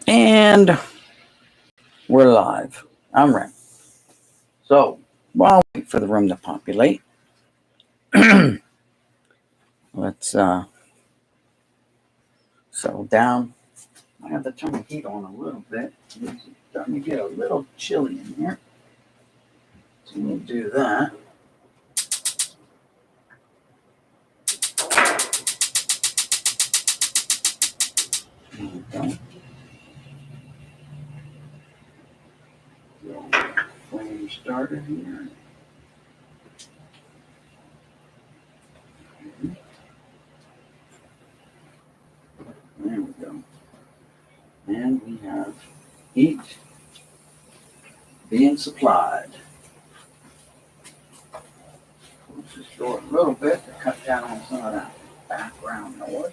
And we're live. I'm Ray. So while we wait for the room to populate, let's settle down. I have to turn the heat on a little bit. It's starting to get a little chilly in here. So we'll do that. There we go. Flame started here. There we go. And we have heat being supplied. Let's just go a little bit to cut down on some of that background noise.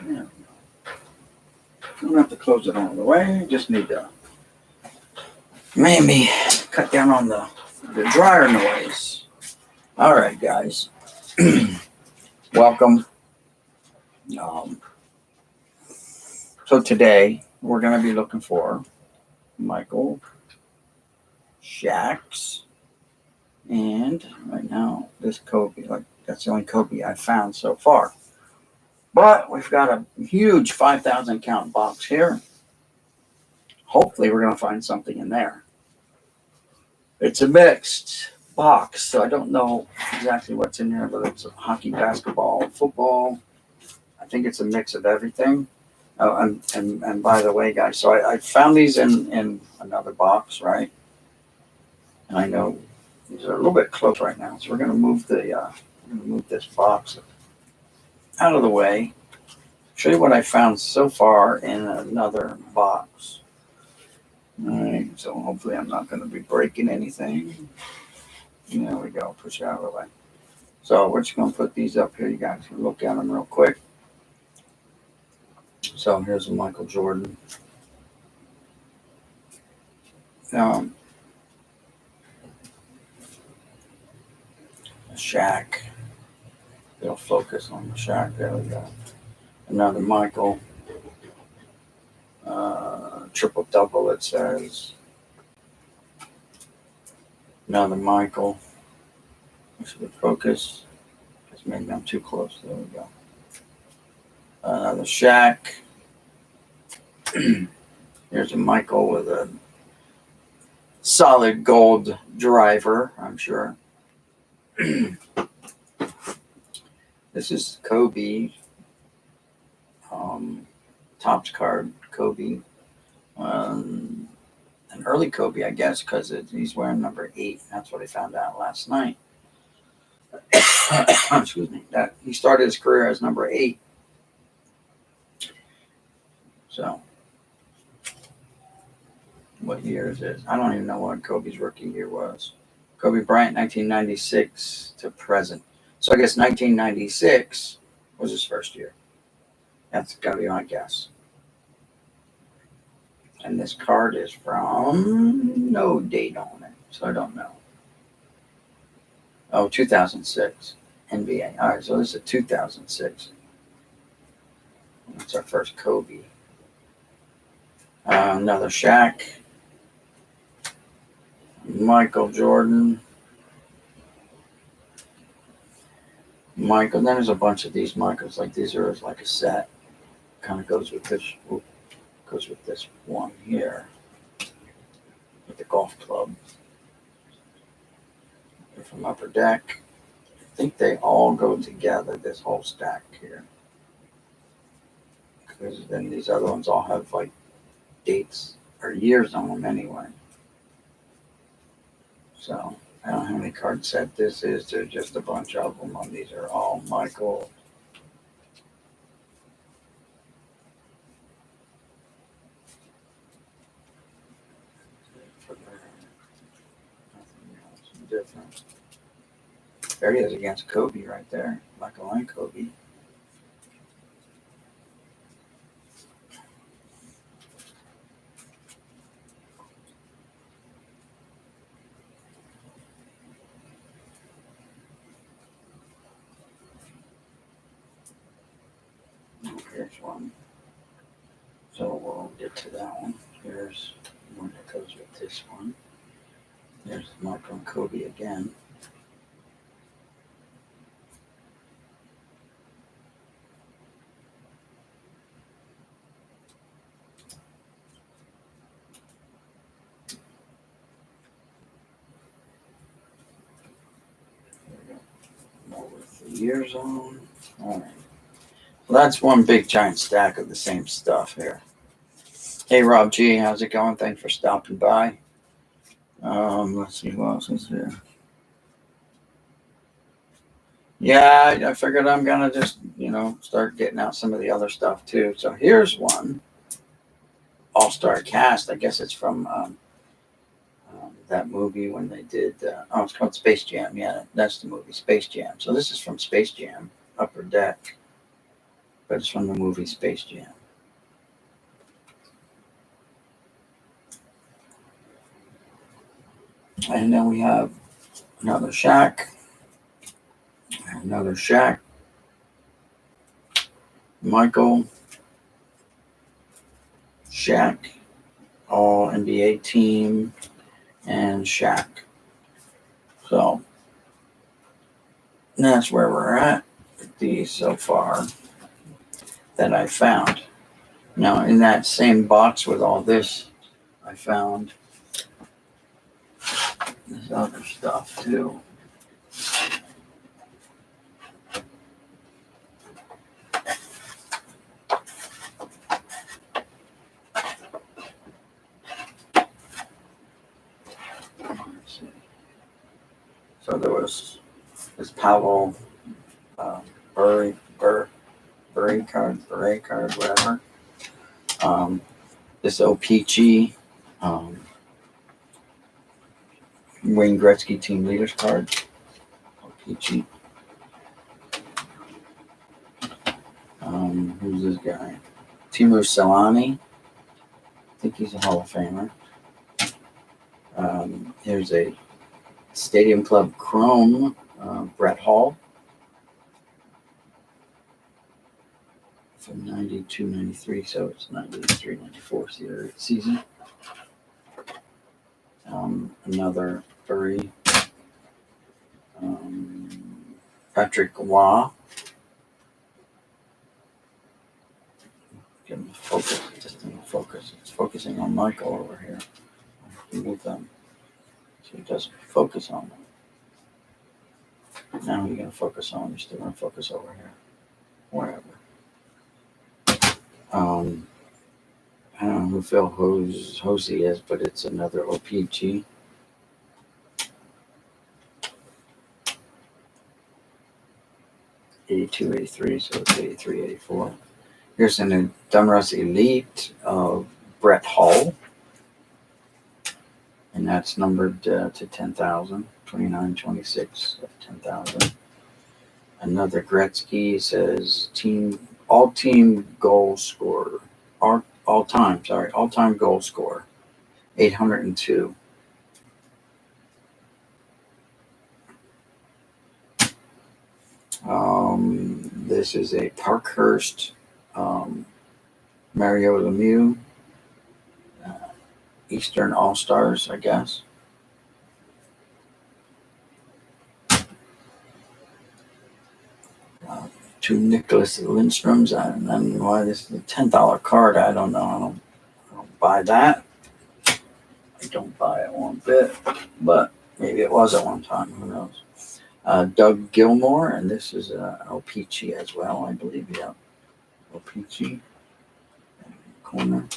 There we go. Don't have to close it all the way. Just need to maybe cut down on the dryer noise. All right, guys. Welcome. So today we're going to be looking for Michael, Shaq's, and right now this Kobe. Like that's the only Kobe I've found so far. But we've got a huge 5,000 count box here. Hopefully we're going to find something in there. It's a mixed box, so I don't know exactly what's in there, whether it's hockey, basketball, football. I think it's a mix of everything. Oh, and by the way, guys, so I found these in another box, right? And I know these are a little bit close right now, so we're going to move this box out of the way. Show you what I found so far in another box. All right, so hopefully I'm not going to be breaking anything. There we go. Push it out of the way. So we're just going to put these up here. You guys can look at them real quick. So here's a Michael Jordan. Shaq. It'll focus on the Shaq. There we go. Another Michael. Triple double, it says. Another Michael. Should focus. Because maybe I'm too close. There we go. Another Shaq. Here's a Michael with a solid gold driver, I'm sure. This is Kobe. Topps card Kobe. An early Kobe, I guess, because he's wearing number 8. That's what I found out last night. Excuse me. That he started his career as number 8. So, what year is this? I don't even know what Kobe's rookie year was. Kobe Bryant, 1996 to present. So I guess 1996 was his first year. That's got to be my guess. And this card is from no date on it, so I don't know. Oh, 2006 NBA. All right, so this is a 2006. That's our first Kobe. Another Shaq. Michael Jordan. Michael. Then there's a bunch of these Michaels. Like these are like a set. Kind of goes with this. Goes with this one here. With the golf club. They're from Upper Deck. I think they all go together. This whole stack here. Because then these other ones all have like dates or years on them anyway. So I don't know how many card set this is. There's just a bunch of them. These are all Michael. Nothing else different. There he is against Kobe right there. Michael and Kobe. Here's one. So we'll get to that one. Here's one that goes with this one. There's Michael and Kobe again. More with the years on. All right. Well, that's one big giant stack of the same stuff here. Hey, Rob G, how's it going? Thanks for stopping by. Let's see who else is here. Yeah, I figured I'm gonna just, start getting out some of the other stuff too. So here's one all-star cast. I guess it's from that movie when they did. It's called Space Jam. Yeah, that's the movie Space Jam. So this is from Space Jam, Upper Deck, but it's from the movie Space Jam. And then we have another Shaq, Michael, Shaq, all NBA team, and Shaq. So that's where we're at with these so far that I found. Now, in that same box with all this, I found this other stuff too. Let's see. So there was this Powell Bury card, whatever. This OPG Wayne Gretzky Team Leaders card. OPG. Who's this guy? Timu Solani. I think he's a Hall of Famer. Here's a Stadium Club Chrome Brett Hall from 92-93, so it's 93-94 season. Another Bury. Patrick Waugh. Give him focus. It just didn't focus. It's focusing on Michael over here. Remove them. So it doesn't focus on them. Now you're going to focus on. You're still going to focus over here. Wherever. I don't know who Phil Hosey is, but it's another OPG. '82-'83, so it's '83-'84. Here's an Dunruss Elite of Brett Hull. And that's numbered to 10,000, 29-26 of 10,000. Another Gretzky says all-time goal scorer, 802. This is a Parkhurst Mario Lemieux Eastern All-Stars, I guess. Two Nicholas Lindstroms. I don't know why this is a $10 card. I don't know. I don't buy that. I don't buy it one bit, but maybe it was at one time. Who knows? Doug Gilmore, and this is LPG as well, I believe. Yeah, LPG corner.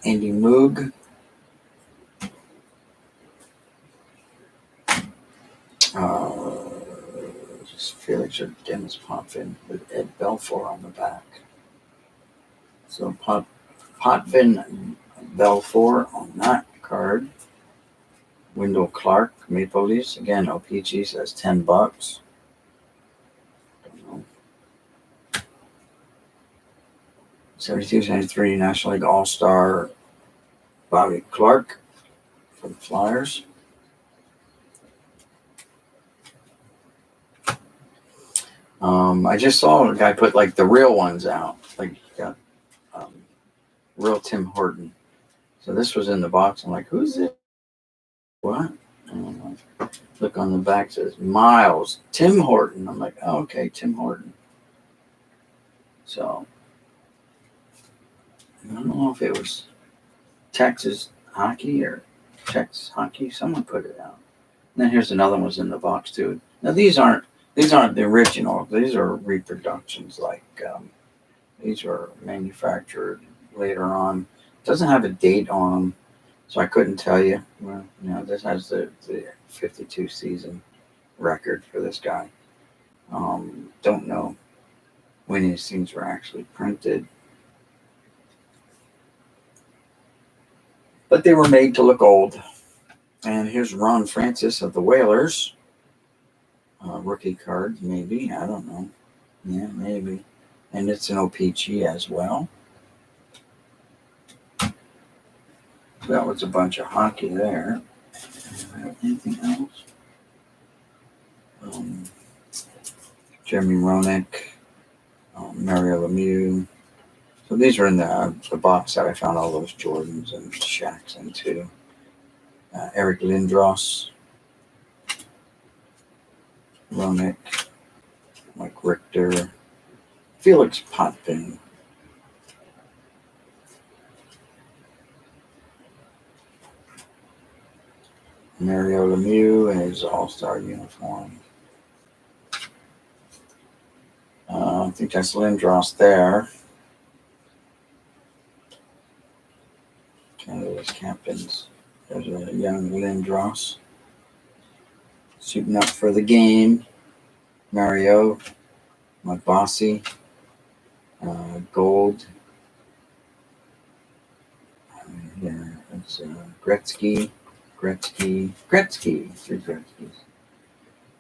Andy Moog. Just Felix or Dennis Potvin with Ed Belfour on the back. So Potvin, Belfour on that card. Wendell Clark, Maple Leafs. Again, OPG says $10. Don't know. 72-73 National League All-Star Bobby Clark for the Flyers. I just saw a guy put like the real ones out, like got real Tim Horton. So this was in the box. I'm like, who's it? What? And I look on the back, it says Miles Tim Horton. I'm like, oh, okay, Tim Horton. So I don't know if it was Texas hockey or Texas hockey. Someone put it out. And then here's another one was in the box too. Now these aren't the original. These are reproductions. Like these were manufactured later on. It doesn't have a date on them, so I couldn't tell you. Well, this has the 52 season record for this guy. Don't know when these things were actually printed, but they were made to look old. And here's Ron Francis of the Whalers. Rookie card, maybe. I don't know. Yeah, maybe. And it's an OPG as well. So that was a bunch of hockey there. Anything else? Jeremy Roenick, Mario Lemieux. So these are in the box that I found all those Jordans and Shaqs in too. Eric Lindros, Roenick, Mike Richter, Felix Potvin. Mario Lemieux in his all-star uniform. I think that's Lindros there. Canada's captains. There's a young Lindros suiting up for the game. Mario, Mike Bossy, Gold. Here it's Gretzky, three Gretzkys.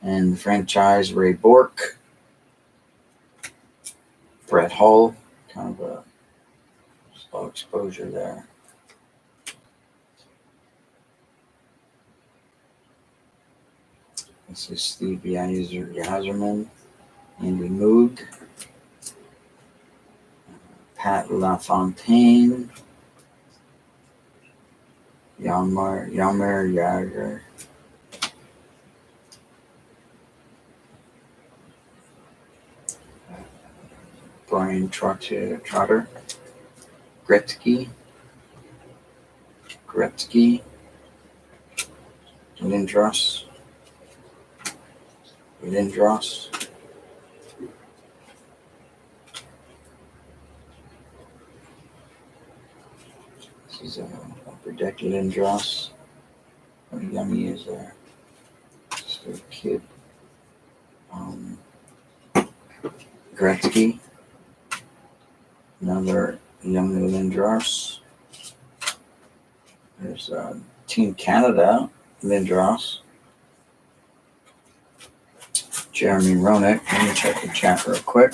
And the franchise, Ray Bourque, Brett Hull, kind of a slow exposure there. This is Steve Yzerman, Andy Moog, Pat LaFontaine, Yammer Yager, Brian Trotter, Gretzky, Lindros. This is Upper Deck Lindros. How yummy is there? Just a kid. Gretzky. Another young Lindros. There's Team Canada Lindros. Jeremy Roenick. Let me check the chat real quick.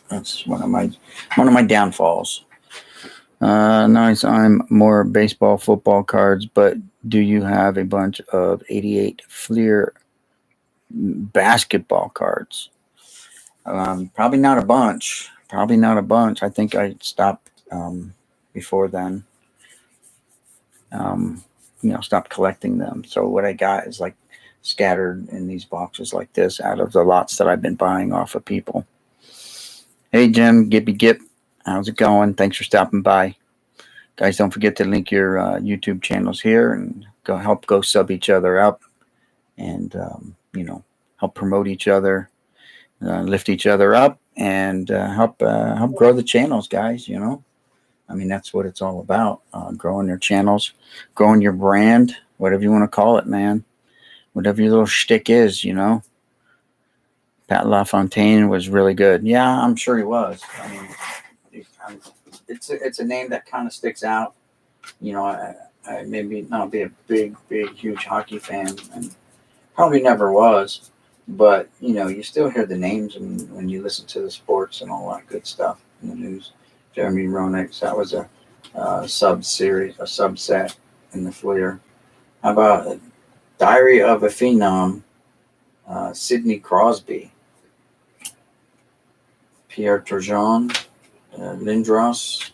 That's one of my downfalls. Nice. I'm more baseball, football cards, but do you have a bunch of 88 Fleer basketball cards? Probably not a bunch. I think I stopped before then. Stopped collecting them. So what I got is like scattered in these boxes like this out of the lots that I've been buying off of people. Hey Jim, Gippy Gip, how's it going? Thanks for stopping by. Guys, don't forget to link your YouTube channels here and go sub each other up and help promote each other, lift each other up, and help grow the channels, guys. That's what it's all about, growing your channels, growing your brand, whatever you want to call it, man. Whatever your little shtick is, Pat LaFontaine was really good. Yeah, I'm sure he was. It's a name that kind of sticks out. I maybe not be a big, huge hockey fan, and probably never was, but you still hear the names when you listen to the sports and all that good stuff in the news. Jeremy Roenick, that was a subset in the Fleer. How about Diary of a Phenom, Sidney Crosby? Pierre Turgeon, Lindros,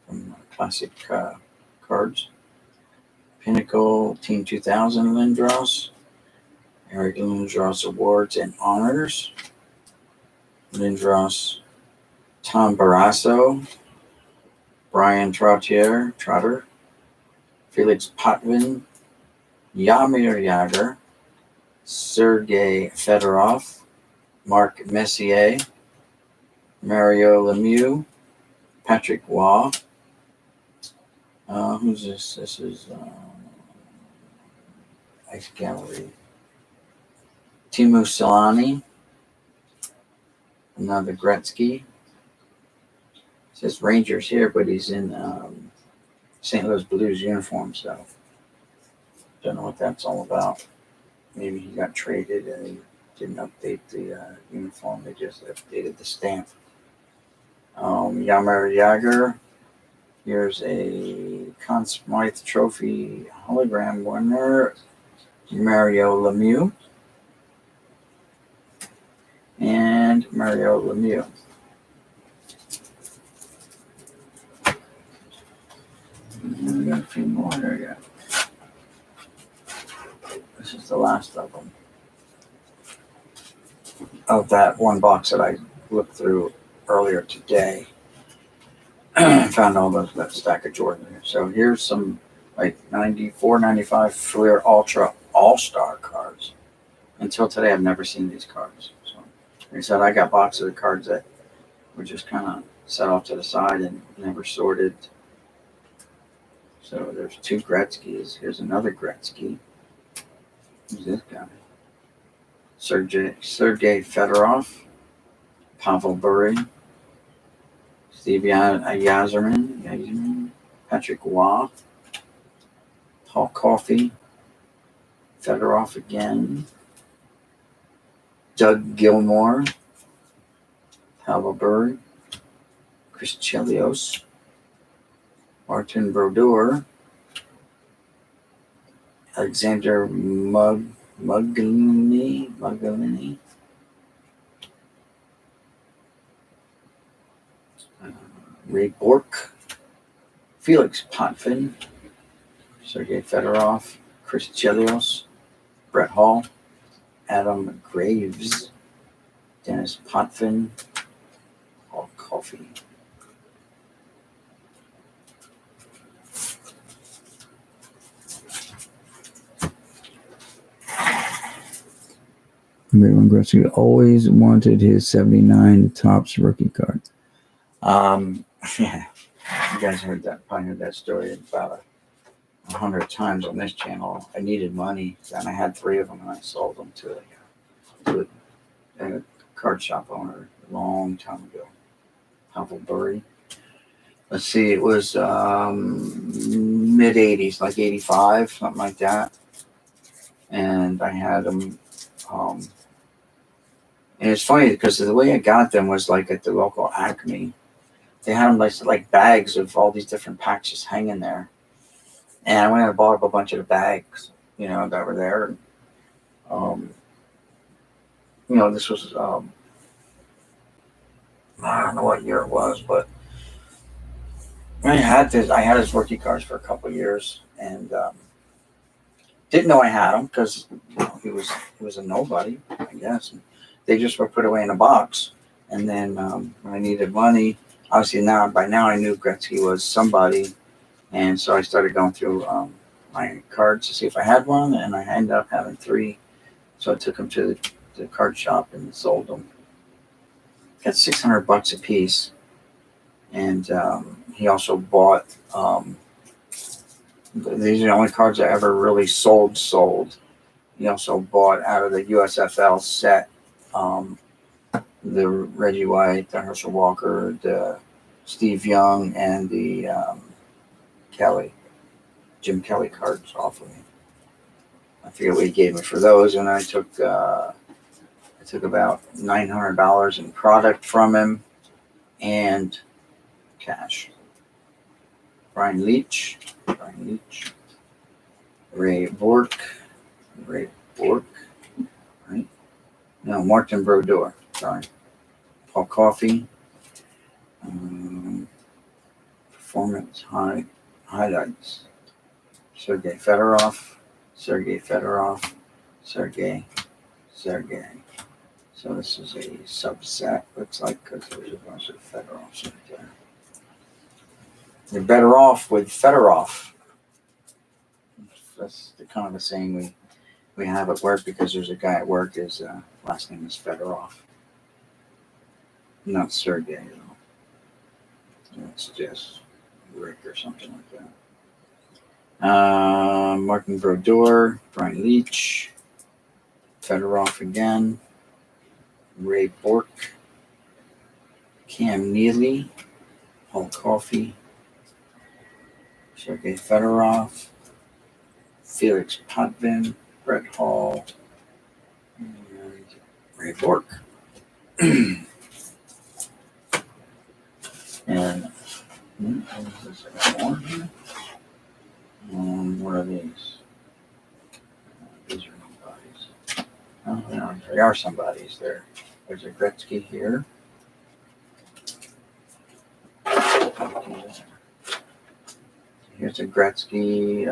from Classic Cards. Pinnacle Team 2000 Lindros. Eric Lindros Awards and Honors. Lindros. Tom Barrasso. Brian Trotter. Felix Potvin. Yamir Yager. Sergei Fedorov. Marc Messier. Mario Lemieux. Patrick Waugh. Who's this? This is Ice Gallery. Timu Solani. Another Gretzky. It says Rangers here, but he's in St. Louis Blues uniform, so don't know what that's all about. Maybe he got traded and he didn't update the uniform. They just updated the stamp. Yammer Yager. Here's a Conn Smythe Trophy hologram winner, Mario Lemieux. And Mario Lemieux. And we got a few more here. This is the last of them. Of that one box that I looked through earlier today. Found all that stack of Jordan here. So here's some like 94, 95 Fleer Ultra All-Star cards. Until today, I've never seen these cards. So, like I said, I got boxes of cards that were just kind of set off to the side and never sorted. So there's two Gretzkys. Here's another Gretzky. Who's this guy? Sergei Fedorov, Pavel Bure, Steve Yzerman, Patrick Waugh, Paul Coffey, Fedorov again, Doug Gilmour, Pavel Bure, Chris Chelios, Martin Brodeur, Alexander Mugolini, Ray Bork, Felix Potvin, Sergei Fedorov, Chris Chelios, Brett Hall, Adam Graves, Dennis Potvin, Paul Coffey. Everyone Gretzky always wanted his 79 Topps rookie card. Yeah, you guys probably heard that story about 100 times on this channel. I needed money, and I had 3 of them, and I sold them to a card shop owner a long time ago. Pavel Bure. Let's see, it was mid 80s, like 85, something like that. And I had them. And it's funny because the way I got them was like at the local Acme. They had them like bags of all these different packs just hanging there. And I went and bought up a bunch of the bags, that were there. This was, I don't know what year it was, but I had his rookie cards for a couple of years and didn't know I had him because he was a nobody, I guess. And they just were put away in a box. And then when I needed money, obviously by now I knew Gretzky was somebody. And so I started going through my cards to see if I had one. And I ended up having 3. So I took them to the card shop and sold them. Got $600 a piece. And he also bought, these are the only cards I ever really sold. He also bought out of the USFL set, the Reggie White, the Herschel Walker, the Steve Young, and the Jim Kelly cards off of me. I forget what he gave me for those, and I took about $900 in product from him and cash. Brian Leach, Ray Bork, right? No, Martin Brodeur, sorry. Paul Coffey. Performance highlights. Sergey Fedorov. Sergey. So this is a subset, looks like, because there's a bunch of Fedorovs right there. You're better off with Fedorov. That's the kind of a saying we have at work, because there's a guy at work, his last name is Fedorov. Not Sergey, It's just Rick or something like that. Martin Brodeur, Brian Leach, Fedorov again, Ray Bork, Cam Neely, Paul Coffey, Sergey Fedorov, Felix Potvin, Brett Hall, and Ray Bork. And more here. What are these? These are nobodies. Oh, no, there are some bodies there. There's a Gretzky here. Here's a Gretzky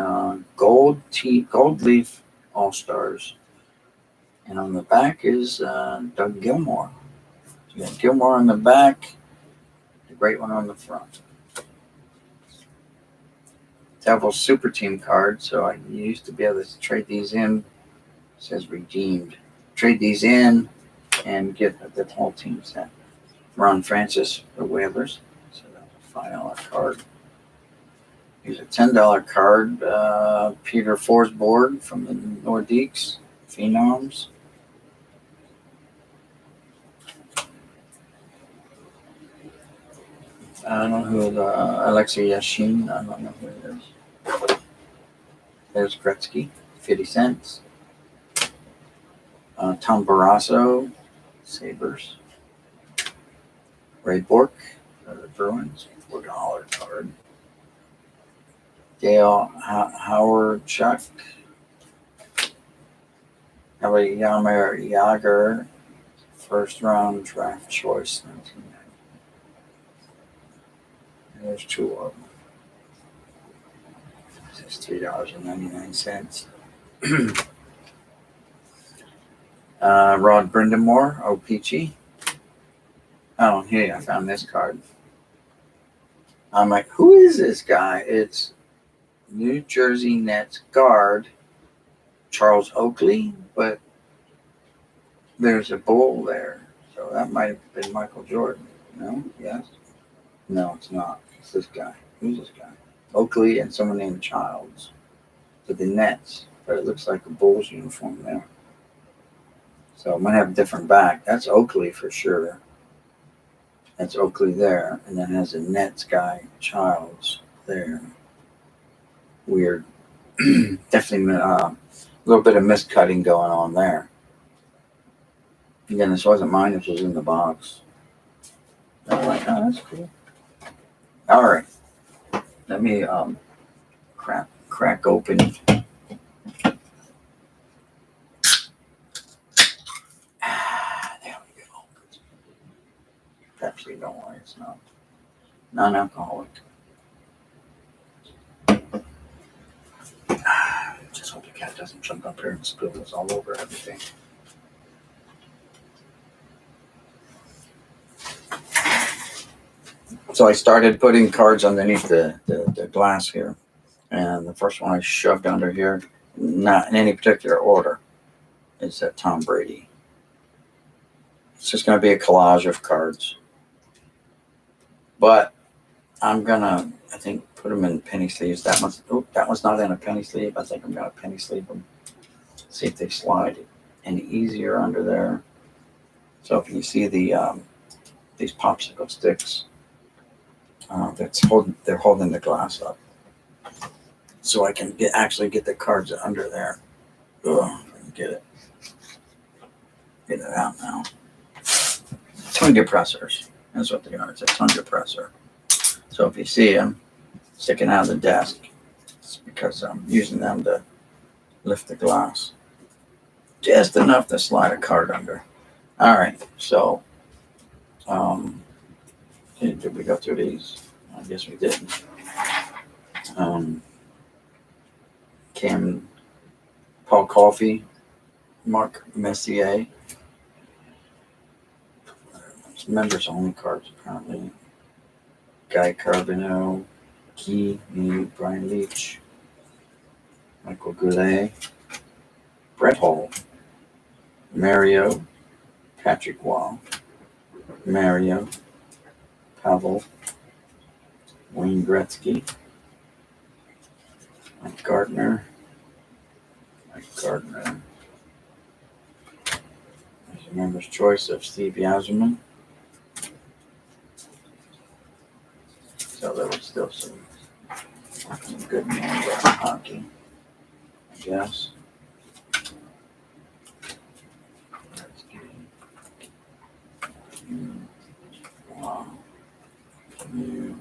gold leaf All-Stars. And on the back is Doug Gilmour. So you got Gilmour on the back, the great one on the front. Devil Super Team card, so I used to be able to trade these in. It says redeemed. Trade these in and get the whole team set. Ron Francis, the Whalers. So that's a $5 card. Here's a $10 card. Peter Forsborg from the Nordiques, Phenoms. I don't know who Alexei Yashin. I don't know who it is. There's Gretzky, 50 cents. Tom Barrasso, Sabres. Ray Bork, the Bruins, $4 card. Dale Howard Chuck. Yammer Yager, first round draft choice, 1990. There's two of them. This is $3.99. Rod Brindamore, O-Pee-Chee. Oh, here, I found this card. I'm like, who is this guy? It's New Jersey Nets guard Charles Oakley, but there's a bull there. So that might have been Michael Jordan. No? Yes? No, it's not. It's this guy. Who's this guy? Oakley and someone named Childs. To the Nets. But it looks like a Bulls uniform there. So it might have a different back. That's Oakley for sure. That's Oakley there. And then it has a Nets guy, Childs, there. Weird. Definitely a little bit of miscutting going on there. Again, this wasn't mine. This was in the box. I'm like, oh, that's cool. All right. Let me crack open. There we go. Pepsi, don't worry, it's not non-alcoholic. Just hope the cat doesn't jump up here and spill this all over everything. So I started putting cards underneath the glass here. And the first one I shoved under here, not in any particular order, is Tom Brady. It's just going to be a collage of cards. But I'm going to, I think, put them in penny sleeves. That one's not in a penny sleeve. I think I'm going to penny sleeve them. See if they slide any easier under there. So if you see these popsicle sticks, they're holding the glass up. So I can actually get the cards under there. Get it out now. Tongue depressors. That's what they are. It's a tongue depressor. So if you see them sticking out of the desk, it's because I'm using them to lift the glass. Just enough to slide a card under. All right. So Did we go through these? I guess we didn't. Paul Coffey, Mark Messier. It's members only cards apparently. Guy Carbonell, Key, Brian Leach, Michael Goulet, Brett Hall, Mario, Patrick Wall, Mario, Pavel, Wayne Gretzky, Mike Gardner. There's a member's choice of Steve Yzerman. So there was still some good names in hockey, I guess. Wow. New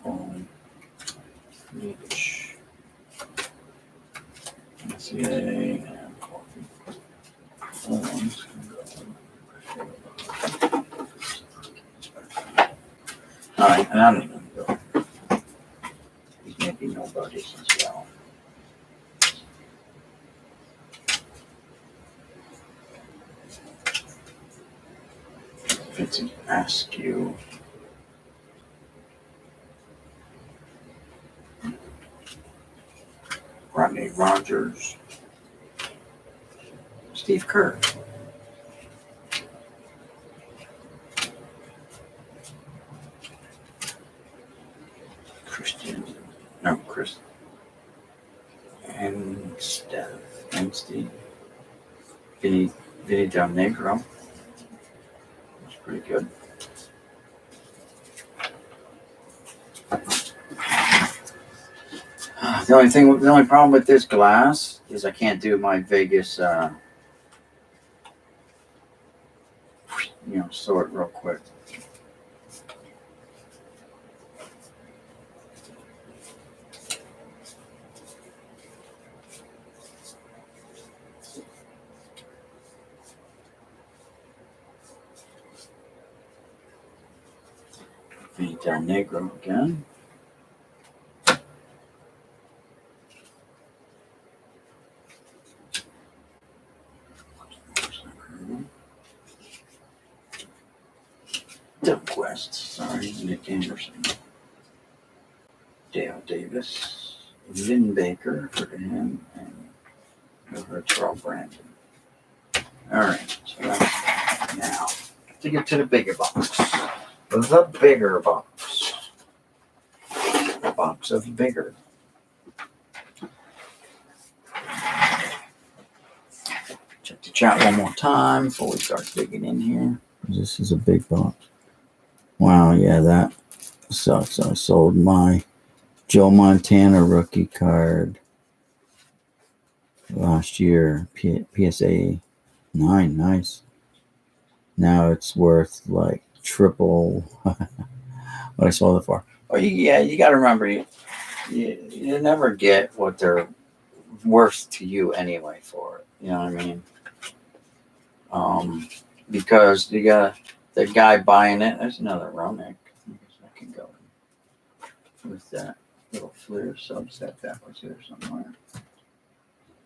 home. Leach. NCAA and Coffee. Alright, and I'm even go. These may be nobodies as well. Vincent Askew. Rodney Rogers. Steve Kerr. Chris. And Steph. And Steve. Vinny Del Negro. That's pretty good. The only problem with this glass is I can't do my Vegas, sort real quick. Vinny Del Negro again. Doug West, sorry, Nick Anderson. Dale Davis, Vin Baker, heard of him, and I heard Charles Brandon. Alright, so that's now. To get to the bigger box. The bigger box. The box of bigger. Check the chat one more time before we start digging in here. This is a big box. Wow, yeah, that sucks. I sold my Joe Montana rookie card last year. PSA 9, nice. Now it's worth like triple what I sold it for. Oh, yeah, you got to remember, you never get what they're worth to you anyway for it. You know what I mean? Because you got the guy buying it. There's another Romick. I guess I can go with that little Fleer subset that was here somewhere.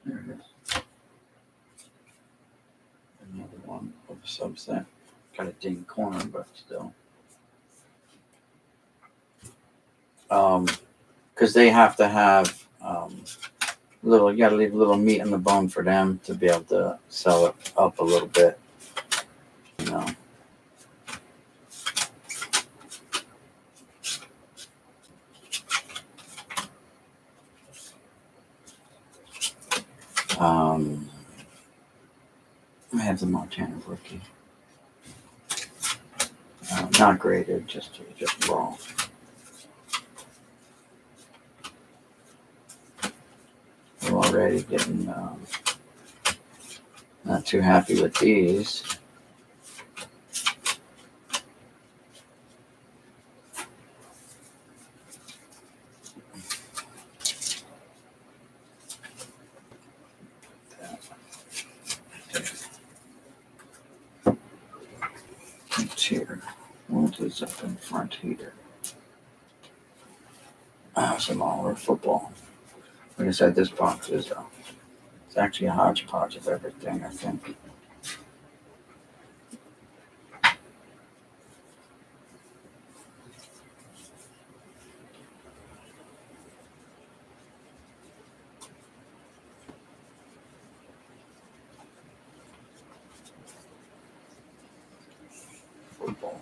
There it is. Another one of a subset. Got a ding corner, but still. Because they have to have you got to leave a little meat on the bone for them to be able to sell it up a little bit. You know. I have the Montana rookie. Not graded, just raw. We're already getting not too happy with these. Here. What is up in front here? Some all football. Like I said, this box is it's actually a hodgepodge of everything, I think. Football.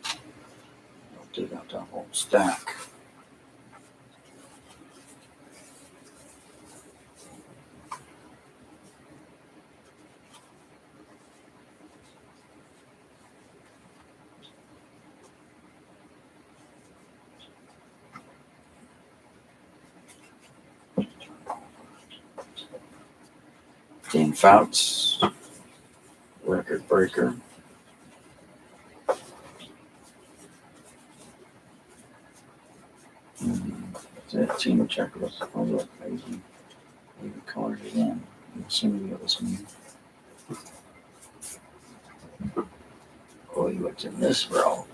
I'll dig out that whole stack. Dean Fouts, record breaker. That's it. Team checklist. Oh, look, maybe colored it in. I'm assuming it was me. Oh, what's in this row?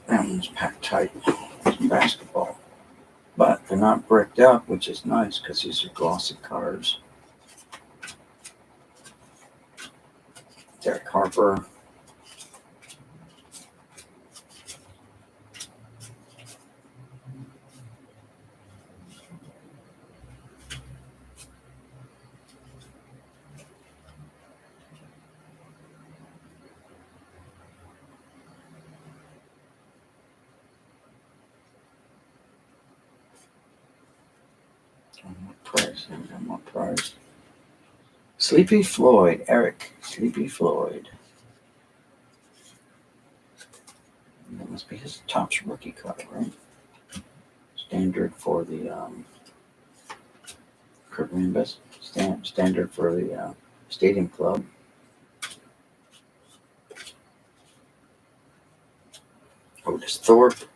That one's packed tight. Basketball. But they're not bricked up, which is nice because these are glossy cards. Derek Harper. What price? Sleepy Floyd, Eric. Sleepy Floyd. That must be his Topps rookie card, right? Standard for the Kurt Rambis. Standard for the Stadium Club. Otis Thorpe.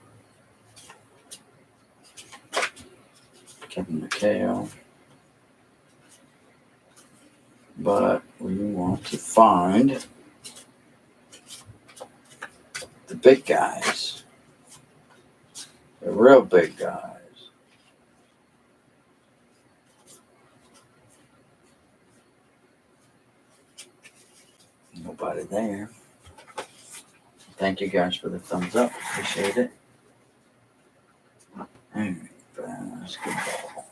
Kevin McHale. But we want to find the big guys. The real big guys. Nobody there. Thank you guys for the thumbs up. Appreciate it. Alright, basketball.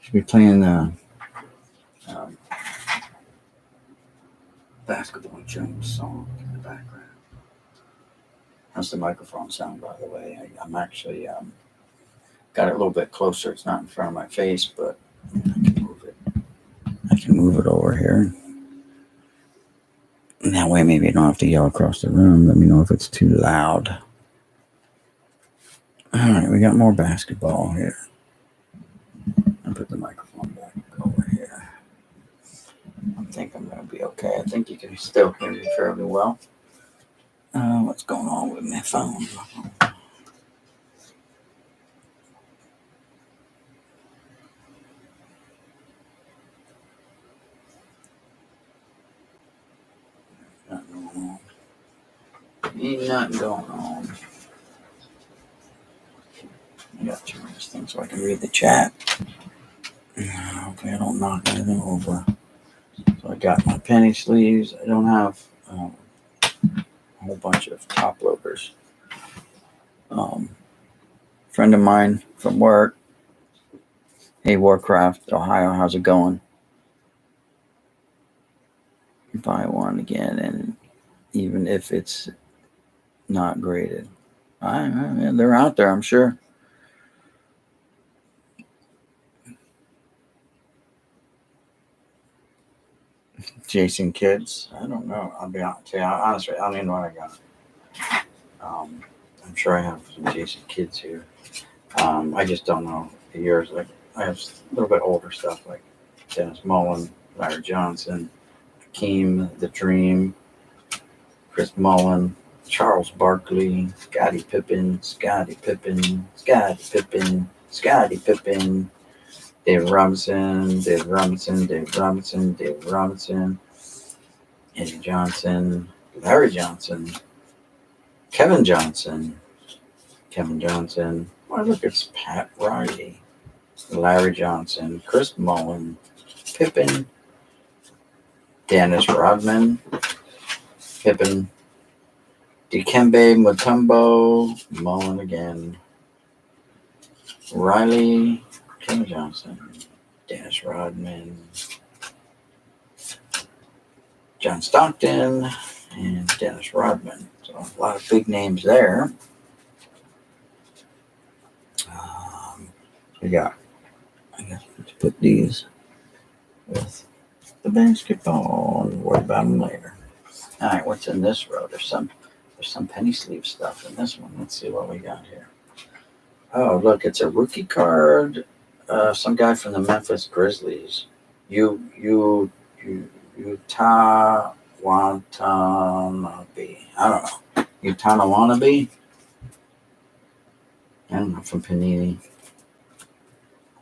Should be playing Basketball Jones song in the background. How's the microphone sound, by the way? I'm actually got it a little bit closer. It's not in front of my face, but I can move it. I can move it over here. And that way, maybe I don't have to yell across the room. Let me know if it's too loud. All right, we got more basketball here. I'll put the microphone back over here. I think I'm going to be okay. I think you can still hear me fairly well. What's going on with my phone? Nothing going on. Ain't nothing going on. I got to turn this thing so I can read the chat. Okay, I don't knock anything over. So I got my penny sleeves. I don't have a whole bunch of top loaders. Friend of mine from work. Hey, Warcraft, Ohio, how's it going? Buy one again, and even if it's not graded, they're out there, I'm sure. Jason Kids, I don't know. I'll be honest. Honestly, I don't even know what I got. I'm sure I have some Jason Kids here. I just don't know the years. Like I have a little bit older stuff, like Dennis Mullen, Larry Johnson, Hakeem, The Dream, Chris Mullen, Charles Barkley, Scottie Pippen, Dave Robinson, Dave Robinson, Dave Robinson, Dave Robinson, Eddie Johnson, Larry Johnson, Kevin Johnson, Kevin Johnson. Oh, look, it's Pat Riley, Larry Johnson, Chris Mullen, Pippen, Dennis Rodman, Pippen, Dikembe Mutombo, Mullen again, Riley, Kevin Johnson, Dennis Rodman, John Stockton, and Dennis Rodman. So a lot of big names there. We got, I guess let's put these with the basketball and worry about them later. All right, what's in this row? There's some penny sleeve stuff in this one. Let's see what we got here. Oh, look, it's a rookie card. Some guy from the Memphis Grizzlies. Utah Watanabe. I don't know. Utah Wannabe? I don't know, from Panini.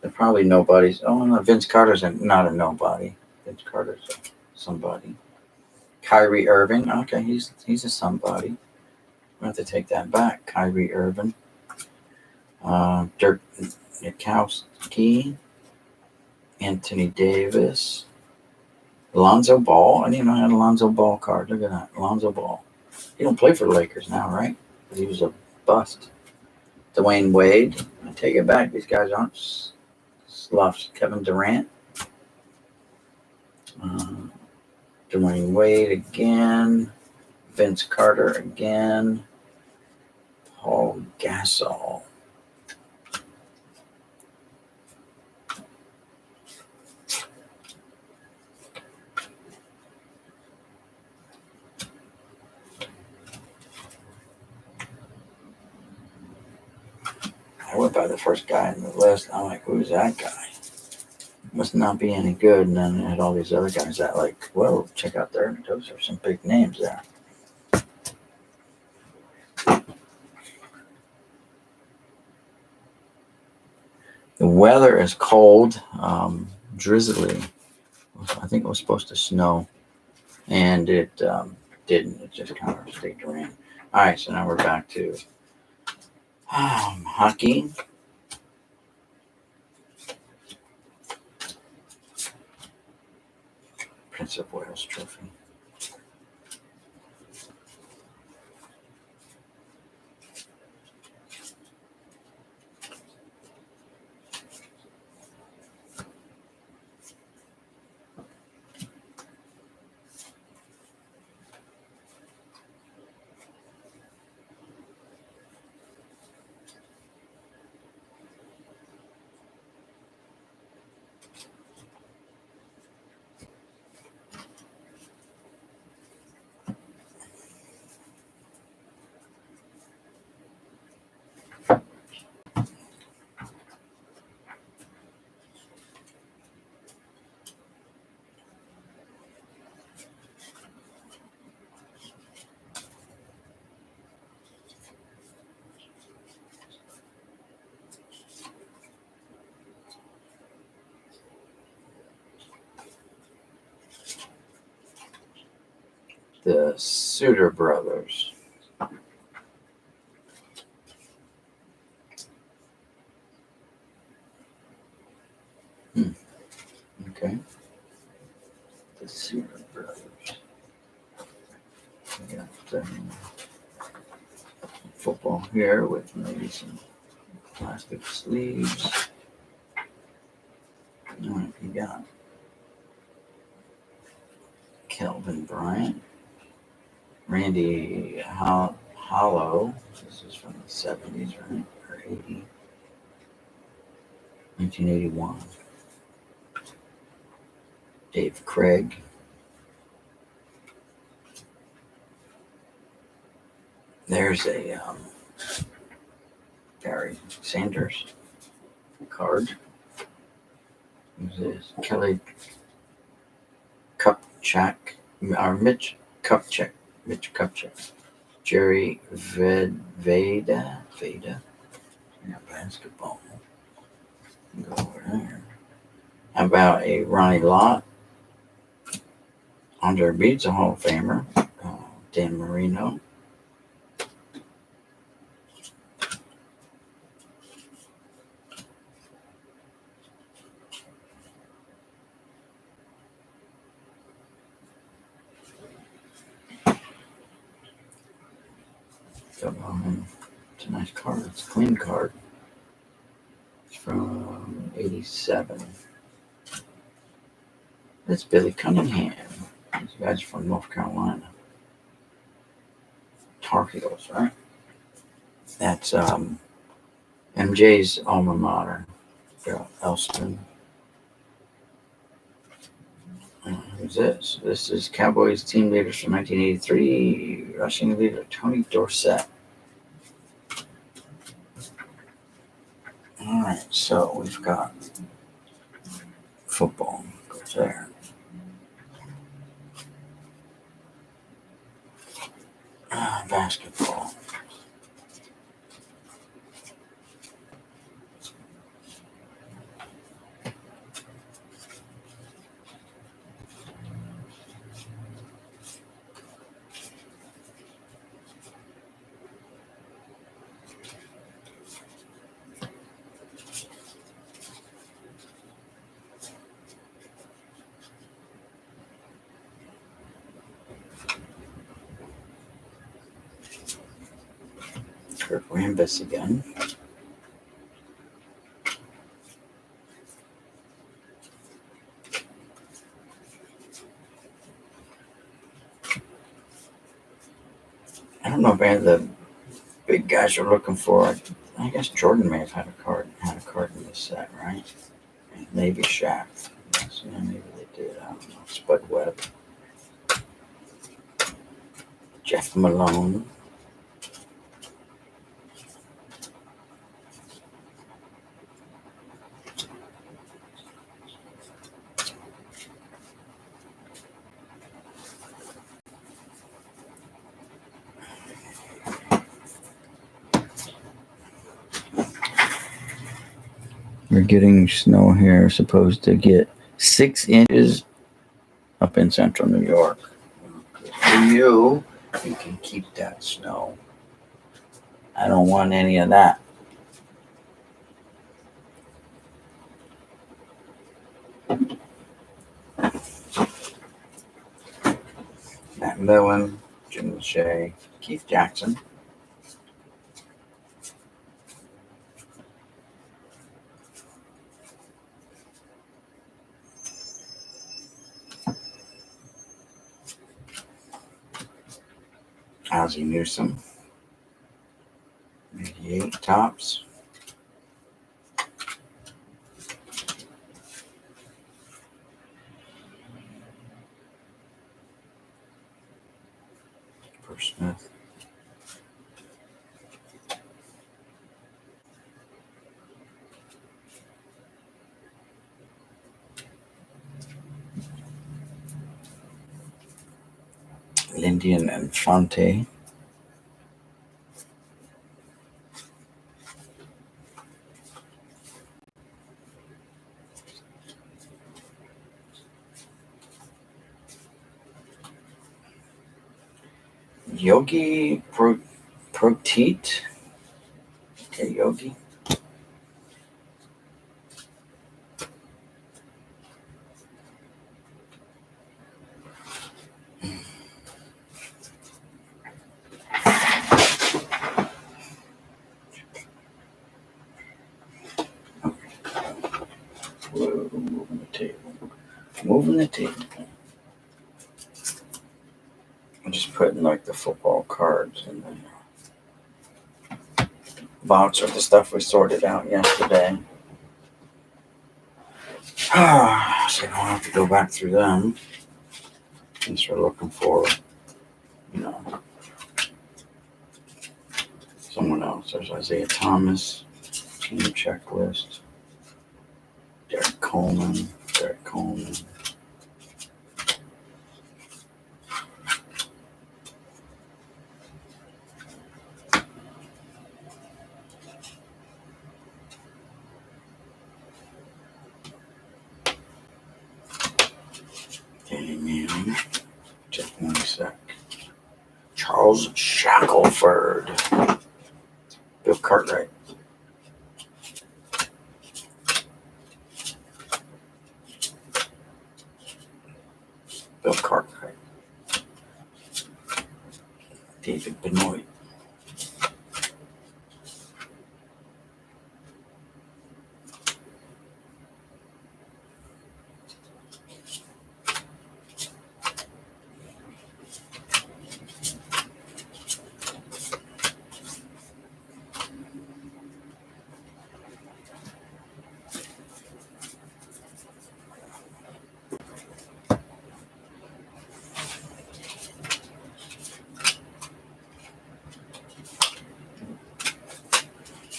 They're probably nobodies. Oh, no, Vince Carter's not a nobody. Vince Carter's somebody. Kyrie Irving. Okay, he's a somebody. I have to take that back. Kyrie Irving. Dirk Nowitzki. Anthony Davis. Alonzo Ball. I didn't even know I had an Alonzo Ball card. Look at that. Alonzo Ball. He don't play for the Lakers now, right? But he was a bust. Dwayne Wade. I take it back. These guys aren't sloughs. Kevin Durant. Dwayne Wade again. Vince Carter again. Paul Gasol. I went by the first guy in the list. I'm like, who's that guy? Must not be any good. And then I had all these other guys that like, whoa, check out there. Those are some big names there. The weather is cold, drizzly. I think it was supposed to snow, and it didn't. It just kind of stayed rain. All right, so now we're back to hockey. Prince of Wales Trophy. The Suter brothers. Okay. The Suter brothers. We got football here with maybe some plastic sleeves. All right, you got Kelvin Bryant, Randy Hollow. This is from the 70s, right? Or 80. 1981. Dave Craig. There's a Barry Sanders card. Who's this? Kelly Kupchak, or Mitch Kupchak, Jerry Veda, yeah, basketball. Go over there. How about a Ronnie Lott? Andre Reed's a Hall of Famer. Dan Marino. It's a nice card. It's a clean card. It's from 87. That's Billy Cunningham. These guys are from North Carolina. Tar Heels, right? That's MJ's alma mater. Elston. Who's this? This is Cowboys team leaders from 1983. Rushing leader Tony Dorsett. All right, so we've got football. Goes there. Basketball. Kirk Rambis again. I don't know if any of the big guys are looking for. I guess Jordan may have had a card in this set, right? And maybe Shaq. Yes, yeah, maybe they did. I don't know. Spud Webb. Jeff Malone. We're getting snow here, supposed to get 6 inches up in central New York. For you can keep that snow. I don't want any of that. Matt Millen, Jim Lachey, Keith Jackson. Ozzie Newsome. 88 tops. Bruce Smith. Lindian and Fonte. Yogi Proteet. Okay, Yogi. Whoa, moving the table. Moving the table. I'm just putting like the football cards in the box of the stuff we sorted out yesterday. So I don't have to go back through them. Since we're looking for, someone else. There's Isaiah Thomas, team checklist. Derek Coleman. Charles Shackelford. Bill Cartwright. Bill Cartwright. David Benoit.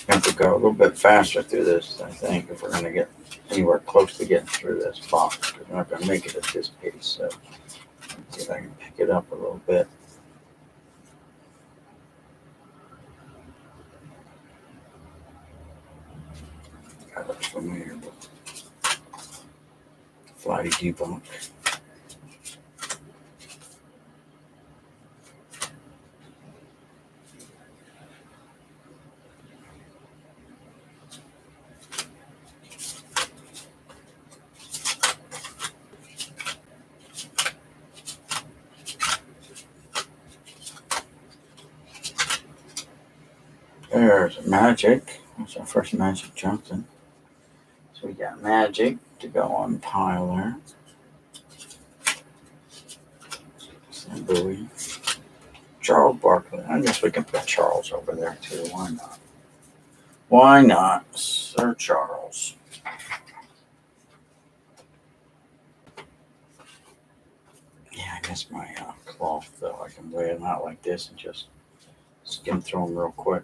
Have to go a little bit faster through this, I think, if we're going to get anywhere close to getting through this box. Because we're not going to make it at this pace. So let's see if I can pick it up a little bit. That looks familiar. Flighty debunk. There's Magic. That's our first Magic Johnson. So we got Magic to go on pile there. Sam Bowie. Charles Barkley. I guess we can put Charles over there too. Why not? Why not, Sir Charles? Yeah, I guess my cloth, though, I can lay them out like this and just skim through them real quick.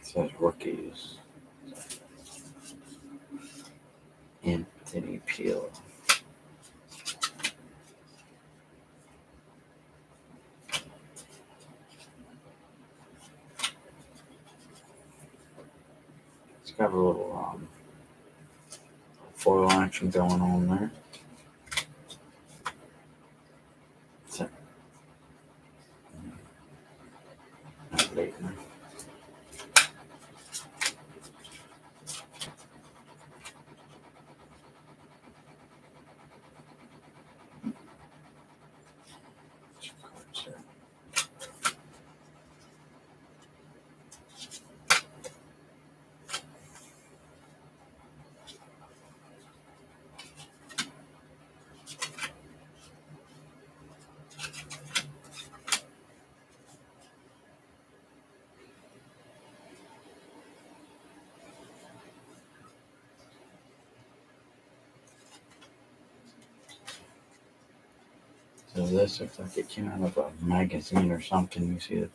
It says rookies. Anthony Peel. It's got a little foil action going on there. So, not late now. So this looks like it came out of a magazine or something. You see that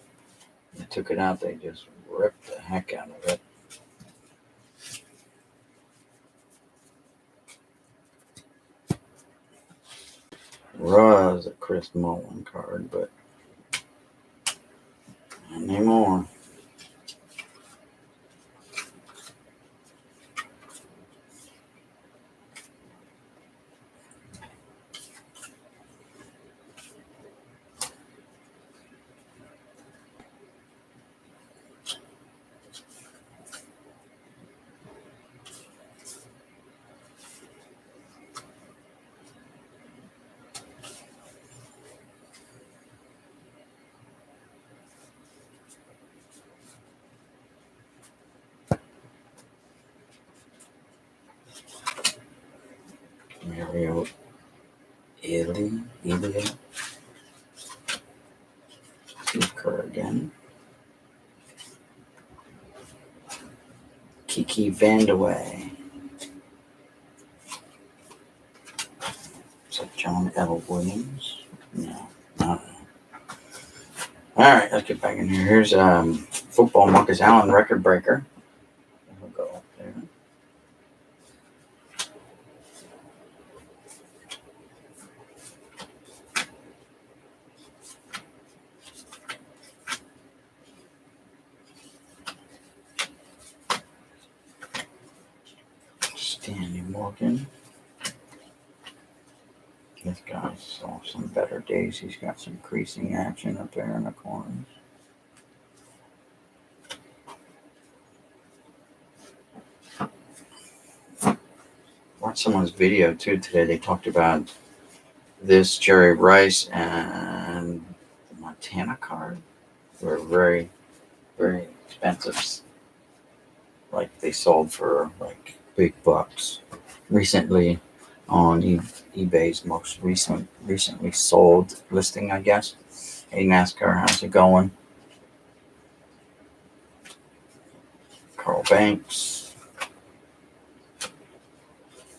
they took it out, they just ripped the heck out of it. Was a Chris Mullin card, but not anymore. Mario Ilya. Steve Kerr again. Kiki Vandaway. Is that John L. Williams? No, not. All right, let's get back in here. Here's Football Marcus Allen record breaker. We'll go up there. Stanley Morgan. This guy saw some better days. He's got some creasing action up there in the corners. Watched someone's video too today. They talked about this Jerry Rice and the Montana card. Were very, very expensive. Like they sold for like big bucks. Recently on eBay's most recently sold listing, I guess. Hey NASCAR, how's it going? Carl Banks,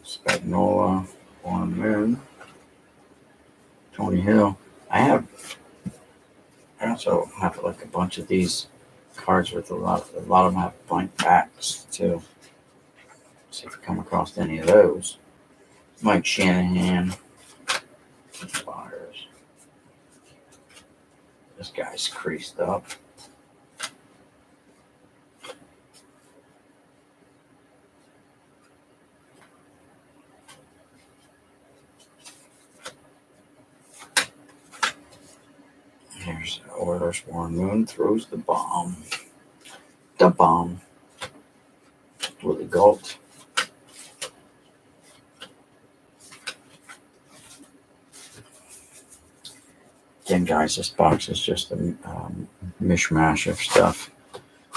Spagnola, Warren Moon, Tony Hill. I also have like a bunch of these cards with a lot of them have blank backs too. See if you come across any of those. Mike Shanahan, Fires. This guy's creased up. Here's Oilers. Warren Moon throws the bomb. The bomb. Willie Galt. Again, guys, this box is just a mishmash of stuff.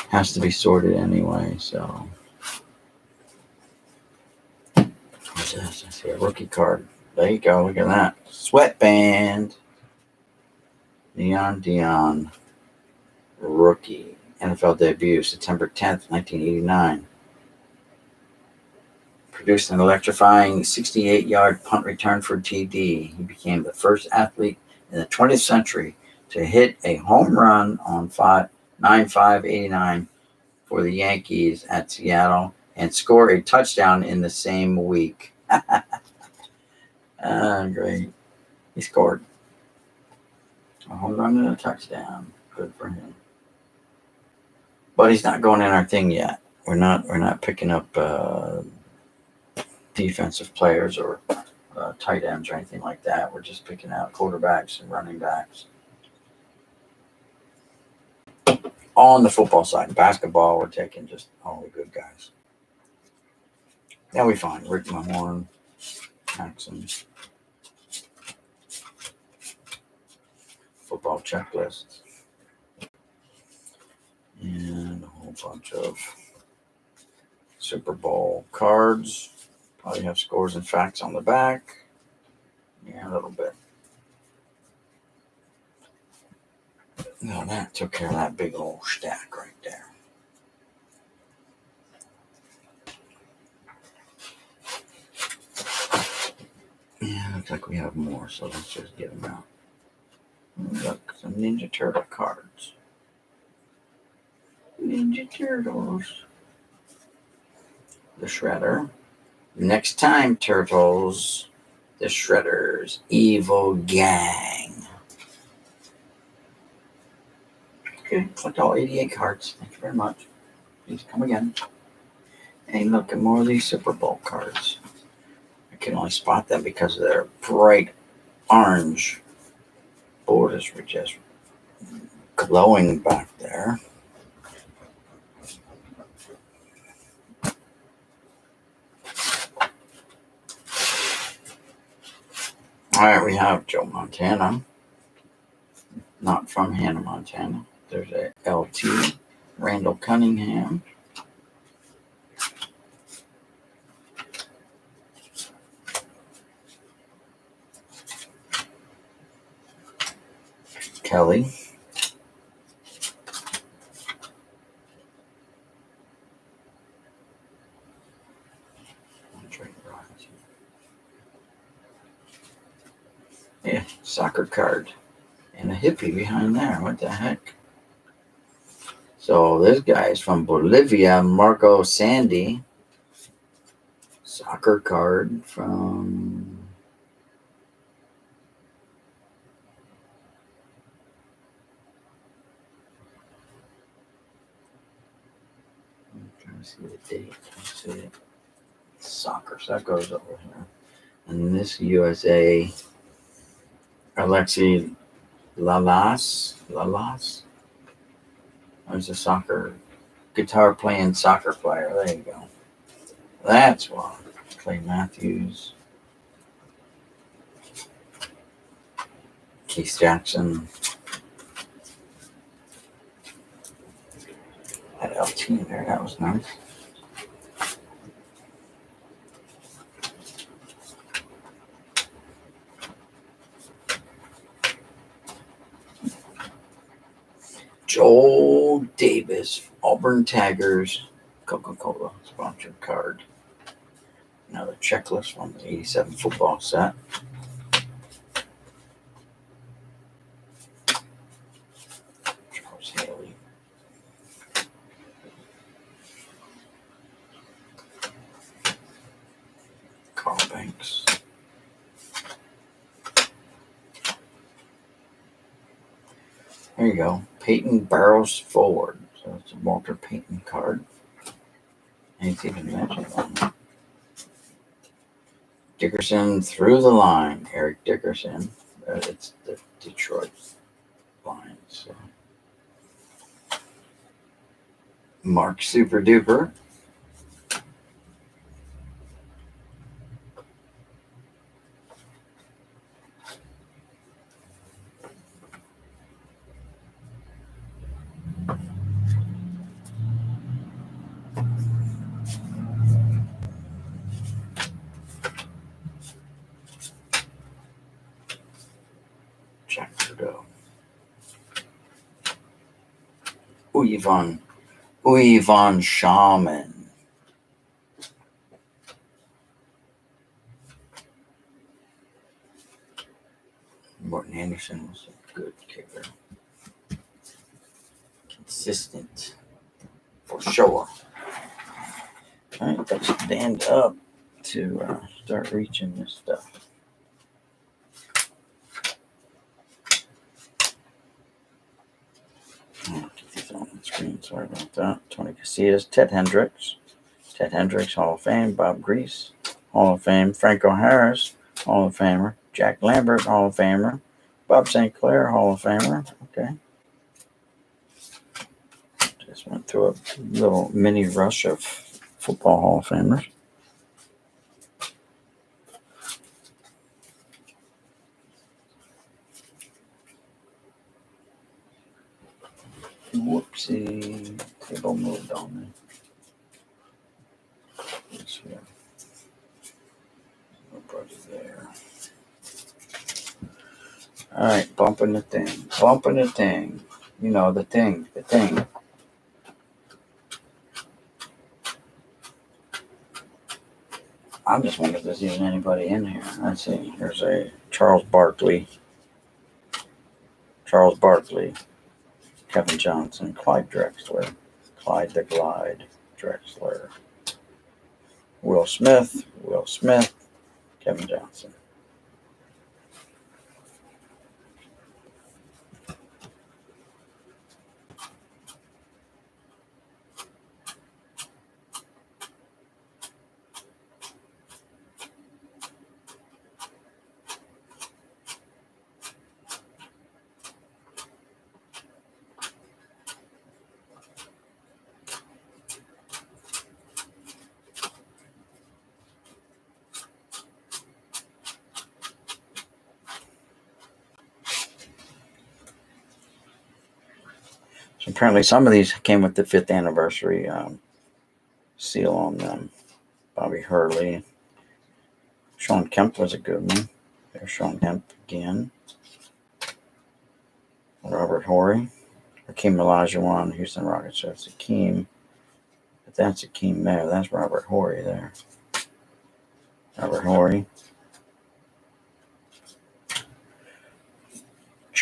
Has to be sorted anyway, so. What's this? I see a rookie card. There you go. Look at that. Sweatband. Neon Dion. Rookie. NFL debut, September 10th, 1989. Produced an electrifying 68-yard punt return for TD. He became the first athlete in the 20th century to hit a home run on 9/5/89 for the Yankees at Seattle and score a touchdown in the same week. Great. He scored a home run and a touchdown. Good for him. But he's not going in our thing yet. We're not picking up defensive players or tight ends or anything like that. We're just picking out quarterbacks and running backs. All on the football side. Basketball, we're taking just all the good guys. Now we find Rick Mahorn, Jackson. Football checklist. And a whole bunch of Super Bowl cards. Probably have scores and facts on the back. Yeah, a little bit. No, that took care of that big old stack right there. Yeah, looks like we have more, so let's just get them out. Look, some Ninja Turtle cards. Ninja Turtles. The Shredder. Next time, Turtles. The Shredder's Evil Gang. Okay, collect all 88 cards. Thank you very much. Please come again. And look at more of these Super Bowl cards. I can only spot them because of their bright orange borders were just glowing back there. All right, we have Joe Montana. Not from Hannah, Montana. There's a LT, Randall Cunningham. Kelly. Yeah, soccer card. And a hippie behind there. What the heck? So this guy is from Bolivia, Marco Sandy. Soccer card from. I'm trying to see the date. Let's see. Soccer. So that goes over here. And this USA, Alexi Lalas. There's a soccer guitar playing soccer player. There you go. That's why. Clay Matthews, Keith Jackson, that LT there. That was nice. Joel Davis, Auburn Tigers, Coca-Cola sponsored card. Another checklist from the 87 football set. Charles Haley. Carl Banks. There you go. Peyton Barrows forward. So it's a Walter Payton card. Anything to mention on that? Dickerson through the line. Eric Dickerson. It's the Detroit line. So. Mark Super Duper. Jack Trudeau. Uyvan Shaman. Morton Anderson was a good kicker. Consistent. For sure. All right, let's stand up to start reaching this stuff. I'll get these on the screen. Sorry about that. Tony Casillas, Ted Hendricks, Hall of Fame. Bob Grease, Hall of Fame. Franco Harris, Hall of Famer. Jack Lambert, Hall of Famer. Bob St. Clair, Hall of Famer. Okay. Just went through a little mini rush of football Hall of Famers. Whoopsie. Table moved on me. Let's see. Nobody there. All right, bumping the thing. You know, the thing. I'm just wondering if there's even anybody in here. Let's see. Here's a Charles Barkley, Kevin Johnson, Clyde Drexler, Clyde the Glide, Drexler, Will Smith, Kevin Johnson. So apparently some of these came with the 5th anniversary seal on them. Bobby Hurley. Sean Kemp was a good one. There's Sean Kemp again. Robert Horry. Hakeem Olajuwon, Houston Rockets. So it's Hakeem. But that's Hakeem there. That's Robert Horry there. Robert Horry.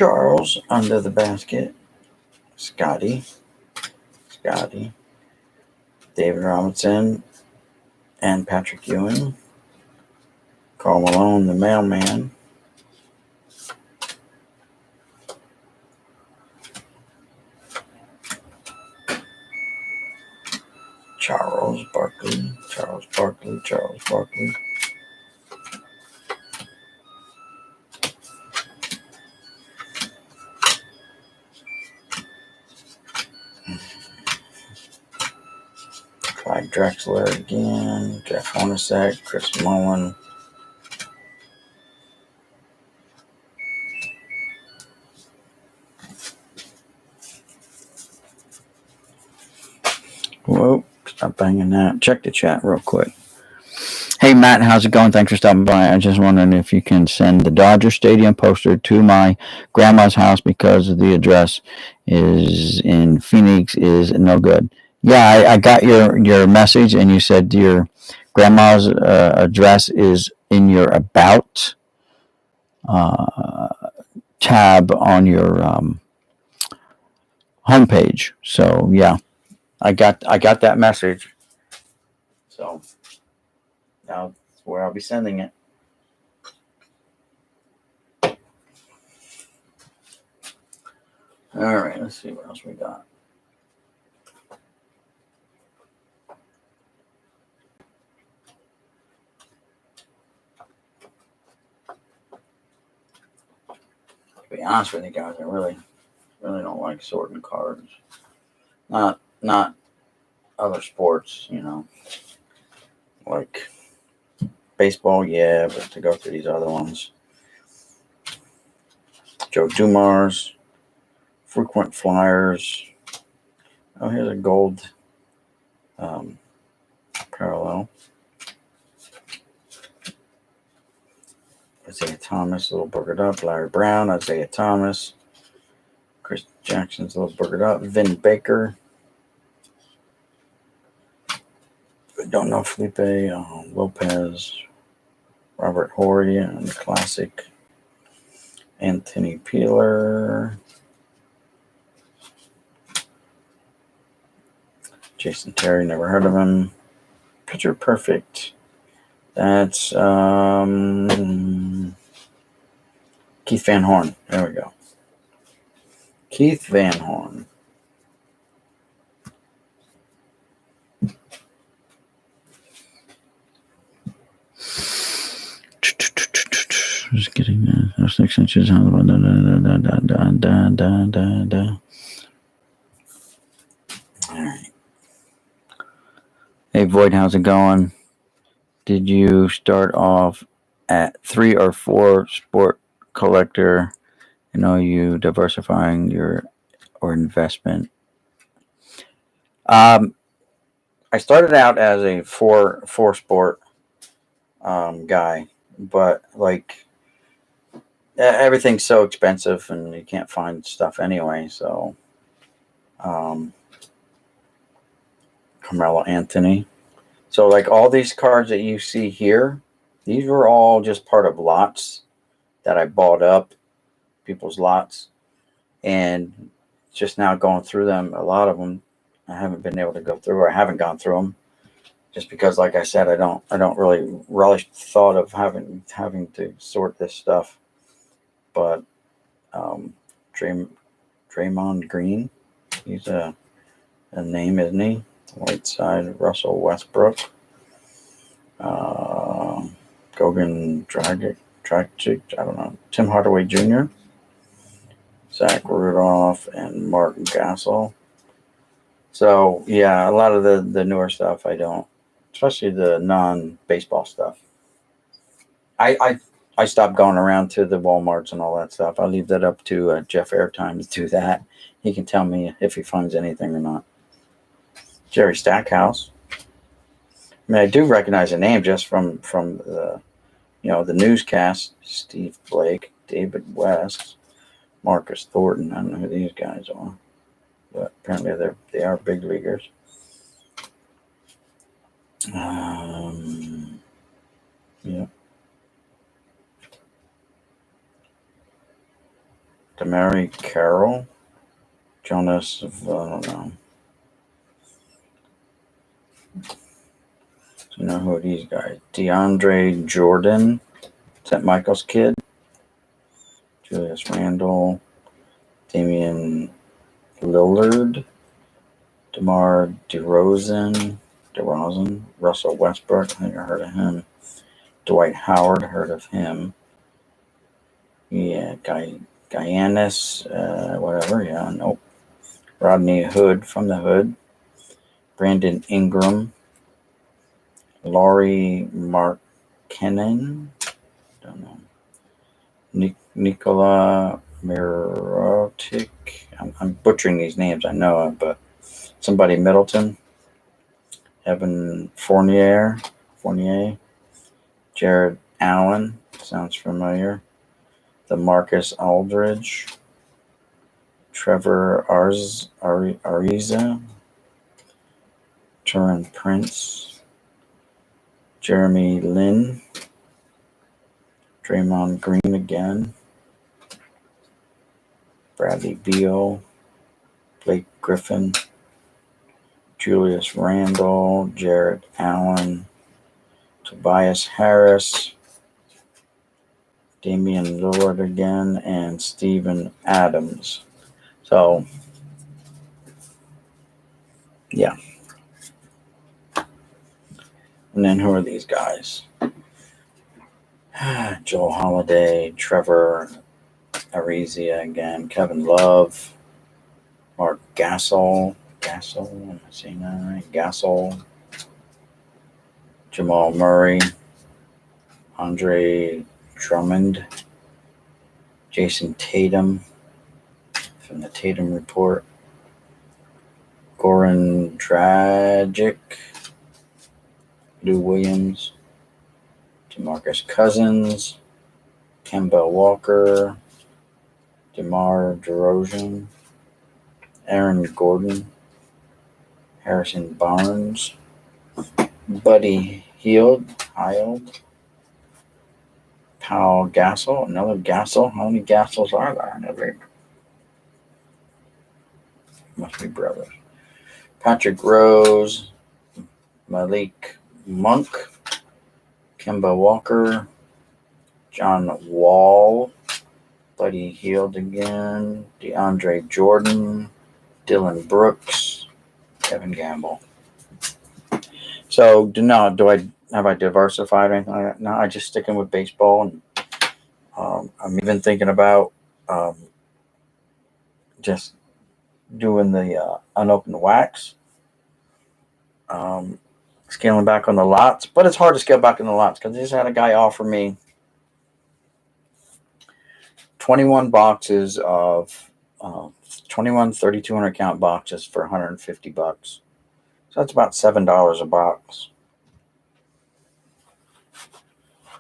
Charles under the basket. Scotty. David Robinson and Patrick Ewing. Carl Malone, the mailman. Charles Barkley. Clyde Drexler again. Jeff Hornacek. Chris Mullin. Whoa, stop banging that. Check the chat real quick. Hey, Matt, how's it going? Thanks for stopping by. I just wondering if you can send the Dodger Stadium poster to my grandma's house because the address is in Phoenix is no good. Yeah, I got your message, and you said your grandma's address is in your About uh, tab on your homepage. So, yeah, I got that message. So now that's where I'll be sending it. All right, let's see what else we got. To be honest with you guys, I really don't like sorting cards. Not other sports, like baseball, yeah, but to go through these other ones. Joe Dumars, frequent flyers. Oh, here's a gold parallel. Isaiah Thomas, a little burgered up. Larry Brown, Isaiah Thomas. Chris Jackson's a little burgered up. Vin Baker. I don't know Felipe Lopez. Robert Horry and the classic. Anthony Peeler. Jason Terry, never heard of him. Picture Perfect. That's Keith Van Horn. There we go. Keith Van Horn. Just getting those 6 inches. All right. Hey, Void, how's it going? Did you start off at 3 or 4 sport collector? You diversifying your investment? I started out as a four sport guy, but like everything's so expensive and you can't find stuff anyway. So, Carmelo Anthony. So like all these cards that you see here, these were all just part of lots that I bought up, people's lots, and just now going through them. A lot of them I haven't been able to go through, or I haven't gone through them, just because, like I said, I don't really relish the thought of having to sort this stuff. But Draymond Green, he's a name, isn't he? Whiteside, Russell Westbrook, Gogan Dragic, I don't know, Tim Hardaway Jr., Zach Rudolph, and Martin Gasol. So yeah, a lot of the newer stuff I don't, especially the non-baseball stuff. I stopped going around to the Walmarts and all that stuff. I leave that up to Jeff Airtime to do that. He can tell me if he finds anything or not. Jerry Stackhouse. I mean, I do recognize the name just from the the newscast. Steve Blake, David West, Marcus Thornton. I don't know who these guys are, but apparently they are big leaguers. Yeah. Demary Carroll. Jonas, I don't know. So you know who are these guys? DeAndre Jordan. Is that Michael's kid? Julius Randle. Damian Lillard. DeMar DeRozan. Russell Westbrook. I think I heard of him. Dwight Howard. Heard of him. Yeah, Giannis. Whatever. Yeah, nope. Rodney Hood from the Hood. Brandon Ingram. Laurie Markkanen. Don't know. Nikola Mirotic. I'm butchering these names, I know it, but somebody Middleton. Evan Fournier. Jared Allen. Sounds familiar. The Marcus Aldridge. Trevor Ariza. Turin Prince. Jeremy Lin. Draymond Green again. Bradley Beal. Blake Griffin. Julius Randle. Jared Allen. Tobias Harris. Damian Lillard again. And Steven Adams. So, yeah. And then who are these guys? Joel Holiday, Trevor Ariza again, Kevin Love, Mark Gasol, am I saying that right? Gasol, Jamal Murray, Andre Drummond, Jason Tatum from the Tatum Report, Goran Dragic, Lou Williams, DeMarcus Cousins, Kemba Walker, DeMar DeRozan, Aaron Gordon, Harrison Barnes, Buddy Hield, Paul Gasol, another Gasol. How many Gasols are there in every? Must be brothers. Patrick Rose, Malik Monk, Kemba Walker, John Wall, Buddy Hield again, DeAndre Jordan, Dylan Brooks, Kevin Gamble. So have I diversified or anything like that? No, I just sticking with baseball, and I'm even thinking about just doing the unopened wax, scaling back on the lots, but it's hard to scale back on the lots because I just had a guy offer me 21 boxes of 21 3,200 count boxes for $150. So that's about $7 a box.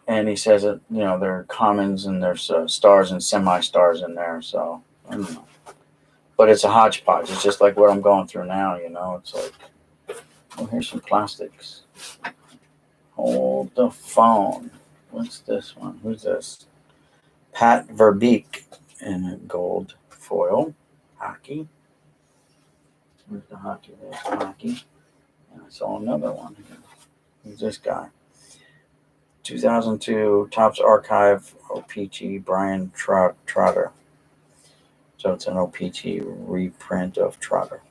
And he says that, there are commons and there's stars and semi-stars in there. So, I don't know. But it's a hodgepodge. It's just like what I'm going through now, It's like, oh, here's some plastics. Hold the phone. What's this one? Who's this? Pat Verbeek in a gold foil. Hockey. Where's the hockey? There's hockey. And I saw another one here. Who's this guy? 2002 Topps Archive OPT Brian Trotter. So it's an OPT reprint of Trotter.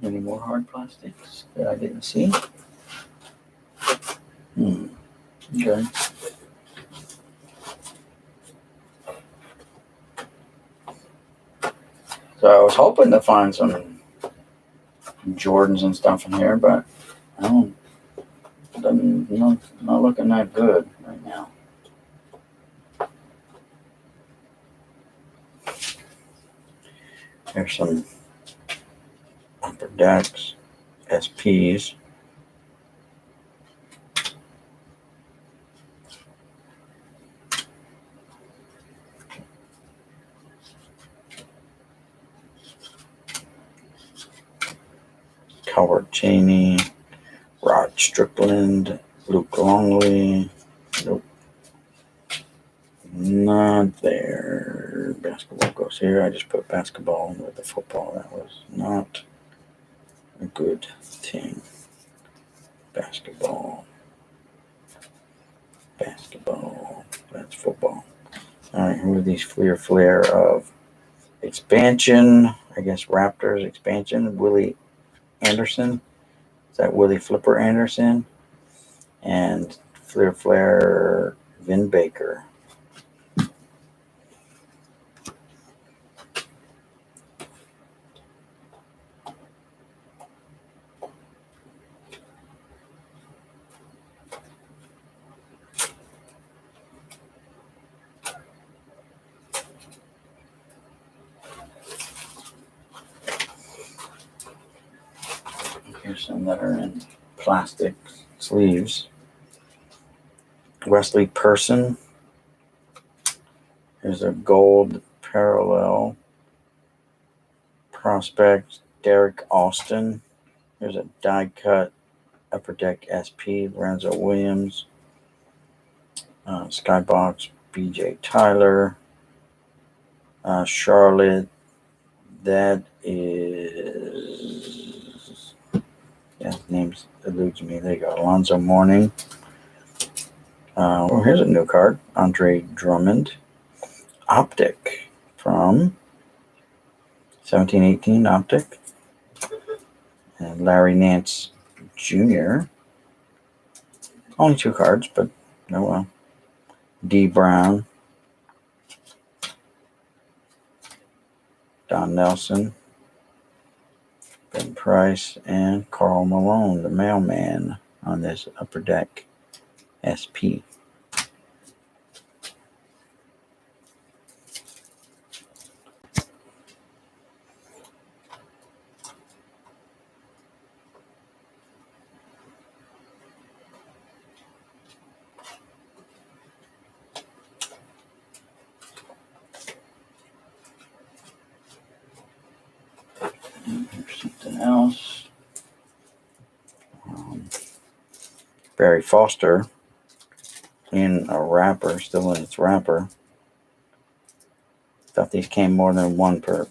Any more hard plastics that I didn't see? Okay. So I was hoping to find some Jordans and stuff in here, but not looking that good right now. There's some upper decks, SPs. Howard Cheney, Rod Strickland, Luke Longley, nope. Not there. Basketball goes here. I just put basketball with the football. That was not a good thing. Basketball. That's football. All right, who are these flair of expansion? I guess Raptors expansion. Willie Anderson. Is that Willie Flipper Anderson? And flair Vin Baker. Here's some that are in plastic sleeves. Wesley Person. Here's a gold parallel prospect. Derek Austin. Here's a die cut Upper Deck SP. Lorenzo Williams. Skybox. BJ Tyler. Charlotte. That is. Yeah, names eludes me. There you go. Alonzo Mourning. Here's a new card. Andre Drummond. Optic from 1718 Optic. And Larry Nance Jr. Only 2 cards, but oh well. D. Brown. Don Nelson. Ben Price. And Karl Malone, the mailman, on this Upper Deck SP. Here's something else. Barry Foster in a wrapper, still in its wrapper. Thought these came more than one per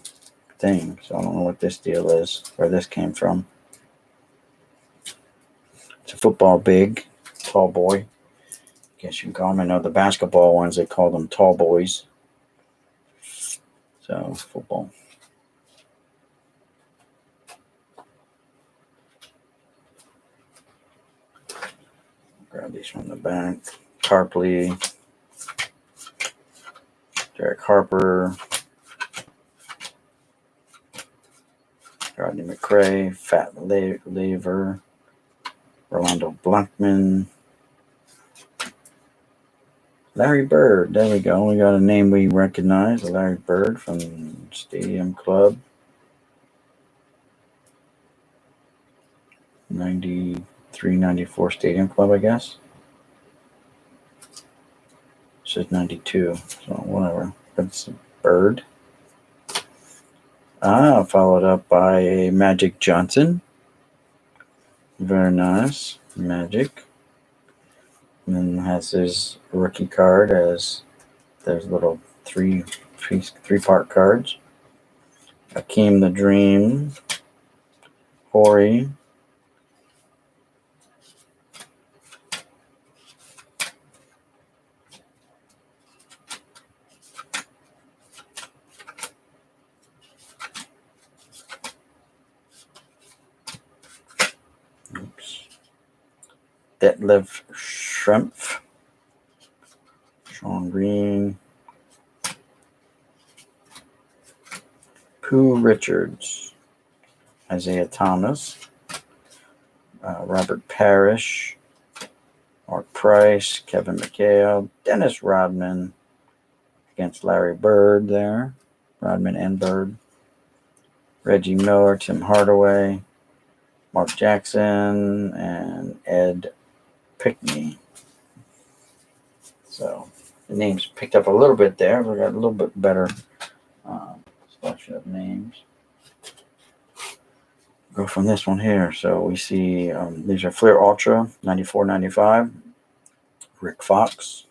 thing, so I don't know what this deal is, where this came from. It's a football big, tall boy. Guess you can call them. I know the basketball ones, they call them tall boys. So, football. Grab these from the back. Tarpley. Derek Harper. Rodney McRae. Fat Laver. Rolando Blackman. Larry Bird. There we go. We got a name we recognize. Larry Bird from Stadium Club. 93-94 Stadium Club, I guess. It says 92, so whatever. That's a Bird. Followed up by Magic Johnson. Very nice. Magic. And then has his rookie card as there's little three-part cards. Akeem the Dream. Horry. Detlef Schrempf. Sean Green. Pooh Richards. Isaiah Thomas. Robert Parrish. Mark Price. Kevin McHale. Dennis Rodman. Against Larry Bird there. Rodman and Bird. Reggie Miller. Tim Hardaway. Mark Jackson. And Ed Pickney. So the names picked up a little bit there. We got a little bit better selection of names. Go from this one here. So we see these are Flair Ultra 94-95. Rick Fox.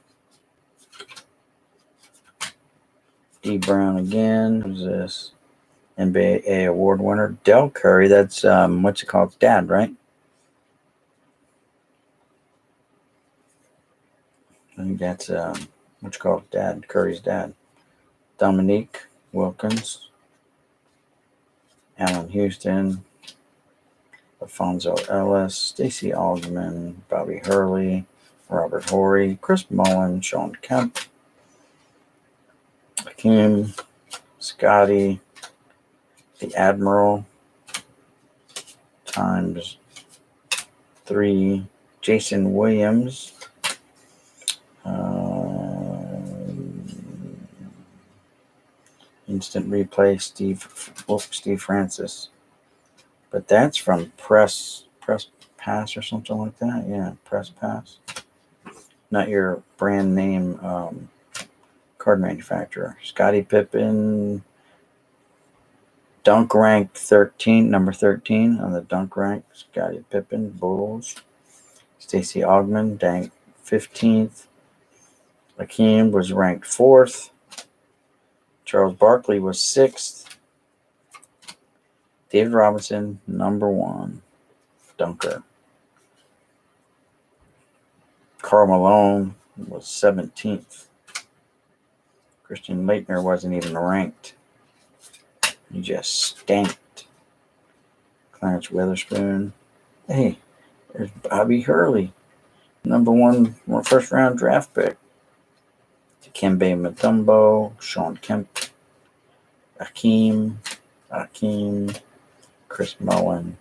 D. Brown again. Who's this? NBA award winner. Del Curry. That's, what's it called? Dad, right? I think that's, what's it called? Dad. Curry's dad. Dominique Wilkins. Allen Houston. Alfonso Ellis. Stacey Augman. Bobby Hurley. Robert Horry. Chris Mullin. Sean Kemp. Hakeem. Scotty. The Admiral. Times 3. Jason Williams. Instant replay. Steve Francis. But that's from Press Pass or something like that. Yeah, Press Pass. Not your brand name card manufacturer. Scottie Pippen. Dunk rank 13, number 13 on the dunk rank. Scottie Pippen, Bulls. Stacey Augman, ranked 15th. Hakeem was ranked 4th. Charles Barkley was 6th. David Robinson, number 1 dunker. Karl Malone was 17th. Christian Laettner wasn't even ranked. He just stanked. Clarence Witherspoon. Hey, there's Bobby Hurley, number 1 first round draft pick. Dikembe Mutombo, Sean Kemp, Hakeem, Chris Mullin,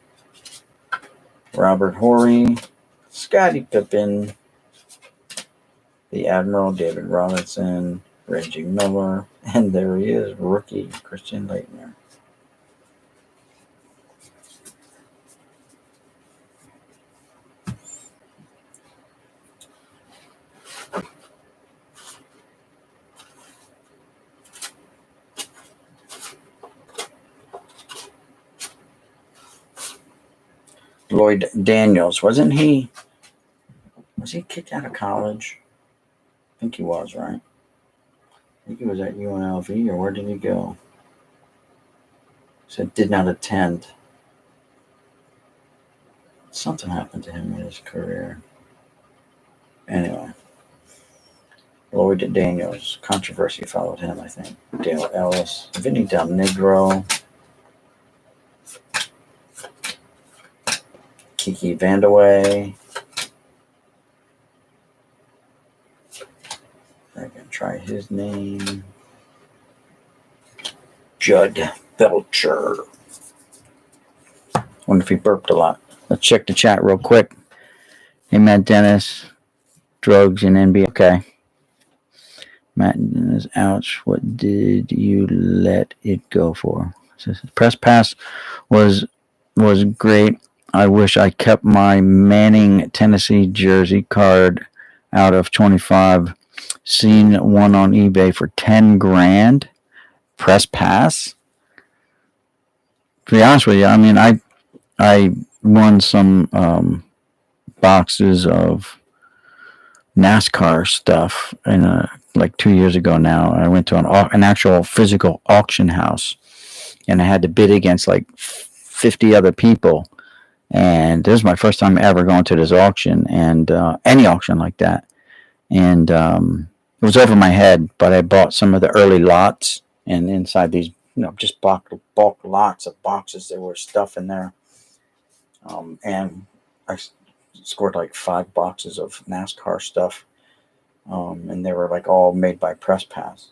Robert Horry, Scottie Pippen, the Admiral, David Robinson, Reggie Miller, and there he is, rookie Christian Laettner. Lloyd Daniels, was he kicked out of college? I think he was, right? I think he was at UNLV, or where did he go? Said did not attend. Something happened to him in his career. Anyway, Lloyd Daniels, controversy followed him, I think. Dale Ellis, Vinny Del Negro, Kiki Vandeweghe. I can try his name. Judd Belcher. Wonder if he burped a lot. Let's check the chat real quick. Hey, Matt Dennis. Drugs in NBA. Okay. Matt Dennis, ouch. What did you let it go for? Press pass was great. I wish I kept my Manning, Tennessee jersey card out of 25. Seen one on eBay for 10 grand. Press pass. To be honest with you, I mean, I won some boxes of NASCAR stuff like 2 years ago now. I went to an actual physical auction house, and I had to bid against like 50 other people. And this was my first time ever going to this auction, and any auction like that. And it was over my head, but I bought some of the early lots, and inside these, just bulk lots of boxes, there was stuff in there. And I scored like 5 boxes of NASCAR stuff, and they were like all made by Press Pass.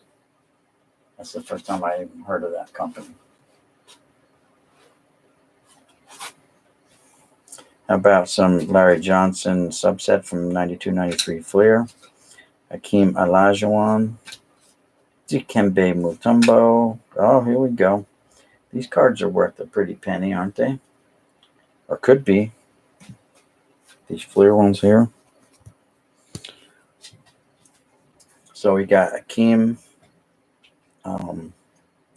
That's the first time I even heard of that company. How about some Larry Johnson subset from 92-93 Fleer? Hakeem Olajuwon. Dikembe Mutombo. Oh, here we go. These cards are worth a pretty penny, aren't they? Or could be. These Fleer ones here. So we got Hakeem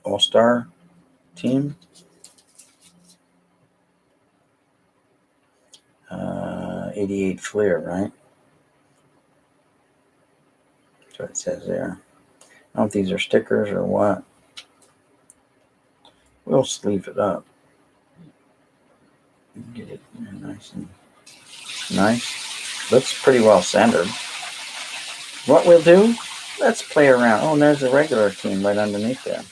All-Star team. 88 Fleer, right? That's what it says there. don't know if these are stickers or what. We'll sleeve it up. Get it nice and nice. Looks pretty well centered. What we'll do, let's play around. Oh, and there's a regular team right underneath there.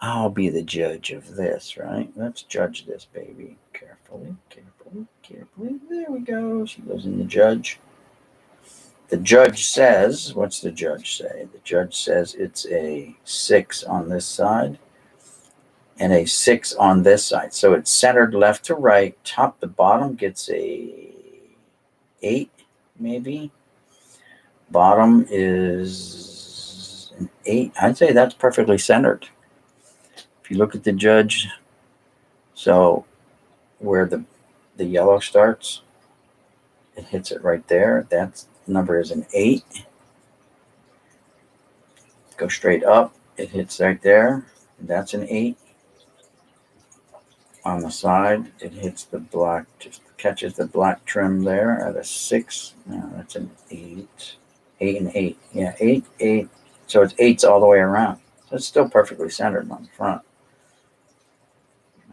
I'll be the judge of this, right? Let's judge this baby. Carefully, carefully, carefully. There we go. She goes in the judge. The judge says, what's the judge say? The judge says it's a 6 on this side and a 6 on this side. So it's centered left to right. Top to bottom gets a 8, maybe. Bottom is an 8. I'd say that's perfectly centered. If you look at the judge, so where the yellow starts, it hits it right there. That number is an 8. Go straight up, it hits right there. That's an 8. On the side, it hits the black, just catches the black trim there at a 6. No, that's an 8. 8 and 8. Yeah, 8, 8. So it's 8s all the way around. So it's still perfectly centered on the front.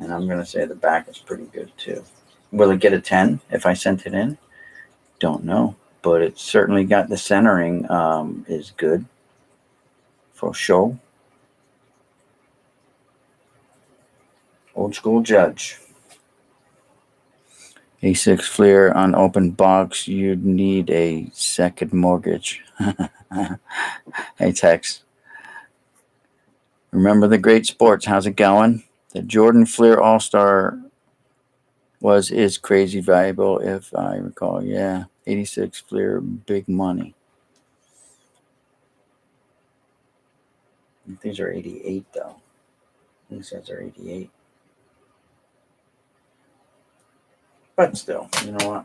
And I'm going to say the back is pretty good too. Will it get a 10 if I sent it in? Don't know. But it certainly got the centering is good. For sure. Old school judge. A6 Fleer on open box. You'd need a second mortgage. Hey, Tex. Remember the great sports. How's it going? The Jordan Fleer All-Star is crazy valuable, if I recall. Yeah, 86 Fleer, big money. These are 88, though. These guys are 88. But still, you know what?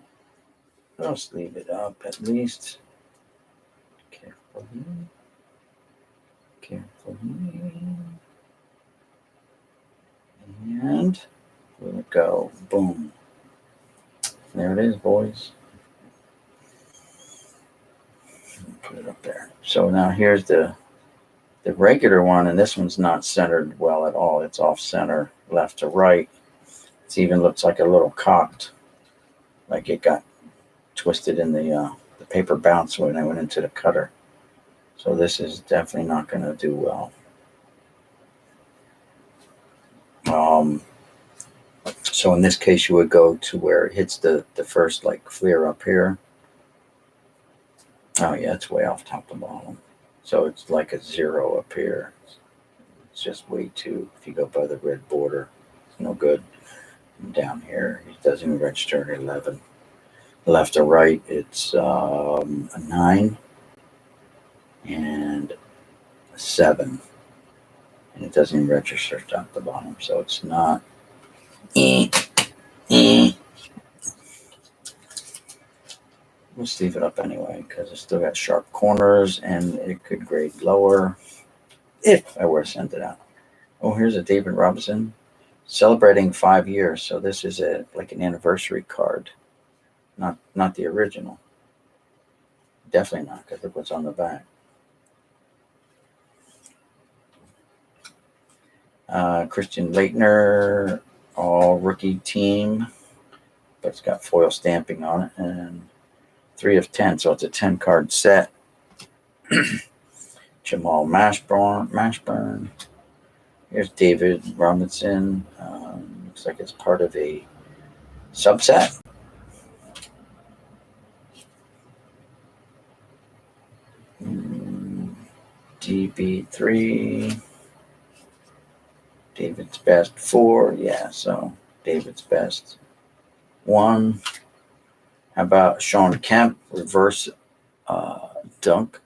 Let's leave it up at least. Carefully. Carefully. And let it go. Boom. There it is, boys. Put it up there. So now here's the regular one, and this one's not centered well at all. It's off center, left to right. It even looks like a little cocked, like it got twisted in the paper bounce when I went into the cutter. So this is definitely not going to do well. So in this case, you would go to where it hits the first like Fleer up here. Oh yeah, it's way off top to bottom. So it's like a 0 up here. It's just way too, if you go by the red border, it's no good. And down here, it doesn't even register at 11. Left to right, it's a 9 and a 7. And it doesn't even register top to bottom. So it's not. We'll sleeve it up anyway because it's still got sharp corners and it could grade lower if I were to send it out. Oh, here's a David Robinson celebrating 5 years. So this is like an anniversary card, not the original. Definitely not, because look what's on the back. Christian Leitner, all rookie team, but it's got foil stamping on it, and 3 of 10, so it's a 10 card set. Jamal Mashburn. Here's David Robinson. Looks like it's part of a subset. DB3. David's best 4. Yeah, so David's best 1. How about Sean Kemp, reverse dunk,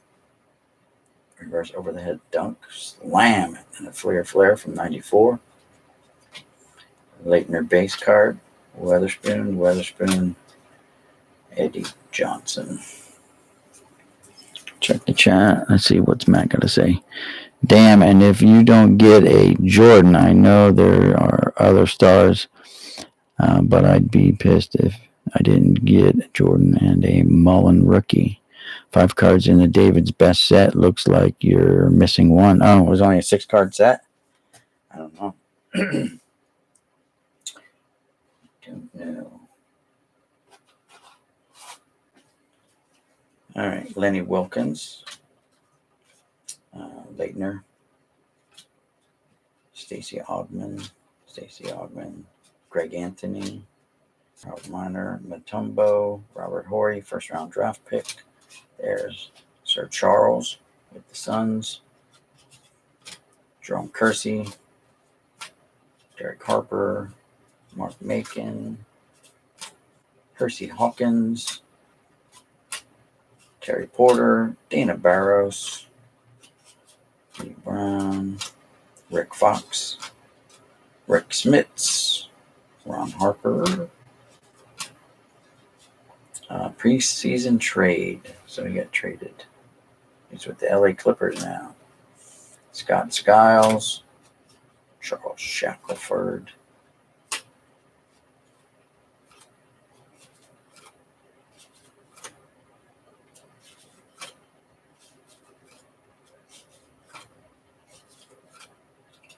reverse over the head dunk, slam, and a flare from 94. Leitner base card, Weatherspoon, Eddie Johnson. Check the chat. Let's see what's Matt got to say. Damn, and if you don't get a Jordan, I know there are other stars, but I'd be pissed if I didn't get Jordan and a Mullen rookie. 5 cards in the David's best set. Looks like you're missing one. Oh, it was only a 6-card set? I don't know. Don't know. All right. Lenny Wilkins. Leitner. Stacey Ogman. Greg Anthony. Harold Miner. Matumbo. Robert Horry. First round draft pick. There's Sir Charles with the Suns. Jerome Kersey. Derek Harper. Mark Macon. Hersey Hawkins. Terry Porter. Dana Barros. Lee Brown. Rick Fox. Rick Smits. Ron Harper. Preseason trade. So he got traded. He's with the LA Clippers now. Scott Skiles. Charles Shackelford.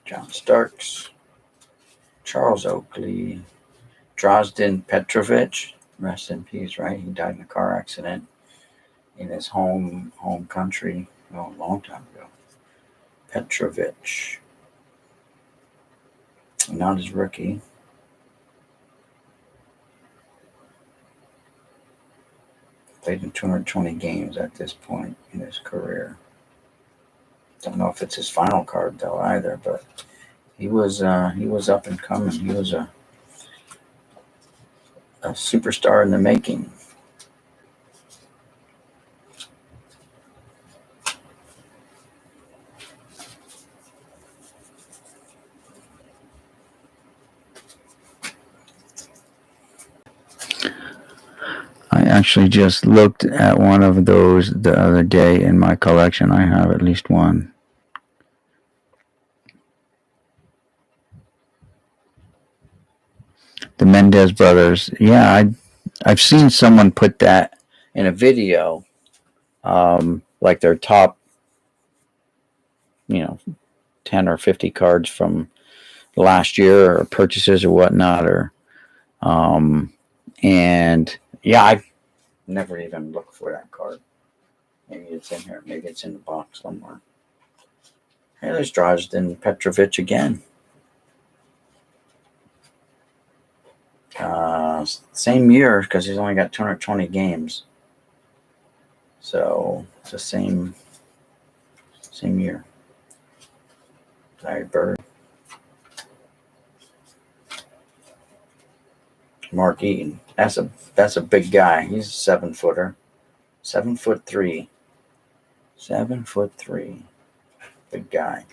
John Starks. Charles Oakley. Drazen Petrovic. Rest in peace, right? He died in a car accident in his home country a long time ago. Petrovic. Not his rookie. Played in 220 games at this point in his career. Don't know if it's his final card though either, but he was up and coming. He was a superstar in the making. I actually just looked at one of those the other day in my collection. I have at least one. The Mendez brothers. Yeah, I've seen someone put that in a video, like their top, 10 or 50 cards from last year or purchases or whatnot, and yeah, I never even looked for that card. Maybe it's in here. Maybe it's in the box somewhere. Hey, there's Drazen Petrovic again. Same year because he's only got 220 games. So it's the same year. Larry Bird. Mark Eaton. That's a big guy. He's a 7-footer. 7'3". 7'3". Big guy.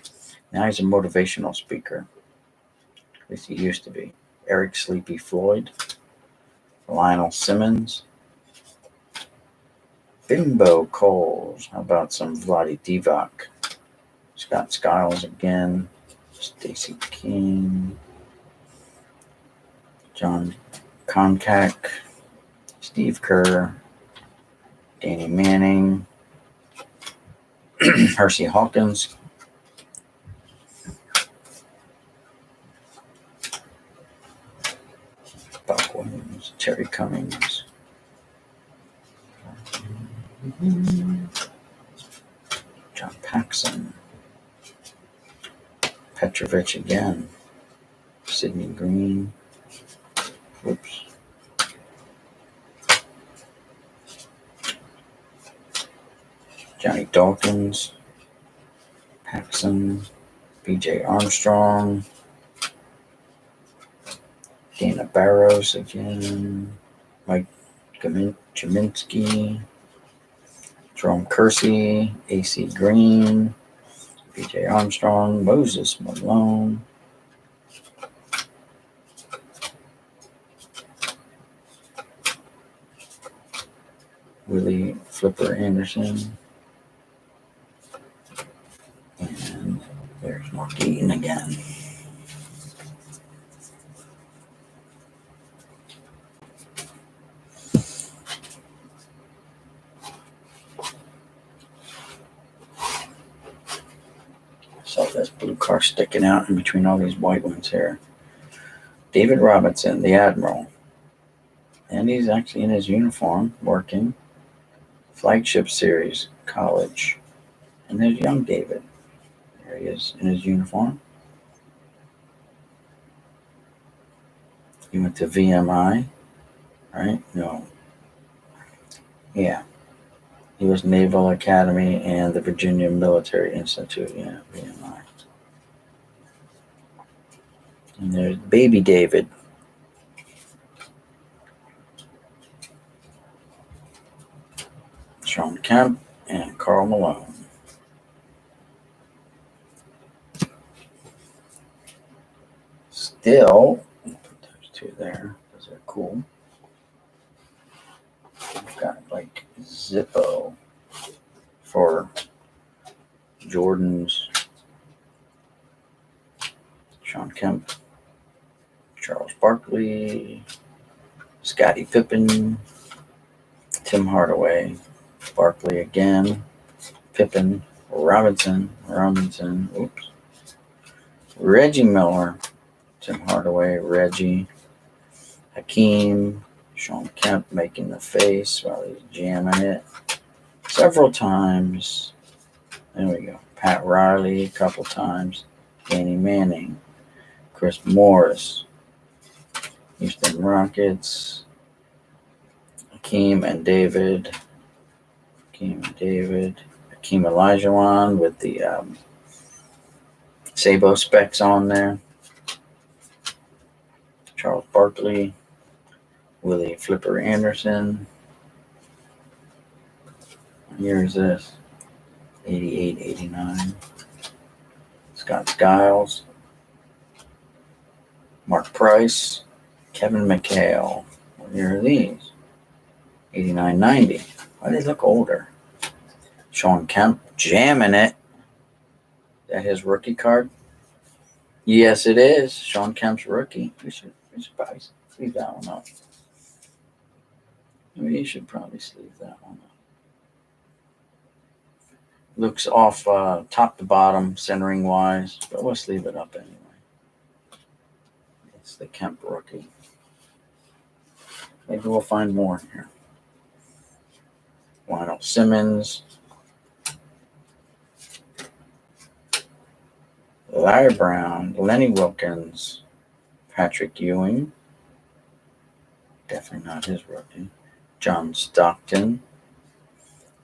Now he's a motivational speaker. At least he used to be. Eric Sleepy Floyd. Lionel Simmons. Bimbo Coles. How about some Vlade Divac? Scott Skiles again. Stacey King. John Koncak. Steve Kerr. Danny Manning. Hersey Hawkins. Buck Williams. Terry Cummings. John Paxson. Petrovic again. Sidney Green. Whoops. Johnny Dawkins. Paxson. B.J. Armstrong. Dana Barros again. Mike Kaminsky. Jerome Kersey. A.C. Green. B.J. Armstrong. Moses Malone. Willie Flipper Anderson. And there's Mark Eaton again. saw this blue car sticking out in between all these white ones here. David Robinson, the Admiral. And he's actually in his uniform, working. Flagship Series, college. And there's young David. There he is in his uniform. He went to VMI, right? No. Yeah. He was Naval Academy and the Virginia Military Institute. Yeah, VMI. And there's baby David. Sean Kemp and Carl Malone. Still, I'll put those two there. Those are cool. We've got like Zippo for Jordan's. Sean Kemp, Charles Barkley, Scottie Pippen, Tim Hardaway, Barkley again, Pippen, Robinson, oops, Reggie Miller, Tim Hardaway, Reggie, Hakeem, Sean Kemp making the face while he's jamming it several times. There we go. Pat Riley a couple times, Danny Manning, Chris Morris, Houston Rockets, Hakeem Olajuwon with the Sabo specs on there, Charles Barkley, Willie Flipper Anderson. What year is this? 88, 89. Scott Skiles, Mark Price, Kevin McHale. What year are these? 89, 90. Why do they look older? Sean Kemp jamming it. Is that his rookie card? Yes, it is. Sean Kemp's rookie. We should probably sleeve that one up. We should probably sleeve that one up. Looks off top to bottom, centering wise, but we'll sleeve it up anyway. It's the Kemp rookie. Maybe we'll find more here. Lionel Simmons, Larry Brown, Lenny Wilkins, Patrick Ewing, definitely not his rookie, John Stockton,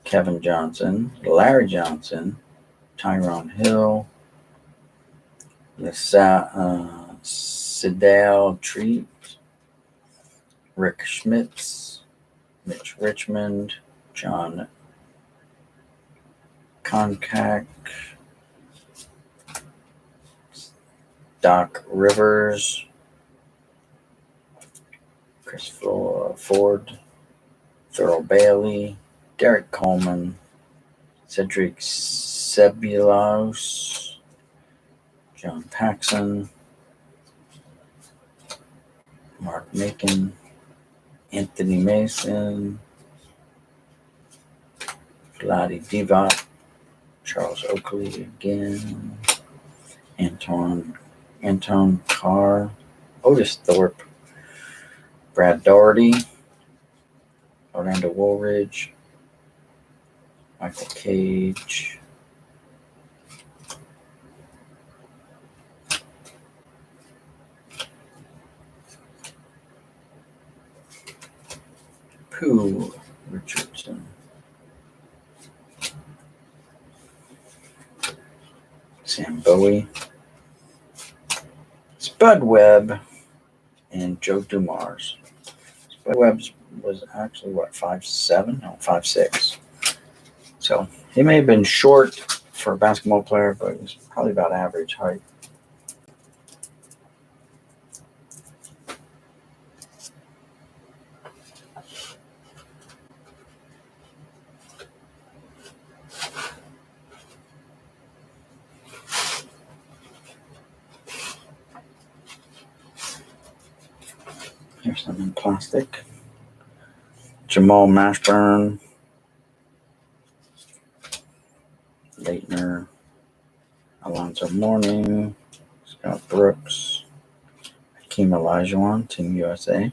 Kevin Johnson, Larry Johnson, Tyrone Hill, Sedale Treat, Rick Schmitz, Mitch Richmond, John Koncak, Doc Rivers, Chris Ford, Thurl Bailey, Derek Coleman, Cedric Ceballos, John Paxson, Mark Macon, Anthony Mason, Vlade Divac, Charles Oakley again, Anton Carr, Otis Thorpe, Brad Daugherty, Orlando Woolridge, Michael Cage, Pooh Richardson, Sam Bowie, Spud Webb, and Joe Dumars. Spud Webb was actually, 5'7"? No, 5'6". So he may have been short for a basketball player, but he was probably about average height. Here's some in plastic. Jamal Mashburn, Leitner, Alonzo Morning, Scott Brooks, Hakeem Olajuwon, Team USA,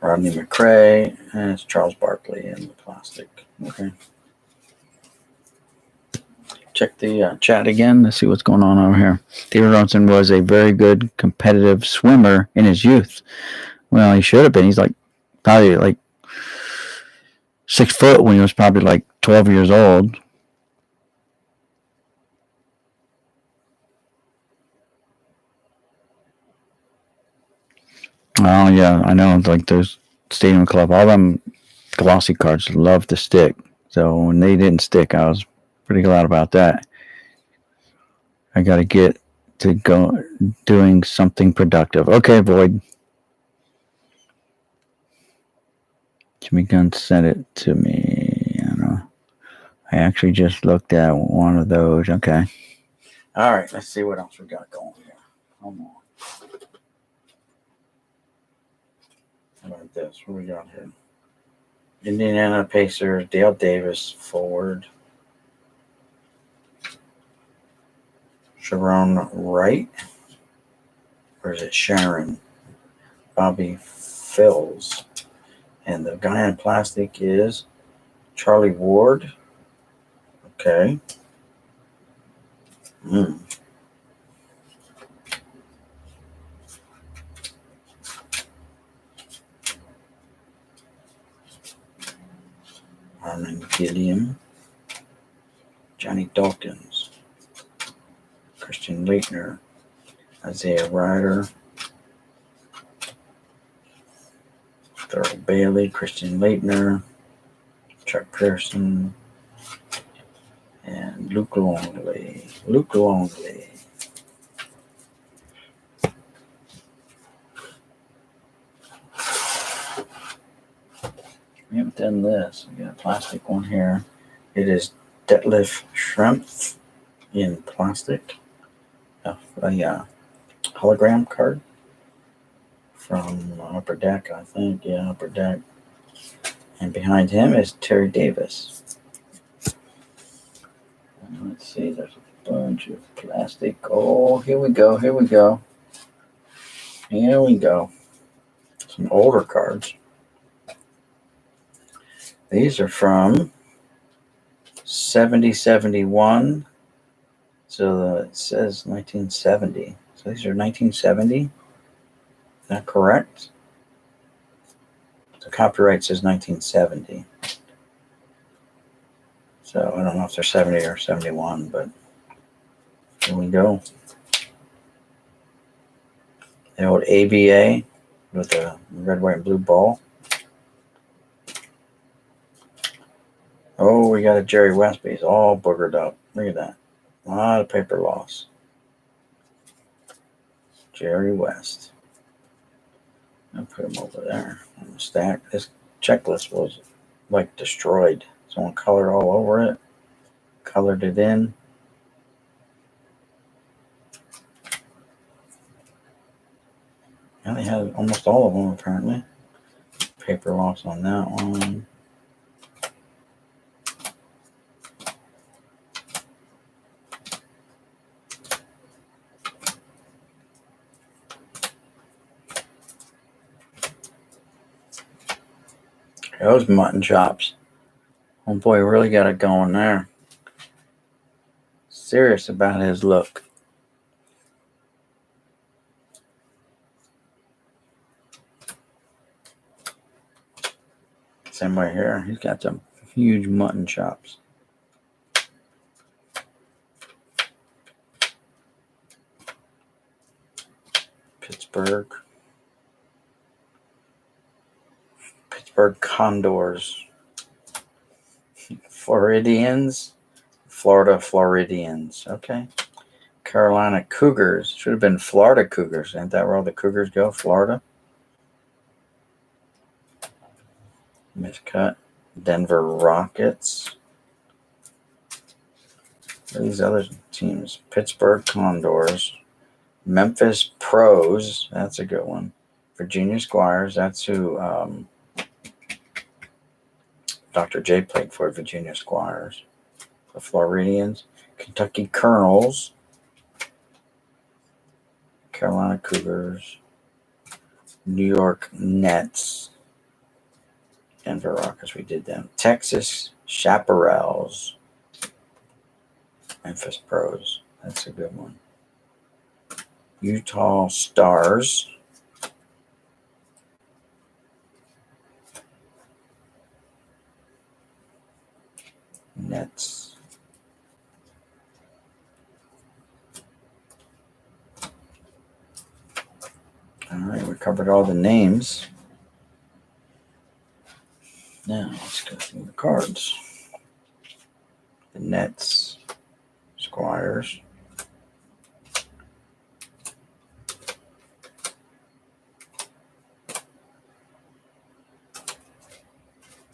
Rodney McRae, and it's Charles Barkley in the plastic. Okay. Check the chat again to see what's going on over here. Theodore Johnson was a very good competitive swimmer in his youth. Well, he should have been. He's probably like 6 foot when he was probably like 12 years old. Oh, yeah, I know. Like those Stadium Club, all them glossy cards love to stick. So when they didn't stick, I was pretty glad about that. I got to get to go doing something productive. Okay, Void. Jimmy Gunn sent it to me. I don't know. I actually just looked at one of those. Okay. All right, let's see what else we got going here. Hold on. How about this? What we got here? Indiana Pacers, Dale Davis, forward. Sharon Wright. Or is it Sharon? Bobby Phils. And the guy in plastic is Charlie Ward. Okay. Armin Gilliam. Johnny Dawkins. Christian Leitner. Isaiah Ryder. Thurl Bailey. Christian Leitner. Chuck Pearson. And Luke Longley. We haven't done this. We got a plastic one here. It is Detlef Schrempf in plastic. A hologram card from Upper Deck, I think. Yeah, Upper Deck. And behind him is Terry Davis. And let's see, there's a bunch of plastic. Oh, here we go. Some older cards. These are from 70-71. So it says 1970. So these are 1970. Is that correct? The copyright says 1970. So I don't know if they're 70 or 71, but here we go. The old ABA with the red, white, and blue ball. Oh, we got a Jerry West, but he's all boogered up. Look at that. A lot of paper loss. Jerry West. I'll put him over there on the stack. This checklist was like destroyed. Someone colored all over it. Colored it in. Yeah, they had almost all of them apparently. Paper loss on that one. Those mutton chops. Oh boy, really got it going there. Serious about his look. Same way here. He's got some huge mutton chops. Pittsburgh Condors. Floridians. Florida Floridians. Okay. Carolina Cougars. Should have been Florida Cougars. Ain't that where all the Cougars go? Florida. Miscut. Denver Rockets. These other teams. Pittsburgh Condors. Memphis Pros. That's a good one. Virginia Squires. That's who Dr. J played for, Virginia Squires. The Floridians. Kentucky Colonels, Carolina Cougars, New York Nets, Denver Rockets, we did them. Texas Chaparrals, Memphis Pros, that's a good one. Utah Stars, Nets. All right, we covered all the names. Now let's go through the cards. The Nets, Squires,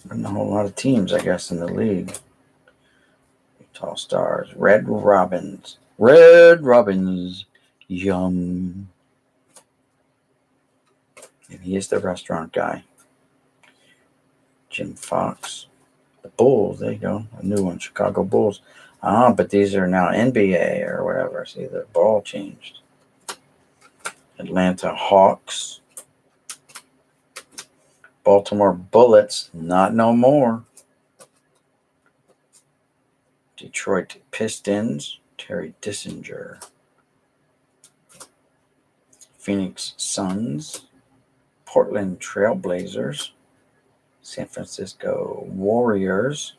and a whole lot of teams, I guess, in the league. Utah Stars, Red Robins, yum. And he is the restaurant guy. Jim Fox, the Bulls, there you go, a new one, Chicago Bulls. But these are now NBA or whatever. See, the ball changed. Atlanta Hawks, Baltimore Bullets, not no more. Detroit Pistons, Terry Dissinger. Phoenix Suns, Portland Trailblazers, San Francisco Warriors,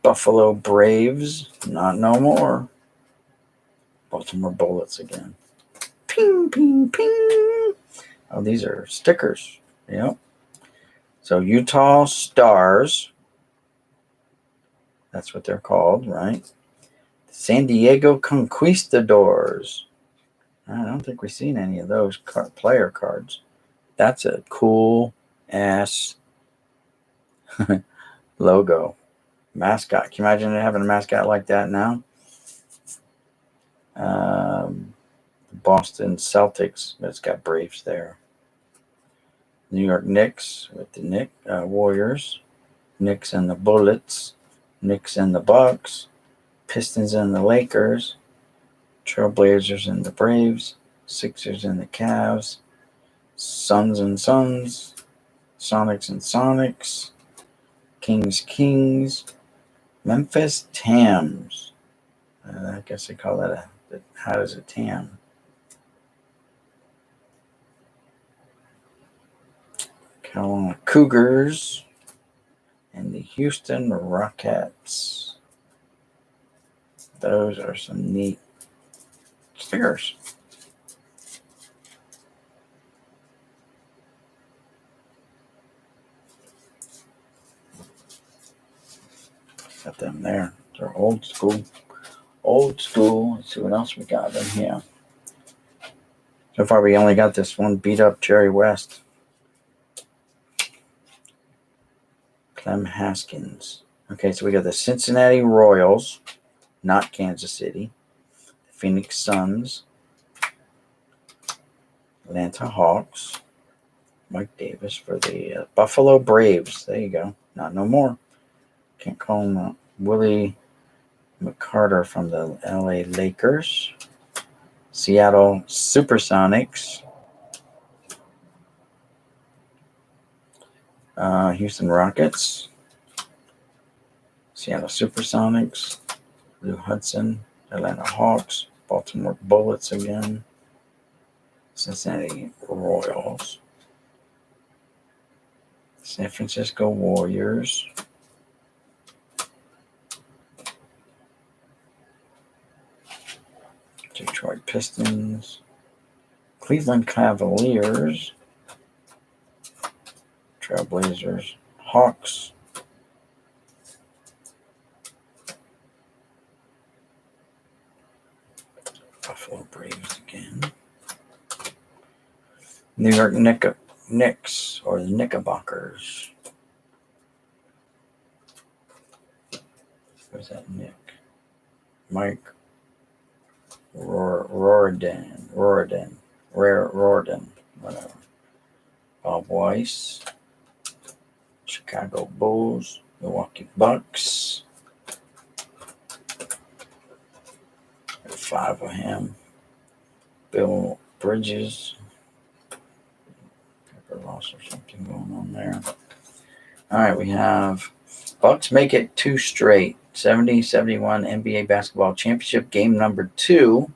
Buffalo Braves, not no more. Baltimore Bullets again. Ping, ping, ping. Oh, these are stickers. Yep. So Utah Stars, that's what they're called, right? San Diego Conquistadors. I don't think we've seen any of those player cards. That's a cool ass logo. Mascot. Can you imagine having a mascot like that now? Boston Celtics, but it's got Braves there. New York Knicks with the Warriors. Knicks and the Bullets. Knicks and the Bucks. Pistons and the Lakers. Trailblazers and the Braves. Sixers and the Cavs. Suns and Suns. Sonics and Sonics. Kings. Memphis Tams. I guess they call that how does a Tam? Carolina Cougars and the Houston Rockets. Those are some neat stickers. Got them there. They're old school. Let's see what else we got in here. So far, we only got this one beat up Jerry West. Clem Haskins. Okay, so we got the Cincinnati Royals, not Kansas City. The Phoenix Suns. Atlanta Hawks. Mike Davis for the Buffalo Braves. There you go. Not no more. Can't call him Willie McCarter from the LA Lakers. Seattle Supersonics. Houston Rockets. Seattle Supersonics. Lou Hudson. Atlanta Hawks. Baltimore Bullets again. Cincinnati Royals. San Francisco Warriors. Detroit Pistons. Cleveland Cavaliers. Trailblazers. Hawks. Buffalo Braves again. New York Knicks or the Knickerbockers. Who's that Nick? Mike Roridan, whatever. Bob Weiss. Chicago Bulls. Milwaukee Bucks. 5 of him. Bill Bridges. Pepper loss or something going on there. All right, we have Bucks make it 2 straight. 70-71 NBA basketball championship game number 2.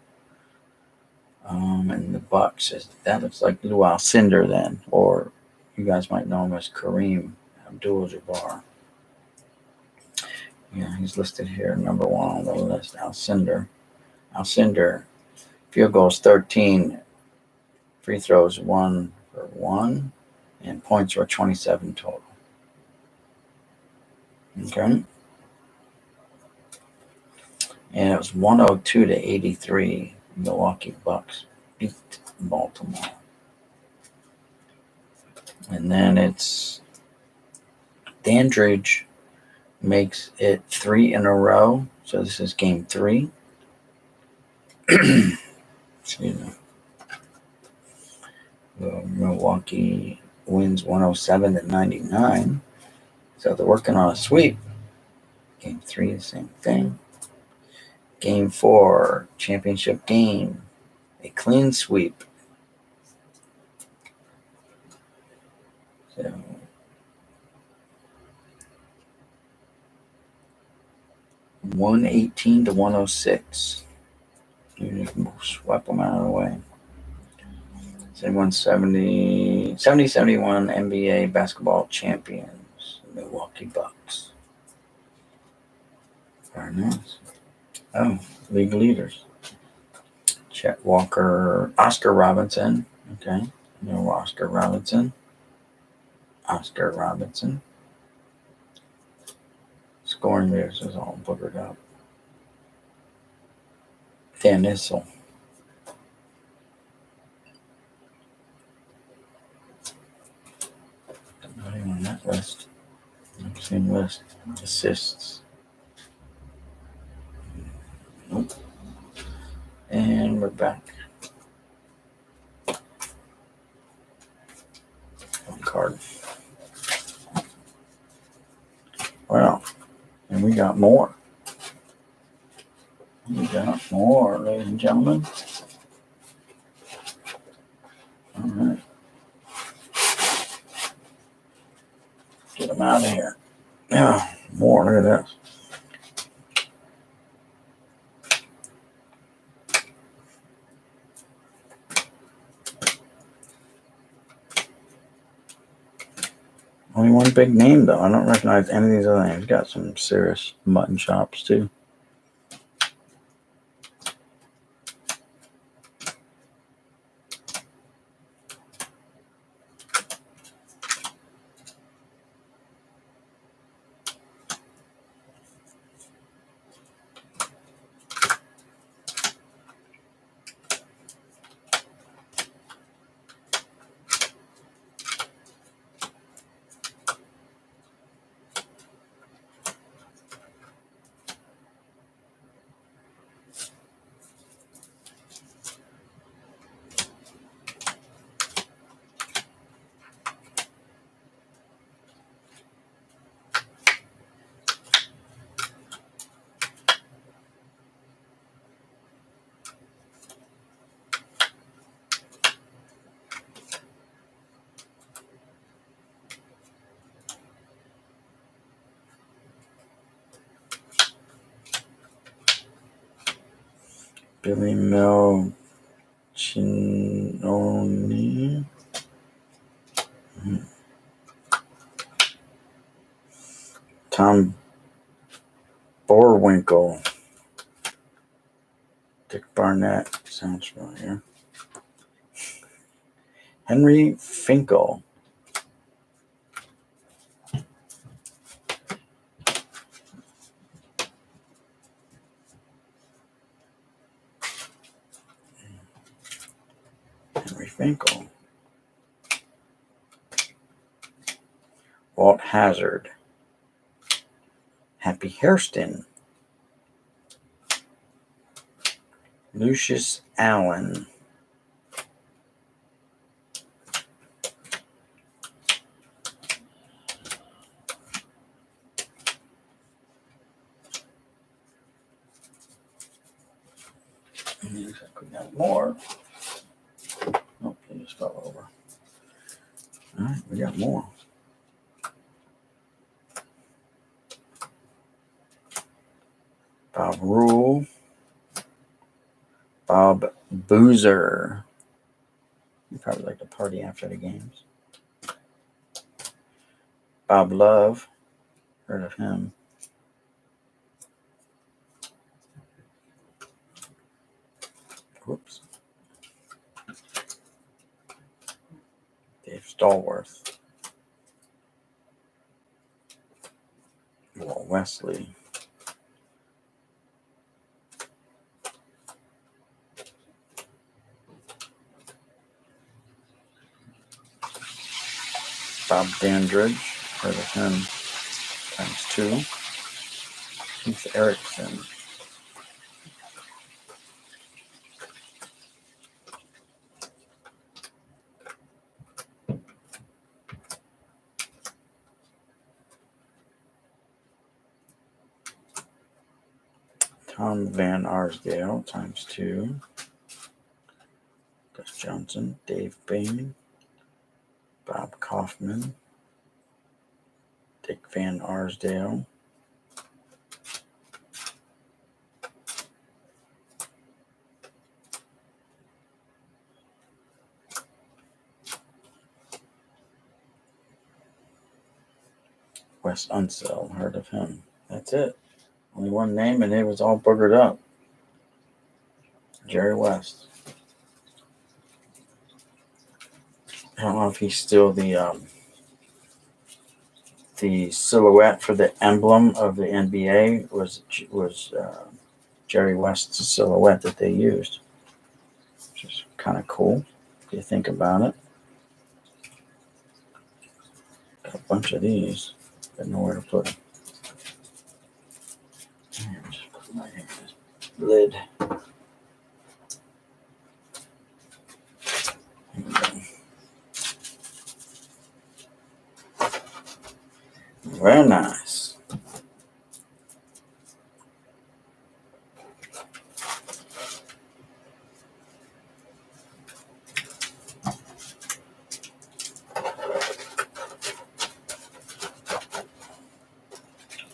And the Bucks, that looks like Lou Alcindor then, or you guys might know him as Kareem Abdul-Jabbar. Yeah, he's listed here, number 1 on the list, Alcindor. Alcindor, field goals 13, free throws 1 for 1, and points were 27 total. Okay. And it was 102-83. Milwaukee Bucks beat Baltimore. And then it's Dandridge makes it 3 in a row. So this is game 3. Excuse me. Milwaukee wins 107-99. So they're working on a sweep. Game 3, the same thing. Game 4, championship game. A clean sweep. So 118-106. You just swept them out of the way. 70-71 NBA basketball champions, Milwaukee Bucks. Very nice. Oh, league leaders. Chet Walker, Oscar Robinson. Okay, no Oscar Robinson. Oscar Robinson. Scoring leaders is all boogered up. Dan Issel. Not even on that list. Same list. Assists. Nope. And we're back. One card. Well, and we got more. Ladies and gentlemen. All right. Get them out of here. Yeah, more. Look at this. Only one big name, though. I don't recognize any of these other names. Got some serious mutton chops, too. Billy Mel Chinoni. Tom Borwinkle. Dick Barnett. Sounds familiar. Henry Finkel. Henry Finkel. Walt Hazard. Happy Hairston. Lucius Allen. We got more. Oh, they just fell over. All right, we got more. Bob Rule. Bob Boozer. You probably like to party after the games. Bob Love. Heard of him. Whoops. Dave Stallworth. Walt Wesley. Bob Dandridge. Heard of him. ×2. Keith Erickson. Tom Van Arsdale ×2. Gus Johnson. Dave Bain. Bob Kaufman. Dick Van Arsdale. Wes Unseld. Heard of him. That's it. Only one name, and it was all boogered up. Jerry West. I don't know if he's still the silhouette for the emblem of the NBA was Jerry West's silhouette that they used, which is kind of cool if you think about it. Got a bunch of these, but nowhere to put them. Just put them right here in this lid. Very nice.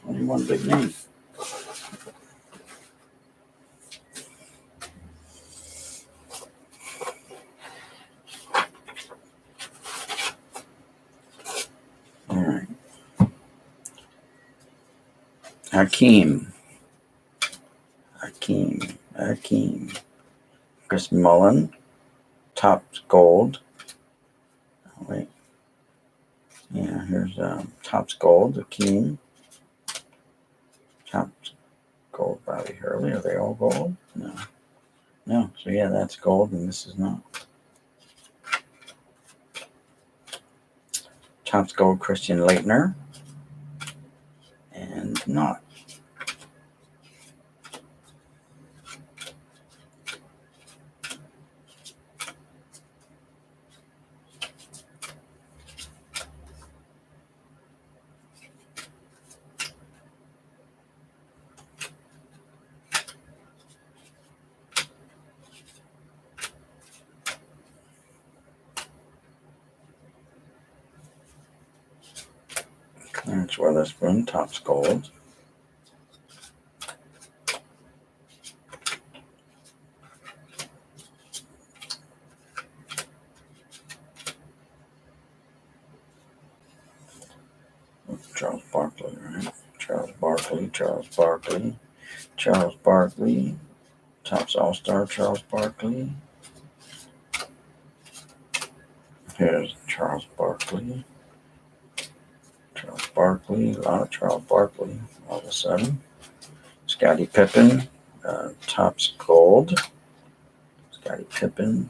Only one big name. All right. Hakeem. Chris Mullen. Topps Gold. Oh, wait. Yeah, here's Topps Gold. Hakeem. Topps Gold. Bobby Hurley. Are they all gold? No. So yeah, that's gold, and this is not. Topps Gold. Christian Laettner. And not. Clarence Weatherspoon, Topps Gold. Charles Barkley, right? Charles Barkley. Topps All-Star, Charles Barkley. Here's Charles Barkley. A lot of Charles Barkley all of a sudden. Scottie Pippen, Topps Gold. Scottie Pippen.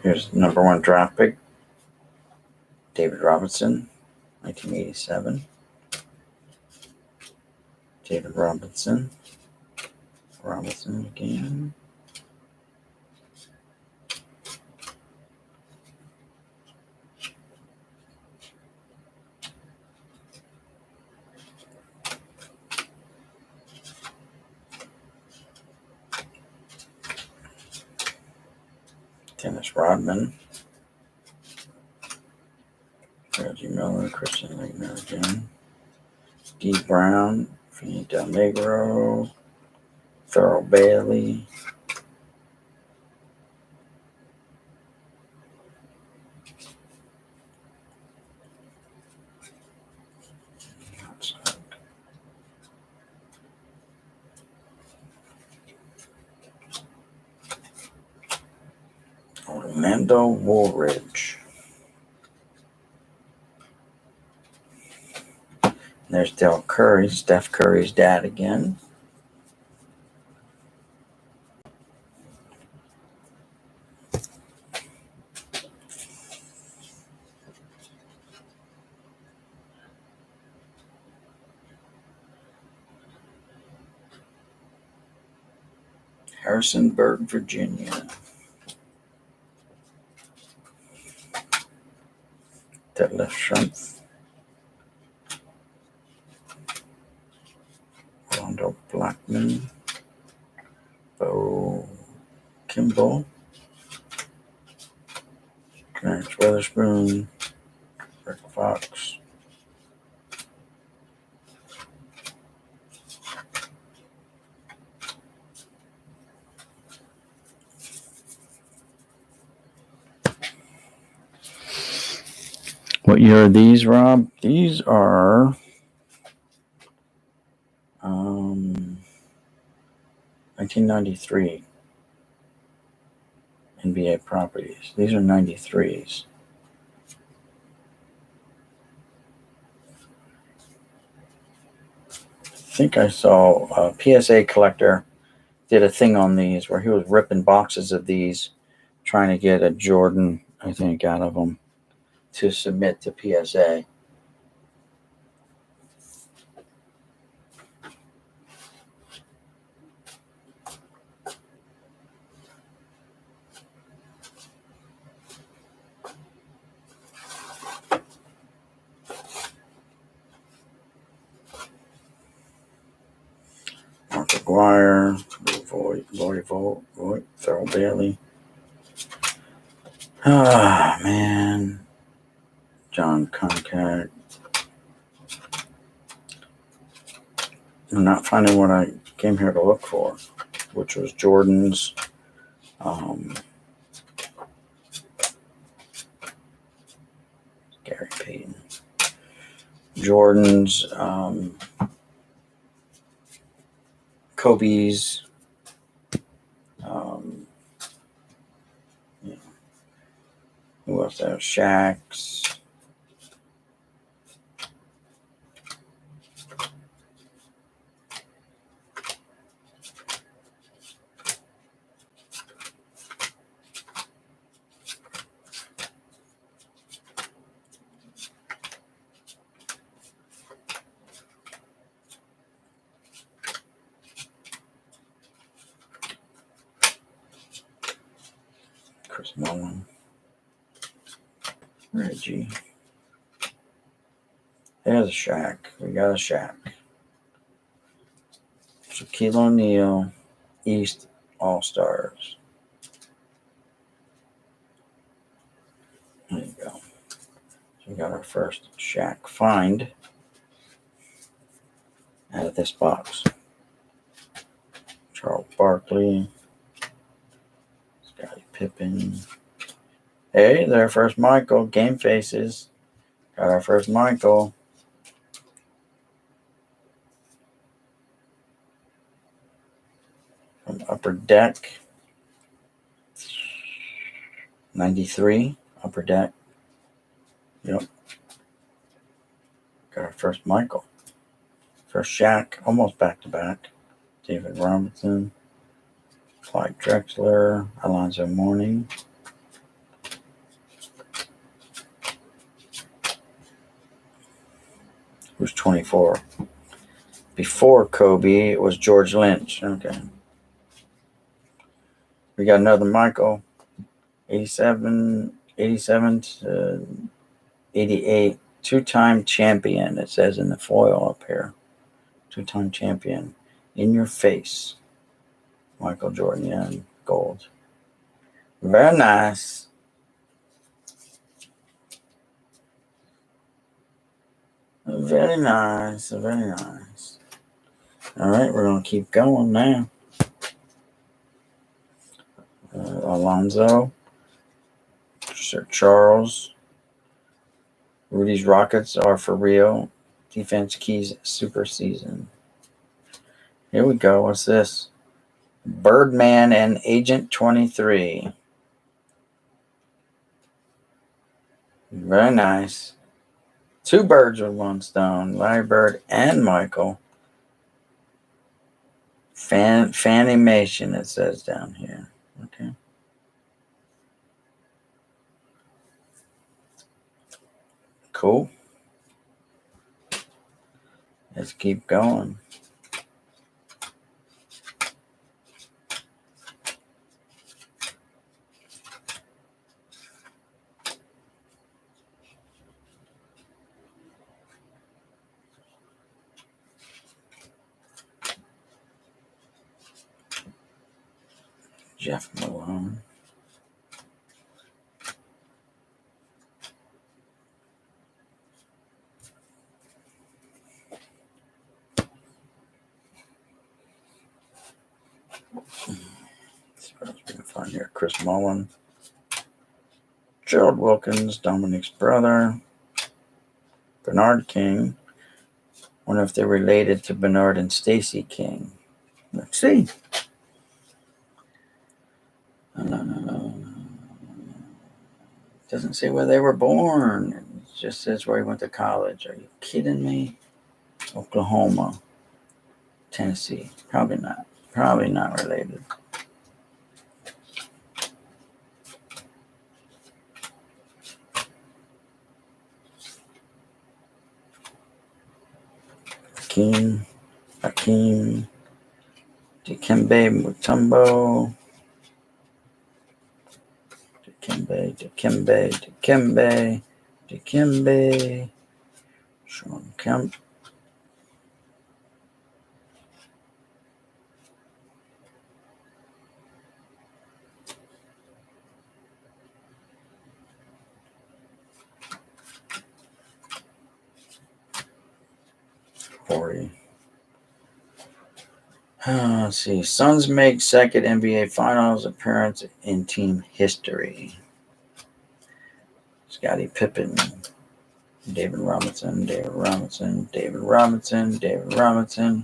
Here's the number 1 draft pick, David Robinson, 1987. David Robinson again. Dennis Rodman. Reggie Miller, Christian Laettner again. Dee Brown, Vinny Del Negro, Thurl Bailey. Orlando Woolridge. There's Del Curry, Steph Curry's dad again. Harrisonburg, Virginia. Detlef Schrempf. Rondo Blackman. Bo Kimball. Clarence Weatherspoon. Rick Fox. What year are these, Rob? These are 1993 NBA properties. These are 93s. I think I saw a PSA collector did a thing on these where he was ripping boxes of these, trying to get a Jordan, I think, out of them to submit to PSA. Mark McGuire, Voigt, Thurl Bailey. Ah, man. John Concat. I'm not finding what I came here to look for, which was Jordan's. Gary Payton. Jordan's, Kobe's, who else there? Shaq's. Chris Mullin. Reggie. There's a Shaq. We got a Shaq. Shaquille O'Neal, East All-Stars. There you go. So we got our first Shaq find out of this box. Charles Barkley. Scottie Pippen. Hey, their first Michael. Game faces. Got our first Michael. From Upper Deck. 93. Upper Deck. Yep. Got our first Michael. First Shaq. Almost back-to-back. David Robinson. Clyde Drexler. Alonzo Mourning. Who's 24? Before Kobe, it was George Lynch. Okay. We got another Michael. 87 to 88. Two-time champion, it says in the foil up here. Two-time champion. In your face. Michael Jordan, yeah, gold. Very nice. Very nice. Very nice. All right, we're going to keep going now. Alonzo. Sir Charles. Rudy's Rockets are for real. Defense keys super season. Here we go. What's this? Birdman and Agent 23. Very nice. Two birds with one stone. Larry Bird and Michael. Fanimation, it says down here. Okay. Cool. Let's keep going. Jeff Malone. See what else we can find here. Chris Mullen. Gerald Wilkins, Dominic's brother. Bernard King. Wonder if they're related to Bernard and Stacy King. Let's see. Doesn't say where they were born. It just says where he went to college. Are you kidding me? Oklahoma. Tennessee. Probably not. Probably not related. Hakeem, Dikembe Mutombo, Dikembe, Sean Kemp, Horry. Let's see. Suns make second NBA Finals appearance in team history. Scottie Pippen, David Robinson.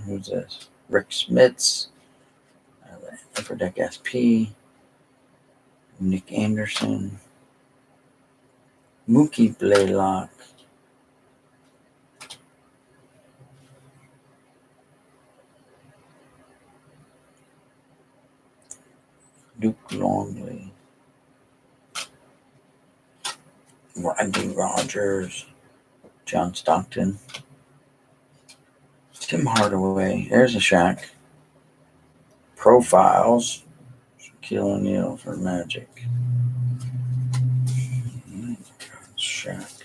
Who's this? Rick Smits, Upper Deck SP, Nick Anderson, Mookie Blaylock, Duke Longley, Rodney Rogers, John Stockton, Tim Hardaway. There's a Shaq. Profiles. Shaquille O'Neal for Magic. Shaq.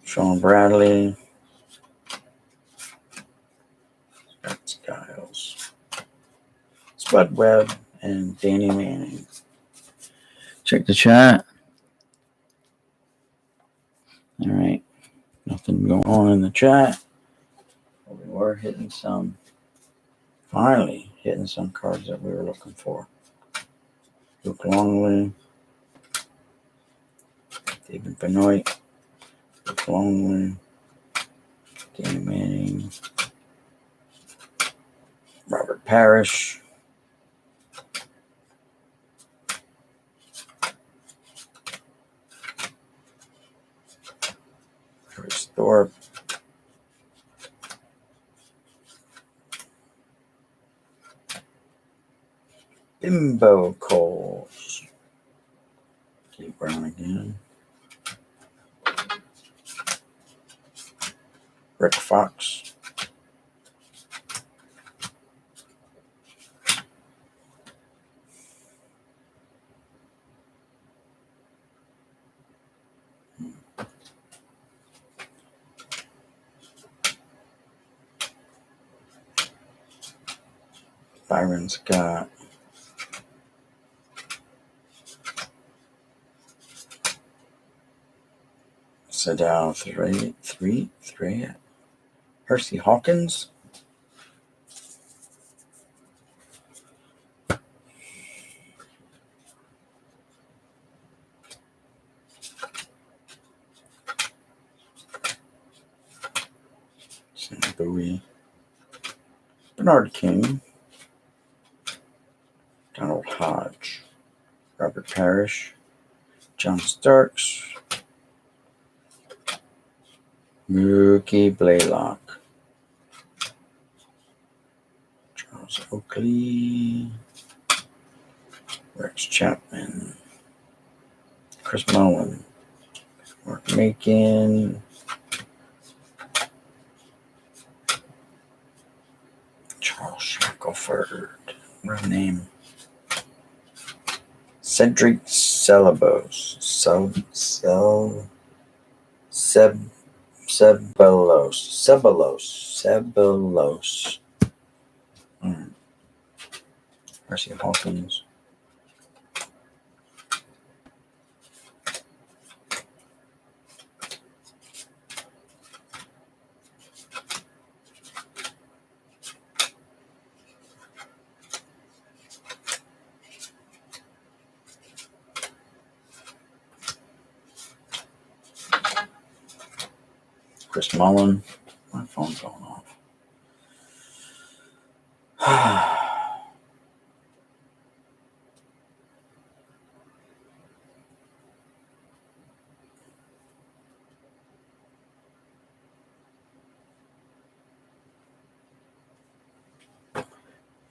Sean Bradley. Scott Skiles. Spud Webb and Danny Manning. Check the chat. All right. Nothing going on in the chat. We were finally hitting some cards that we were looking for. Luke Longley. David Benoit. Luke Longley. Danny Manning. Robert Parrish. Chris Thorpe. Bimbo Coles. Keep Brown again. Rick Fox. Byron Scott. Sadal, three. Hersey Hawkins. Sam Bowie. Bernard King. Donald Hodge. Robert Parrish. John Starks. Mookie Blaylock. Charles Oakley. Rex Chapman. Chris Mullin. Mark Macon. Charles Shackelford. Real name. Cedric Ceballos. Ceballos. Mercy Hawkins. Chris Mullin. My phone's going off.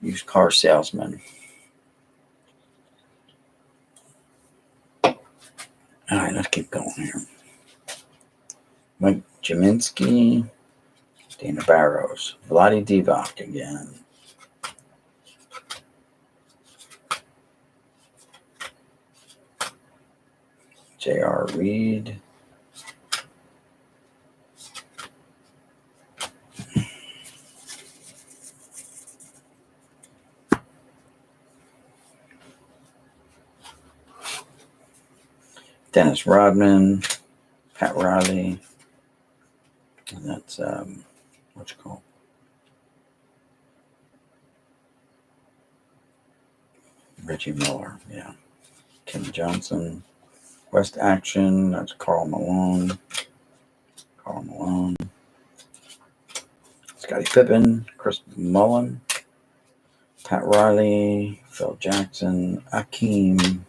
Used car salesman. All right, let's keep going here. Mike Jaminski. Dana Barrows. Vlade Divac again. J.R. Reed. Dennis Rodman. Pat Riley. And that's, what's it called? Reggie Miller, yeah. Tim Johnson. West Action, that's Carl Malone. Scottie Pippen, Chris Mullin, Pat Riley, Phil Jackson, Akeem.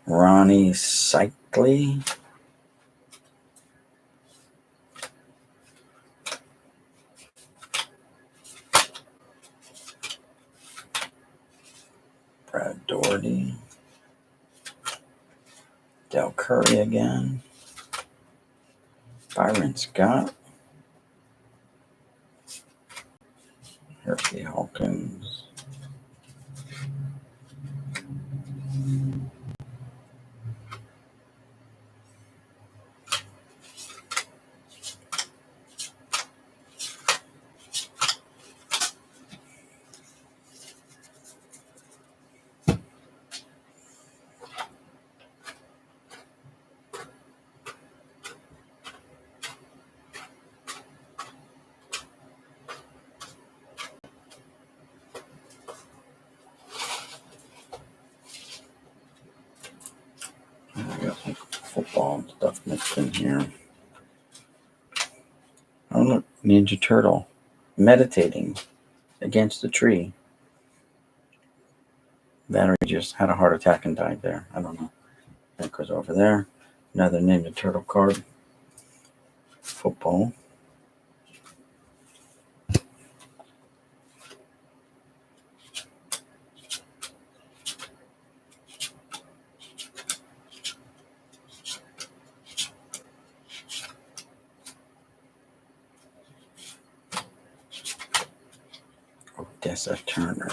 Ronnie Cycli. Brad Doherty. Del Curry again. Byron Scott. Hersey Hawkins. I got like football and stuff mixed in here. Oh look, Ninja Turtle meditating against a tree. Battery just had a heart attack and died there. I don't know. That goes over there. Another Ninja Turtle card. Football. Odessa Turner.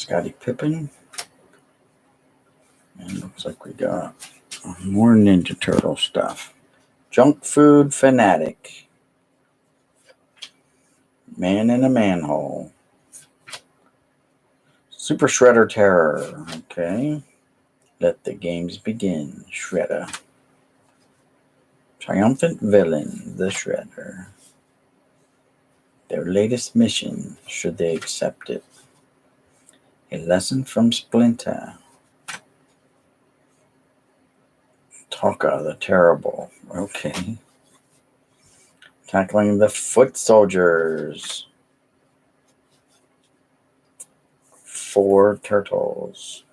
Scottie Pippen. And looks like we got more Ninja Turtle stuff. Junk Food Fanatic. Man in a Manhole. Super Shredder Terror. Okay. Let the games begin. Shredder. Triumphant Villain. The Shredder. Their latest mission, should they accept it. A lesson from Splinter. Taka the Terrible. Okay. Tackling the Foot Soldiers. 4 Turtles.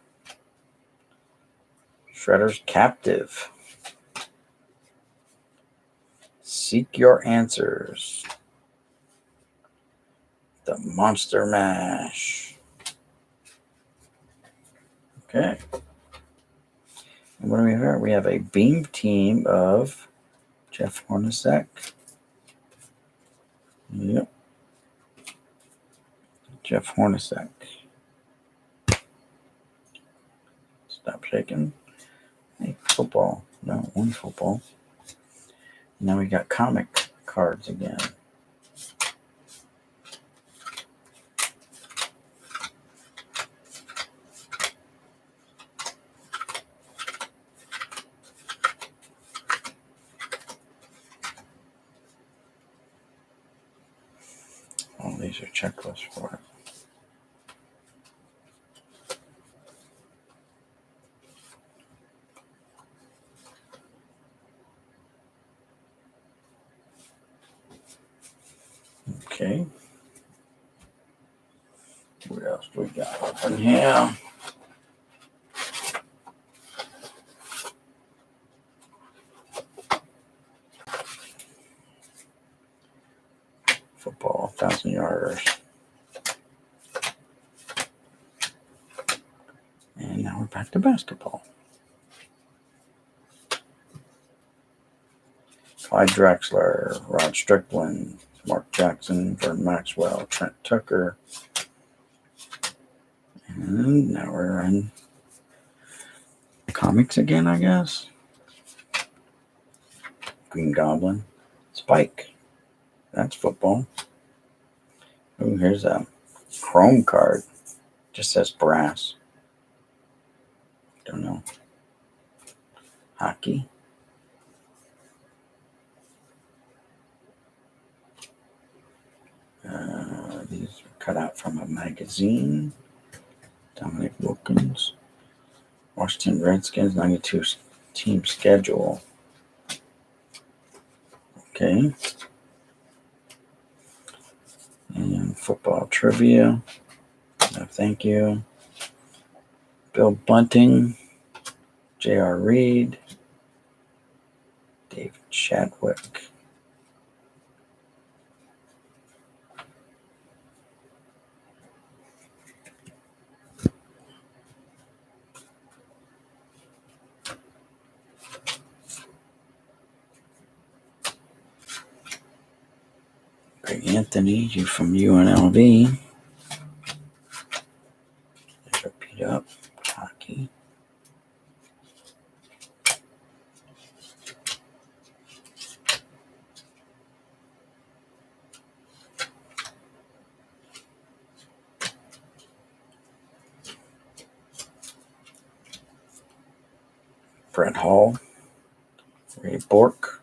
Shredder's Captive. Seek Your Answers. The Monster Mash. Okay. And what do we have? We have a Beam Team of Jeff Hornacek. Yep. Jeff Hornacek. Stop shaking. Hey, football. No, one football. Now we got comic cards again. Oh, these are checklists for it. Okay. What else do we got open here? Football, 1,000-yarders. And now we're back to basketball. Clyde Drexler, Rod Strickland, Mark Jackson, Vern Maxwell, Trent Tucker. And now we're in comics again, I guess. Green Goblin. Spike. That's football. Oh, here's a chrome card. Just says brass. Don't know. Hockey. These are cut out from a magazine. Dominic Wilkins. Washington Redskins 92 team schedule. Okay. And football trivia. No, thank you. Bill Bunting. J.R. Reed. David Chadwick. Greg Anthony, you from UNLV. Let's repeat up. Hockey. Brett Hall. Ray Bork.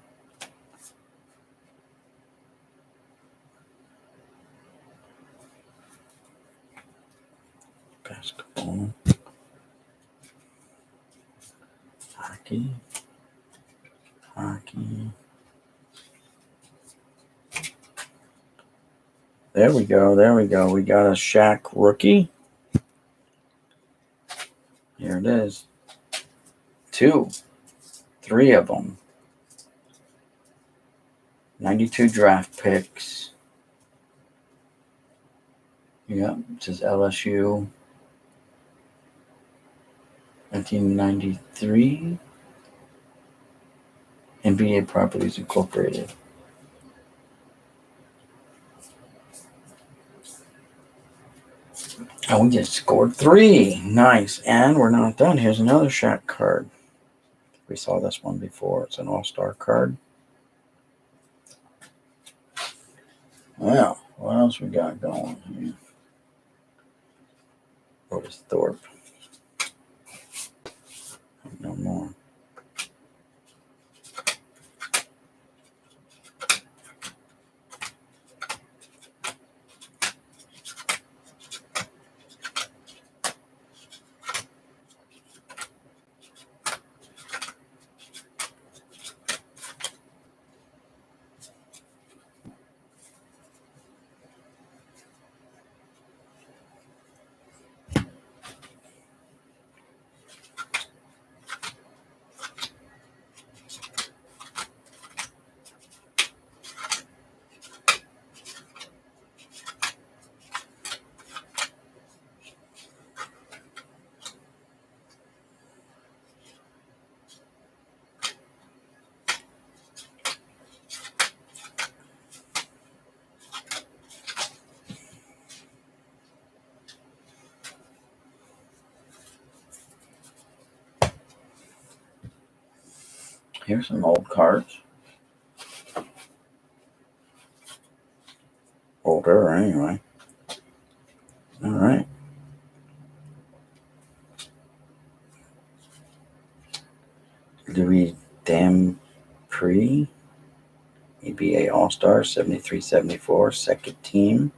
Basketball. Hockey. Hockey. There we go. There we go. We got a Shaq rookie. Here it is. 2. 3 of them. 92 draft picks. Yep, it says LSU. 1993. NBA Properties Incorporated. And we just scored 3. Nice. And we're not done. Here's another Shaq card. We saw this one before. It's an all-star card. Well, what else we got going here? What is Thorpe? No more. Here's some old cards. Older, anyway. All right. Louis Dampree, ABA All-Star, 73-74, second team.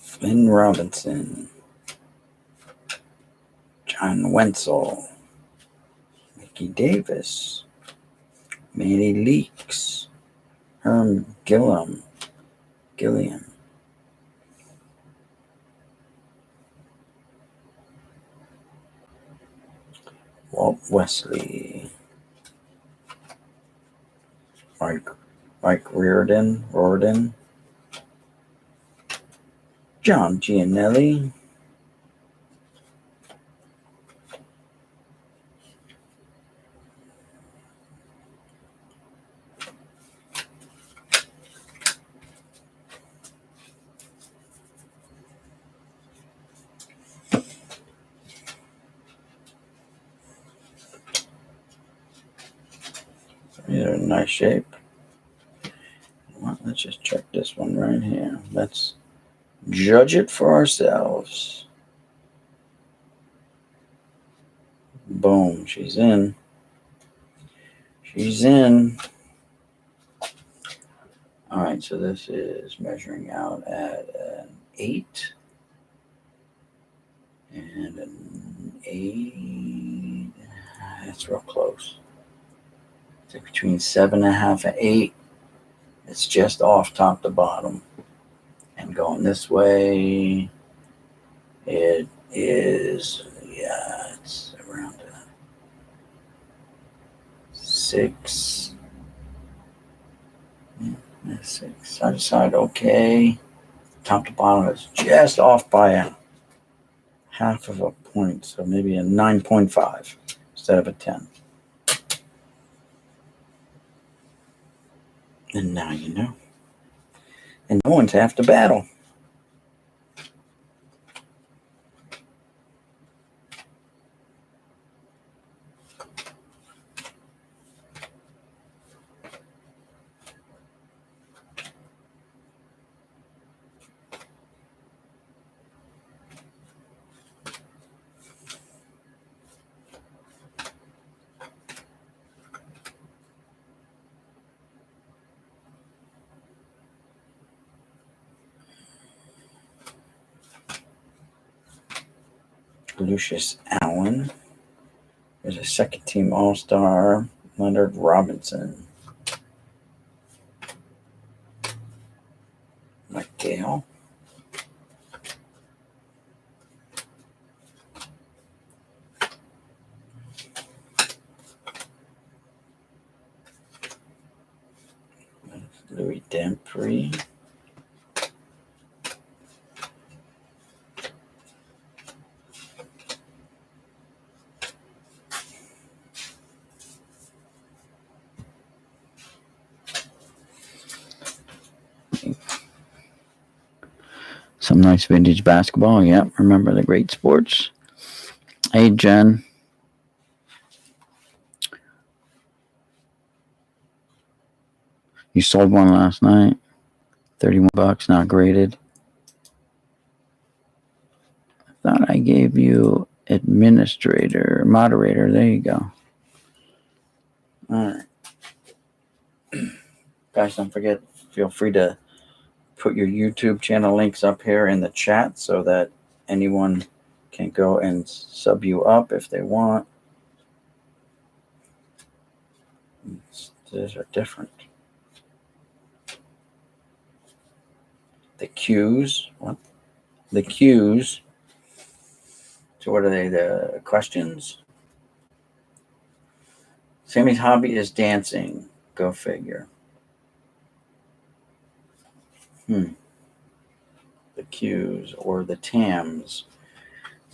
Flynn Robinson, John Wenzel, Mickey Davis, Manny Leaks, Herm Gilliam, Walt Wesley, Mike Riordan, John Gianelli, they're in nice shape. Well, let's just check this one right here. Let's judge it for ourselves. Boom, she's in. She's in. All right, so this is measuring out at an 8 and an 8. That's real close. It's between 7.5 and 8. It's just off top to bottom. And going this way, it is, yeah, it's around 6. Yeah, 6. Side to side, okay. Top to bottom is just off by a half of a point, so maybe a 9.5 instead of a 10. And now you know. And no one's half the battle. Lucius Allen. There's a second team All-Star, Leonard Robinson. Mike Gale. Louis Dampree. Some nice vintage basketball. Yep, remember the great sports. Hey, Jen. You sold one last night. $31, not graded. I thought I gave you moderator. There you go. All right. Guys, don't forget, feel free to put your YouTube channel links up here in the chat so that anyone can go and sub you up if they want. These are different. The cues. What? The cues. So what are they? The questions? Sammy's hobby is dancing. Go figure. The cues or the TAMs.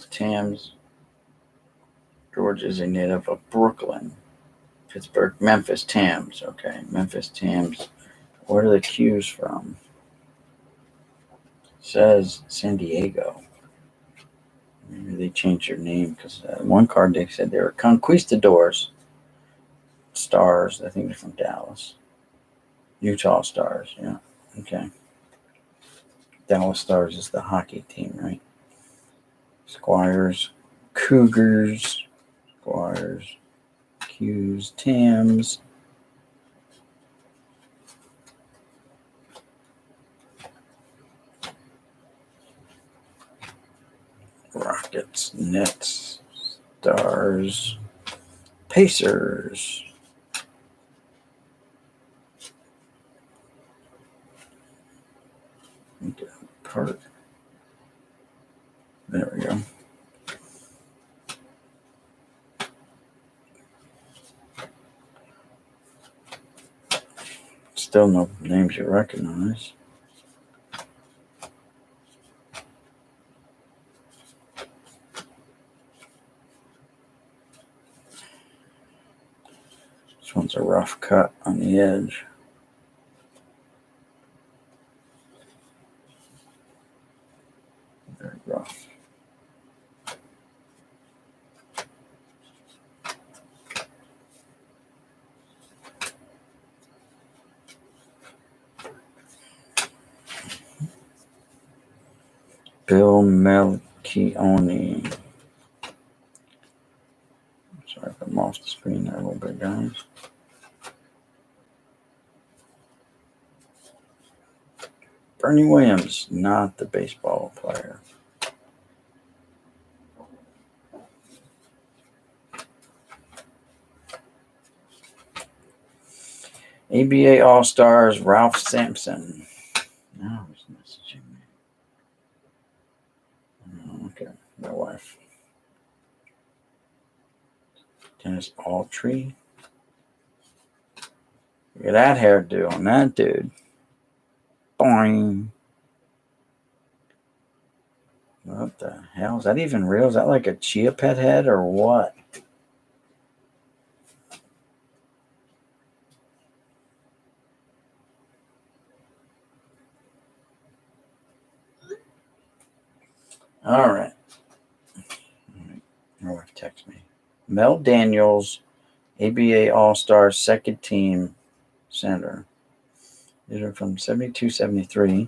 TAMs. George is a native of Brooklyn. Pittsburgh, Memphis TAMs. Okay, Memphis TAMs. Where are the cues from? Says San Diego. Maybe they changed their name because one card they said they were Conquistadors. Stars. I think they're from Dallas. Utah Stars. Yeah. Okay. Dallas Stars is the hockey team, right? Squires, Cougars, Squires, Qs, Tams. Rockets, Nets, Stars, Pacers. Card. There we go. Still no names you recognize. This one's a rough cut on the edge. Very rough. Bill Melchione. Sorry if I'm off the screen there a little bit, guys. Bernie Williams, not the baseball player. ABA All-Stars, Ralph Sampson. Now who's messaging me? Oh, okay, my wife. Dennis Altree. Look at that hairdo on that dude. Boing. What the hell? Is that even real? Is that like a chia pet head or what? All right. My wife texts me. Mel Daniels, ABA All-Stars, second team center. These are from 72, 73.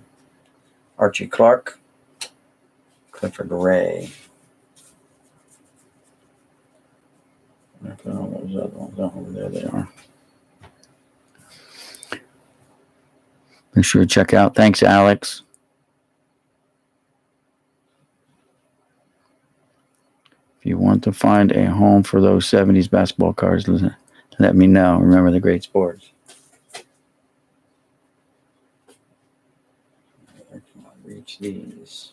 Archie Clark, Clifford Ray. All those other ones over there, they are. Make sure to check out. Thanks, Alex. If you want to find a home for those 70s basketball cards, let me know. Remember the great sports. I cannot reach these.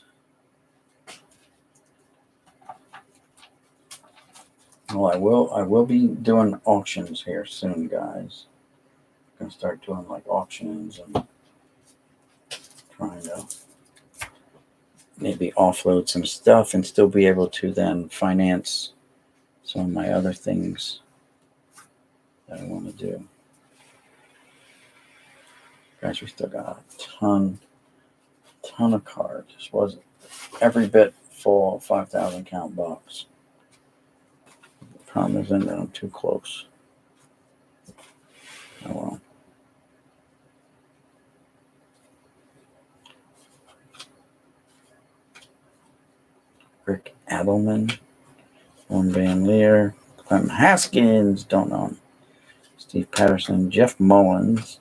Well, I will be doing auctions here soon, guys. I'm gonna start doing like auctions and trying to maybe offload some stuff and still be able to then finance some of my other things that I want to do. Guys, we still got a ton ton of cards. This was every bit full 5,000 count box. The problem is that I'm too close. Oh well. Rick Adelman, Warren Van Leer, Clem Haskins, don't know him. Steve Patterson, Jeff Mullins,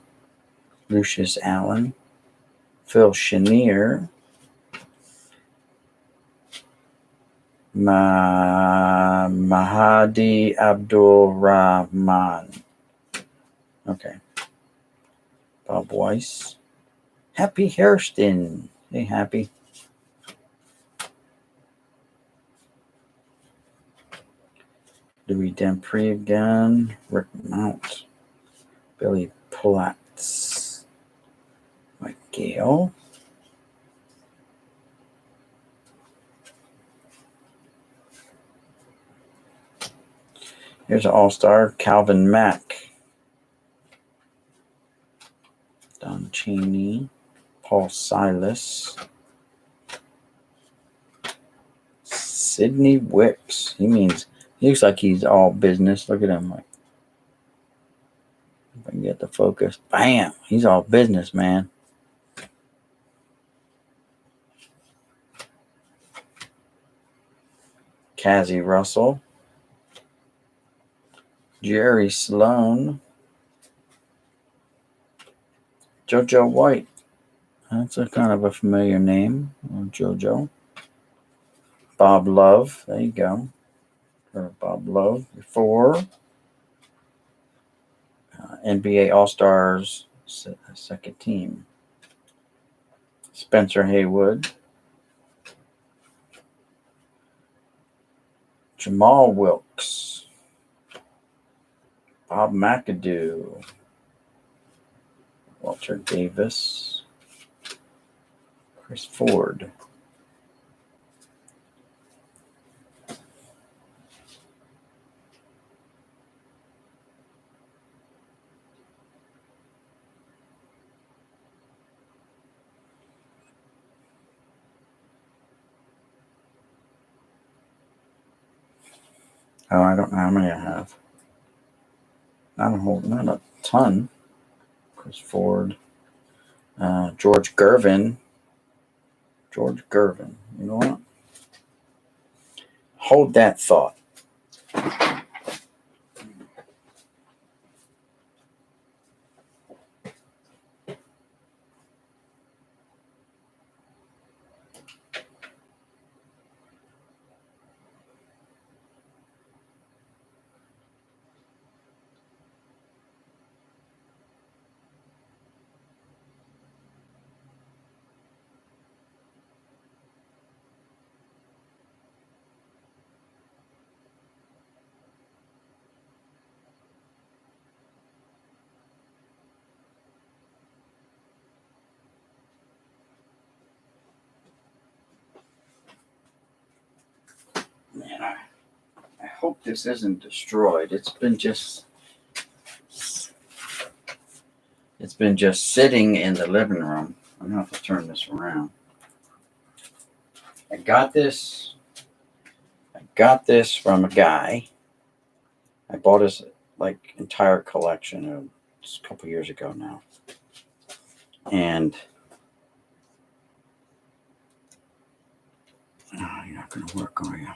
Lucius Allen, Phil Chenier, Mahdi Abdul Rahman. Okay. Bob Weiss. Happy Hairston. Hey, Happy. Louis Dupree again. Rick Mount. Billy Platts. Mike Gale. Here's an all-star. Calvin Mack. Don Cheney. Paul Silas. Sidney Wicks. He looks like he's all business. Look at him. Like, if I can get the focus. Bam! He's all business, man. Cassie Russell. Jerry Sloan. JoJo White. That's a kind of a familiar name. JoJo. Bob Love. There you go. Or Bob Love. Before. NBA All-Stars. Second team. Spencer Haywood. Jamal Wilkes. Bob McAdoo. Walter Davis. Chris Ford. Oh, I don't know how many I have. Not a ton. Chris Ford. George Gervin. You know what? Hold that thought. Man, I hope this isn't destroyed. It's been just sitting in the living room. I'm gonna have to turn this around. I got this from a guy. I bought his entire collection a couple years ago now, and you're not gonna work, are you?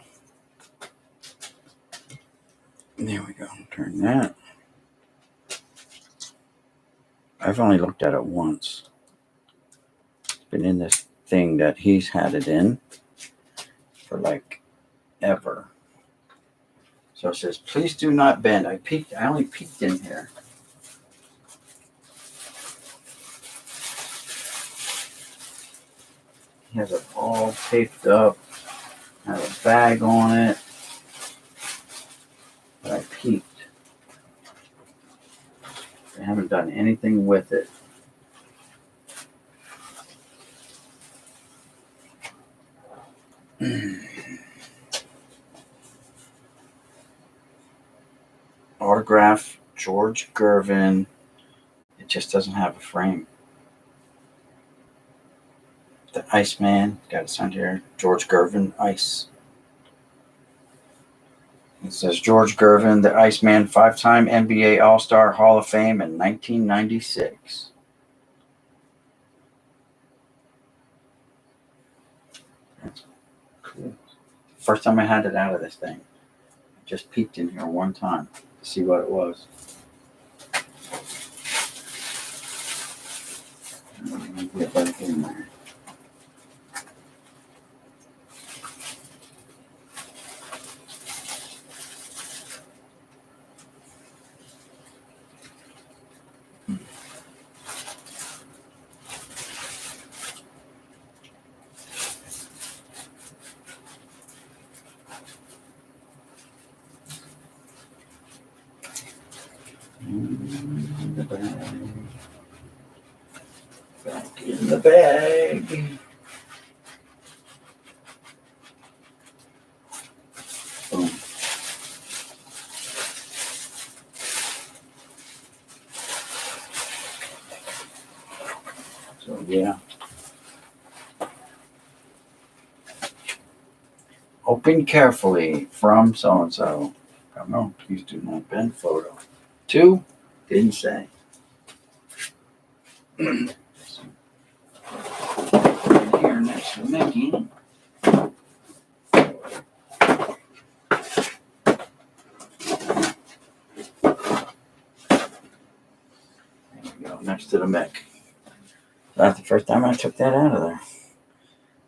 There we go. Turn that. I've only looked at it once. It's been in this thing that he's had it in for ever. So it says, please do not bend. I only peeked in here. He has it all taped up. I have a bag on it. But I peeked. I haven't done anything with it. Autograph George Gervin. It just doesn't have a frame. The Iceman. Got it signed here. George Gervin, Ice. It says George Gervin, the Iceman, 5-time NBA All-Star Hall of Fame in 1996. That's cool. First time I had it out of this thing. I just peeked in here one time to see what it was. Get right in there. In the bag. Back in the bag. Boom. So yeah. Open carefully from so-and-so. I know, please do not bend photo. 2, didn't say. Here next to Mickey. There we go, next to the Mick. That's the first time I took that out of there.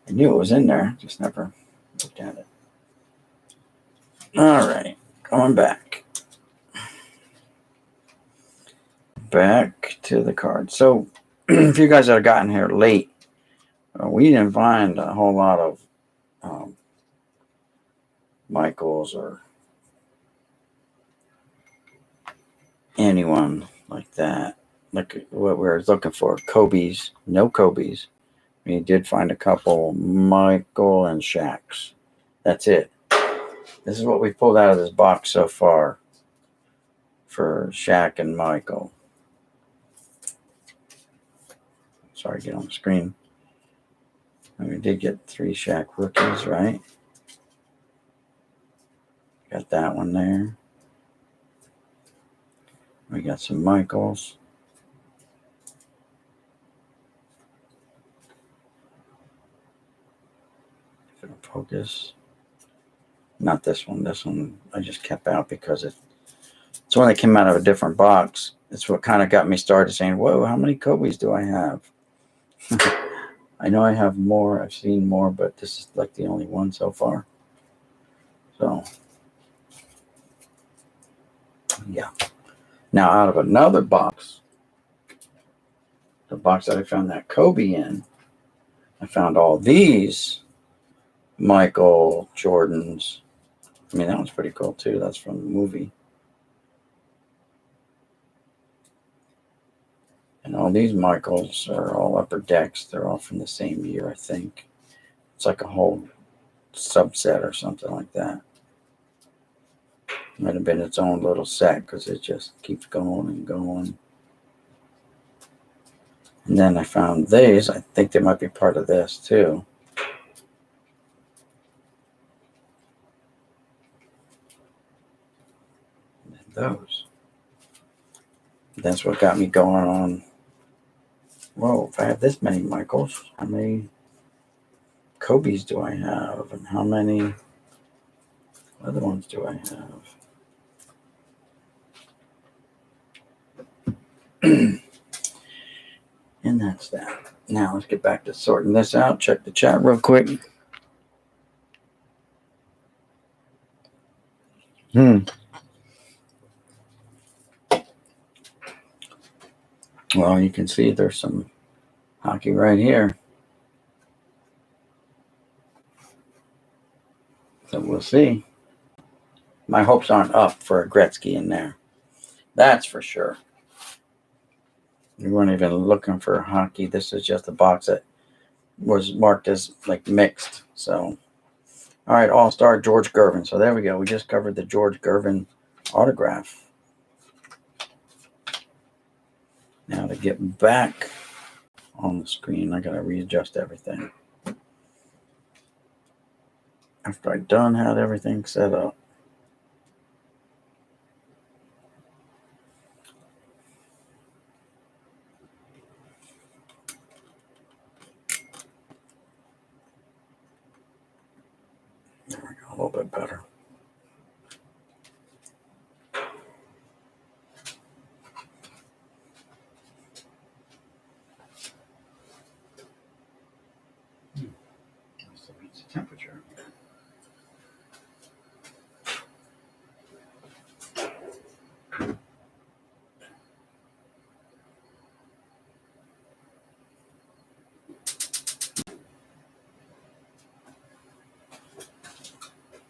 I knew it was in there, just never looked at it. All right, going back. Back to the card. So, if you guys have gotten here late, we didn't find a whole lot of Michaels or anyone like that. Like what we were looking for. Kobe's. No Kobe's. We did find a couple Michael and Shaq's. That's it. This is what we pulled out of this box so far for Shaq and Michael. Sorry, get on the screen. And we did get 3 Shaq rookies, right? Got that one there. We got some Michaels. If it'll focus. Not this one. This one I just kept out because it's one that came out of a different box. It's what kind of got me started saying, whoa, how many Kobe's do I have? I know I have more. I've seen more, but this is like the only one so far. So, yeah. Now, out of another box, the box that I found that Kobe in, I found all these Michael Jordans. I mean, that one's pretty cool, too. That's from the movie. And all these Michaels are all upper decks. They're all from the same year, I think. It's like a whole subset or something like that. Might have been its own little set because it just keeps going and going. And then I found these. I think they might be part of this too. And then those. That's what got me going on. Whoa, if I have this many Michaels, how many Kobe's do I have? And how many other ones do I have? And that's that. Now let's get back to sorting this out. Check the chat real quick. Well, you can see there's some hockey right here. So we'll see. My hopes aren't up for a Gretzky in there. That's for sure. We weren't even looking for hockey. This is just a box that was marked as like mixed. So, all right, All-Star George Gervin. So there we go. We just covered the George Gervin autograph. Now to get back on the screen. I gotta readjust everything. After I done had everything set up. There we go, a little bit better. Still beats the temperature.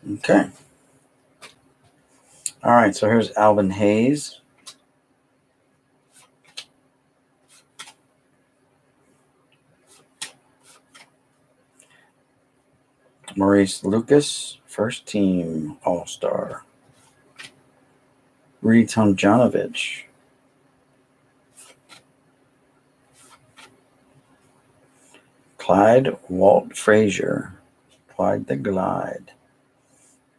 Okay. All right, so here's Alvin Hayes. Maurice Lucas, first team All-Star. Rudy Tomjanovich. Clyde Walt Frazier. Clyde the Glide.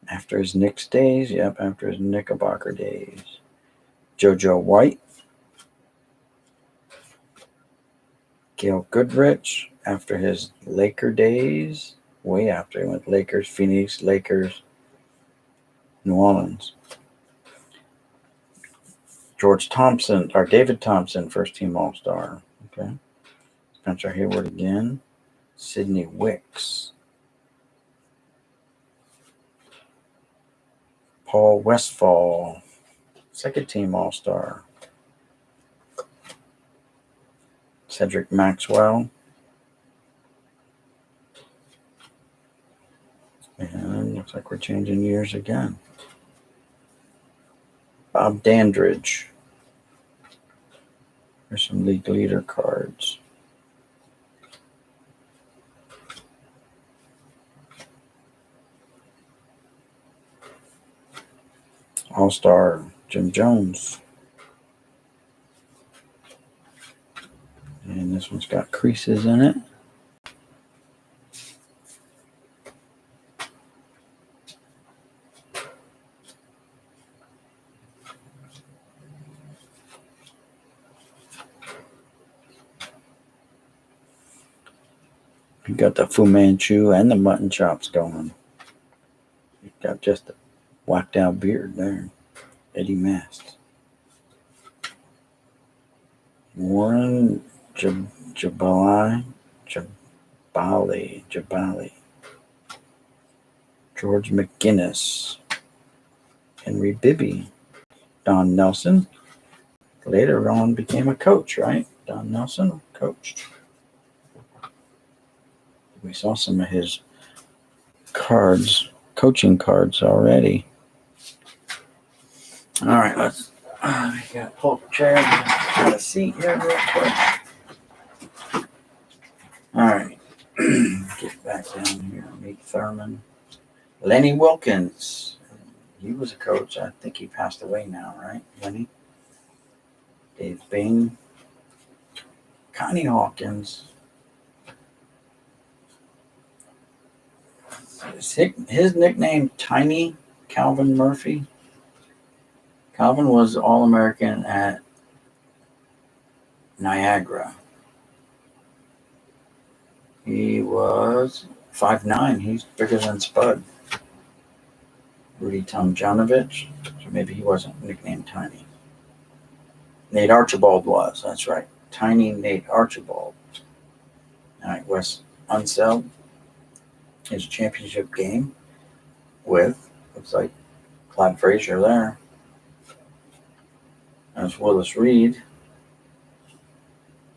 After his Knicks days, after his Knickerbocker days. JoJo White. Gail Goodrich, after his Laker days, way after he went Lakers, Phoenix, Lakers, New Orleans. George Thompson, or David Thompson, first team All-Star. Okay. Spencer Hayward again. Sidney Wicks. Paul Westphal, second team All-Star. Cedric Maxwell. And looks like we're changing years again. Bob Dandridge. There's some league leader cards. All-Star Jim Jones. And this one's got creases in it. You got the Fu Manchu and the mutton chops going. You got just a whacked out beard there. Eddie Mast. Warren Jabali. George McGinnis. Henry Bibby. Don Nelson. Later on became a coach, right? Don Nelson coached. We saw some of his cards, coaching cards already. All right, let's. I got to pull up a chair and have a seat here real quick. All right, get back down here. Meet Thurman. Lenny Wilkins. He was a coach. I think he passed away now, right, Lenny? Dave Bing. Connie Hawkins. His nickname, Tiny Calvin Murphy. Calvin was All-American at Niagara. He was 5'9". He's bigger than Spud. Rudy Tomjanovich. So maybe he wasn't nicknamed Tiny. Nate Archibald was. That's right. Tiny Nate Archibald. All right, Wes Unseld. His championship game with, looks like Clyde Frazier there. That's Willis Reed.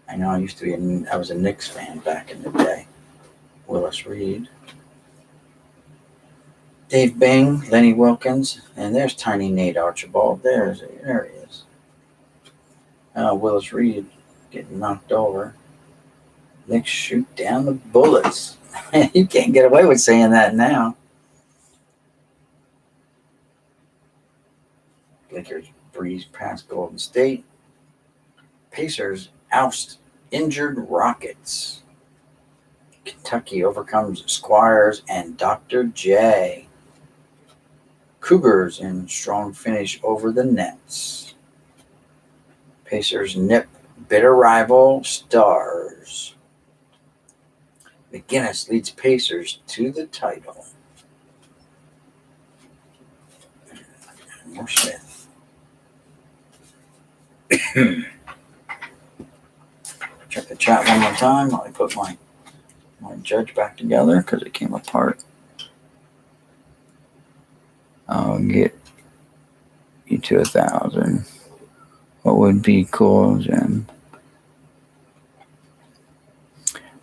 I know I was a Knicks fan back in the day. Willis Reed. Dave Bing, Lenny Wilkins, and there's Tiny Nate Archibald. There he is. Willis Reed getting knocked over. Knicks shoot down the Bullets. You can't get away with saying that now. Lakers breeze past Golden State. Pacers oust Injured Rockets. Kentucky overcomes Squires and Dr. J. Cougars in strong finish over the Nets. Pacers nip bitter rival Stars. McGinnis leads Pacers to the title. More Smith. Check the chat one more time while I put my judge back together because it came apart. I'll get you to 1,000. What would be cool, Jim?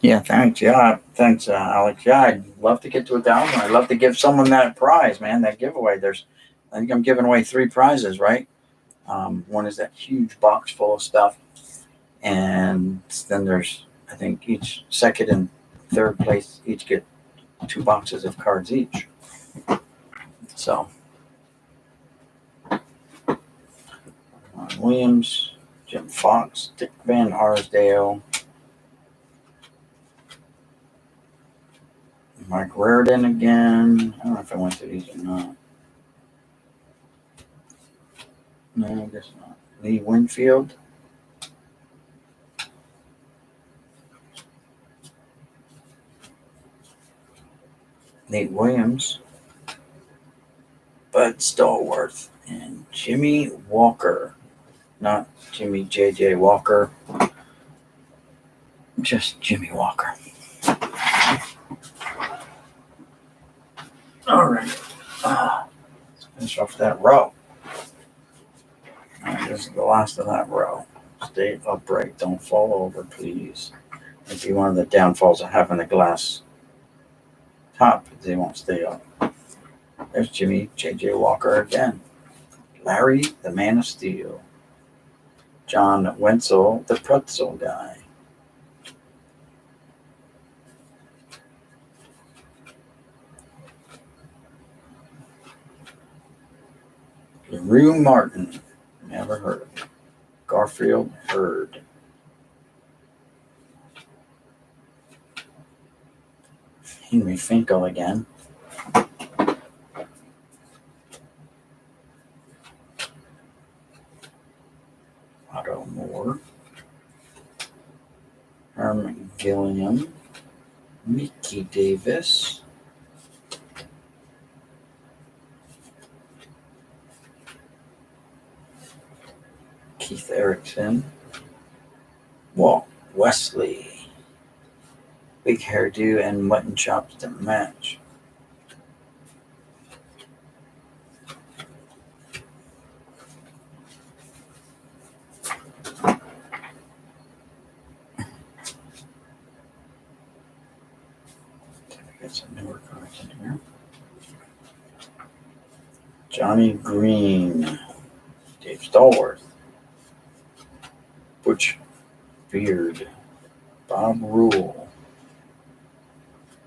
Yeah, thanks. Yeah, thanks, Alex. Yeah, I'd love to get to 1,000. I'd love to give someone that prize, man. That giveaway. I think I'm giving away 3 prizes, right? One is that huge box full of stuff, and then there's, I think, each second and third place each get 2 boxes of cards each. So, Williams, Jim Fox, Dick Van Arsdale, Mike Reardon again. I don't know if I went through these or not. No, I guess not. Lee Winfield. Nate Williams. Bud Stallworth. And Jimmy Walker. Not Jimmy J.J. Walker. Just Jimmy Walker. All right. Let's finish off that row. All right, this is the last of that row. Stay upright. Don't fall over, please. It'd be one of the downfalls of having a glass top. They won't stay up. There's Jimmy J.J. Walker again. Larry, the Man of Steel. John Wenzel, the pretzel guy. LaRue Martin. Never heard of him. Garfield Hurd. Henry Finkel again. Otto Moore. Herman Gilliam. Mickey Davis. Keith Erickson. Walt Wesley. Big hairdo and mutton chops to match. Get some newer cards in here. Johnny Green. Dave Stallworth. Butch Beard. Bob Rule.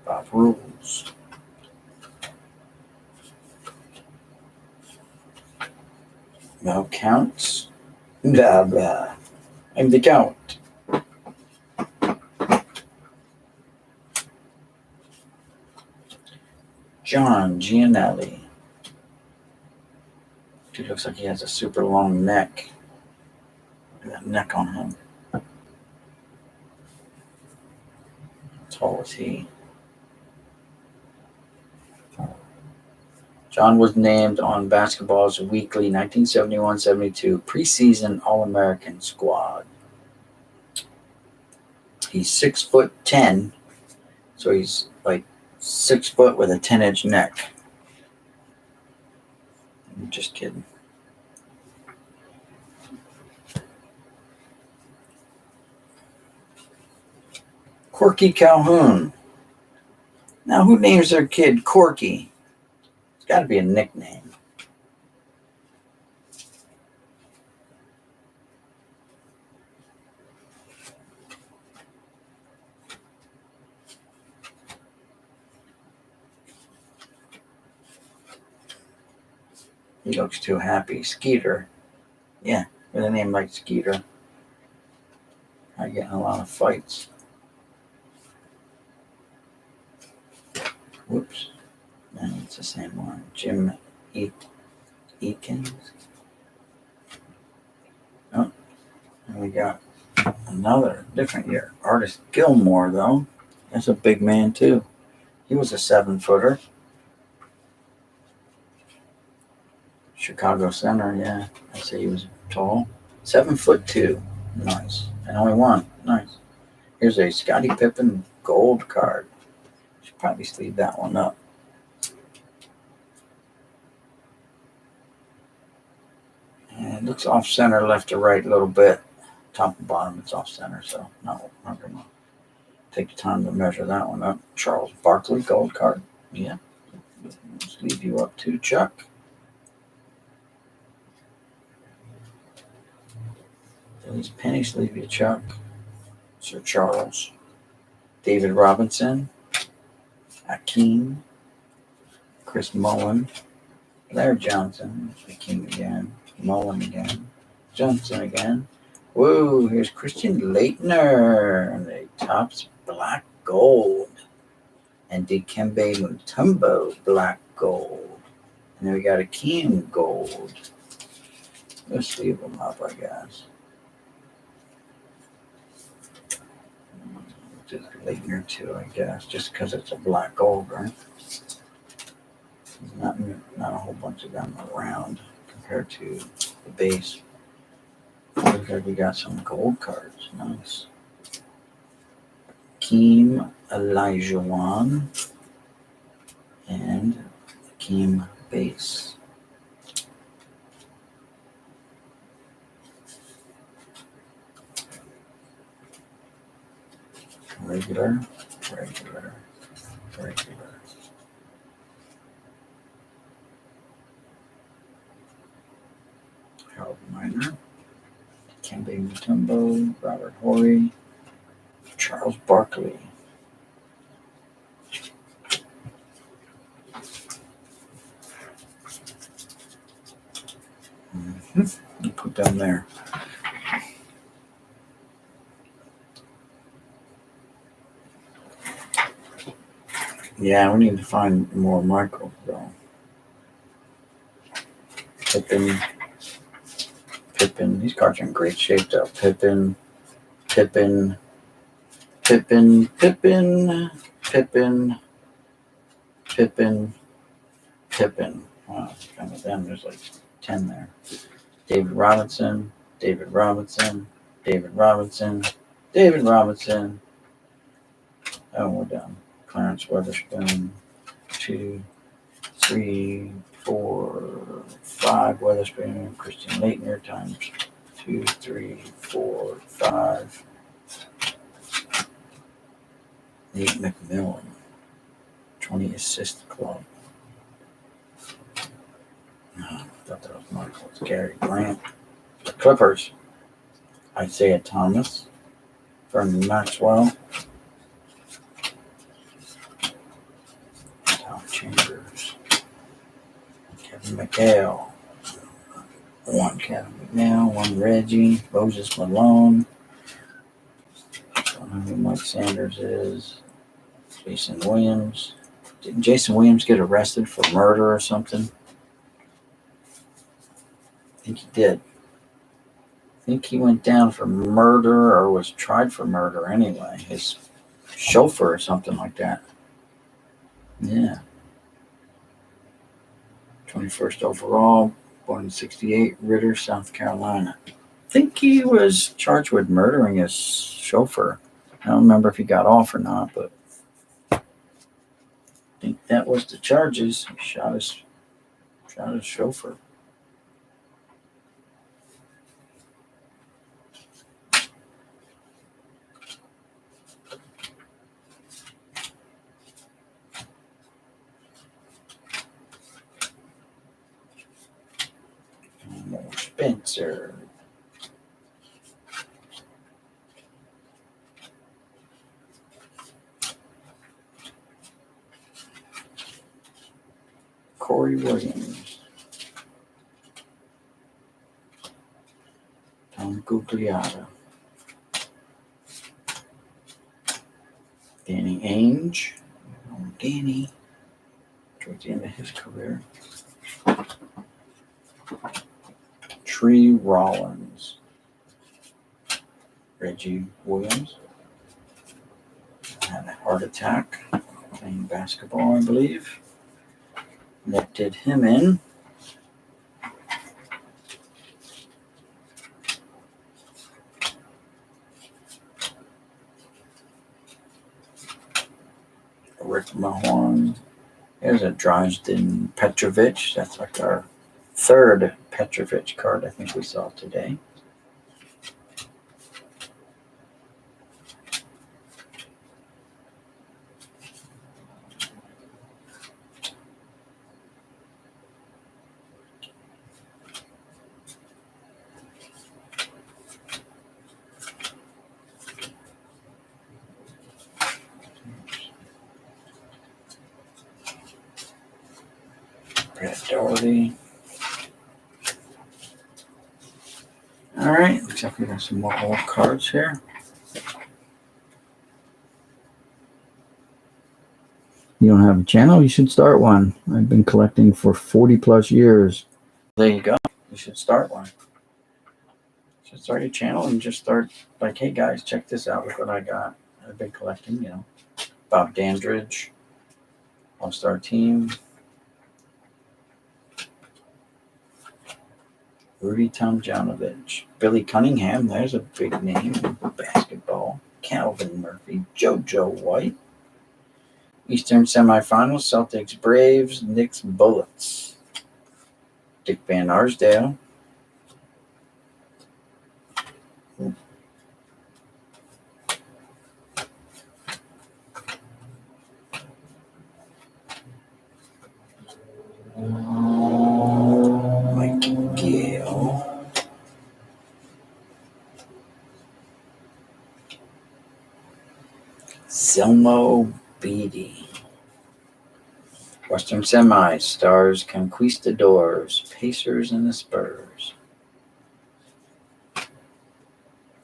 Bob Rules. No counts. Blah blah. I'm the count. John Gianelli. Dude looks like he has a super long neck. Look at that neck on him. How tall is he? John was named on Basketball's weekly 1971-72 preseason All-American squad. He's 6'10", so he's like 6 foot with a 10-inch neck. I'm just kidding. Corky Calhoun. Now, who names their kid Corky? It's got to be a nickname. He looks too happy. Skeeter. Yeah, with a name like Skeeter. I get in a lot of fights. Whoops. And it's the same one. Jim Eakins. Oh, and we got another different year. Artist Gilmore, though. That's a big man, too. He was a 7-footer. Chicago center, yeah. I'd say he was tall. 7'2". Nice. And only one. Nice. Here's a Scottie Pippen gold card. Should probably sleeve that one up. And it looks off center, left to right a little bit. Top and bottom, it's off center, so not going to take the time to measure that one up. Charles Barkley gold card. Yeah. Sleeve you up too, Chuck. These penny sleeve you, Chuck. Sir Charles. David Robinson. Akeem. Chris Mullen. Larry Johnson. Akeem again. Mullen again. Johnson again. Whoa, here's Christian Laettner. And the Topps black gold. And Dikembe Mutombo black gold. And then we got Akeem gold. Let's leave them up, I guess. Just Laettner too, I guess, just because it's a black gold, right? Not a whole bunch of them around compared to the base. Looks like we got some gold cards. Nice. Keem Olajuwon and Keem base. Regular. Harold Miner. Dikembe Mutombo. Robert Horry. Charles Barkley. You put them there. Yeah, we need to find more Michael, though. Pippen. These cards are in great shape, though. Pippen. Wow, kind of them. There's like 10 there. David Robinson. Oh, we're done. Clarence Weatherspoon. 2, 3, 4, 5 Weatherspoon. Christian Laettner times 2, 3, 4, 5. Nate McMillan. 20 assist club. I thought that was Michael. It's Gary Grant. The Clippers. Isaiah Thomas. Vernon Maxwell. Tom Chambers. Kevin McHale. 1 Kevin McNeil. 1 Reggie. Moses Malone. I don't know who Mike Sanders is. Jason Williams. Didn't Jason Williams get arrested for murder or something? I think he did. I think he went down for murder or was tried for murder anyway. His chauffeur or something like that. Yeah. 21st overall, born in 68, Ritter, South Carolina. I think he was charged with murdering his chauffeur. I don't remember if he got off or not, but I think that was the charges. He shot his chauffeur. Spencer. Corey Williams. Tom Gugliotta. Danny Ainge. Danny. Towards the end of his career. Tree Rollins. Reggie Williams. Had a heart attack playing basketball, I believe. That did him in. Rick Mahorn. There's a Dražen Petrovic. That's like our third Petrovic card I think we saw today. Brett Doherty. All right, looks like we got some more old cards here. You don't have a channel? You should start one. I've been collecting for 40 plus years. There you go. You should start one. You should start your channel and just start like, hey guys, check this out. Look what I got. I've been collecting, Bob Dandridge, All-Star Team. Rudy Tomjanovich, Billy Cunningham, there's a big name in basketball. Calvin Murphy, JoJo White. Eastern semifinals, Celtics, Braves, Knicks, Bullets. Dick Van Arsdale. Mike Gill. Zelmo Beatty. Western semis, Stars, Conquistadors, Pacers, and the Spurs.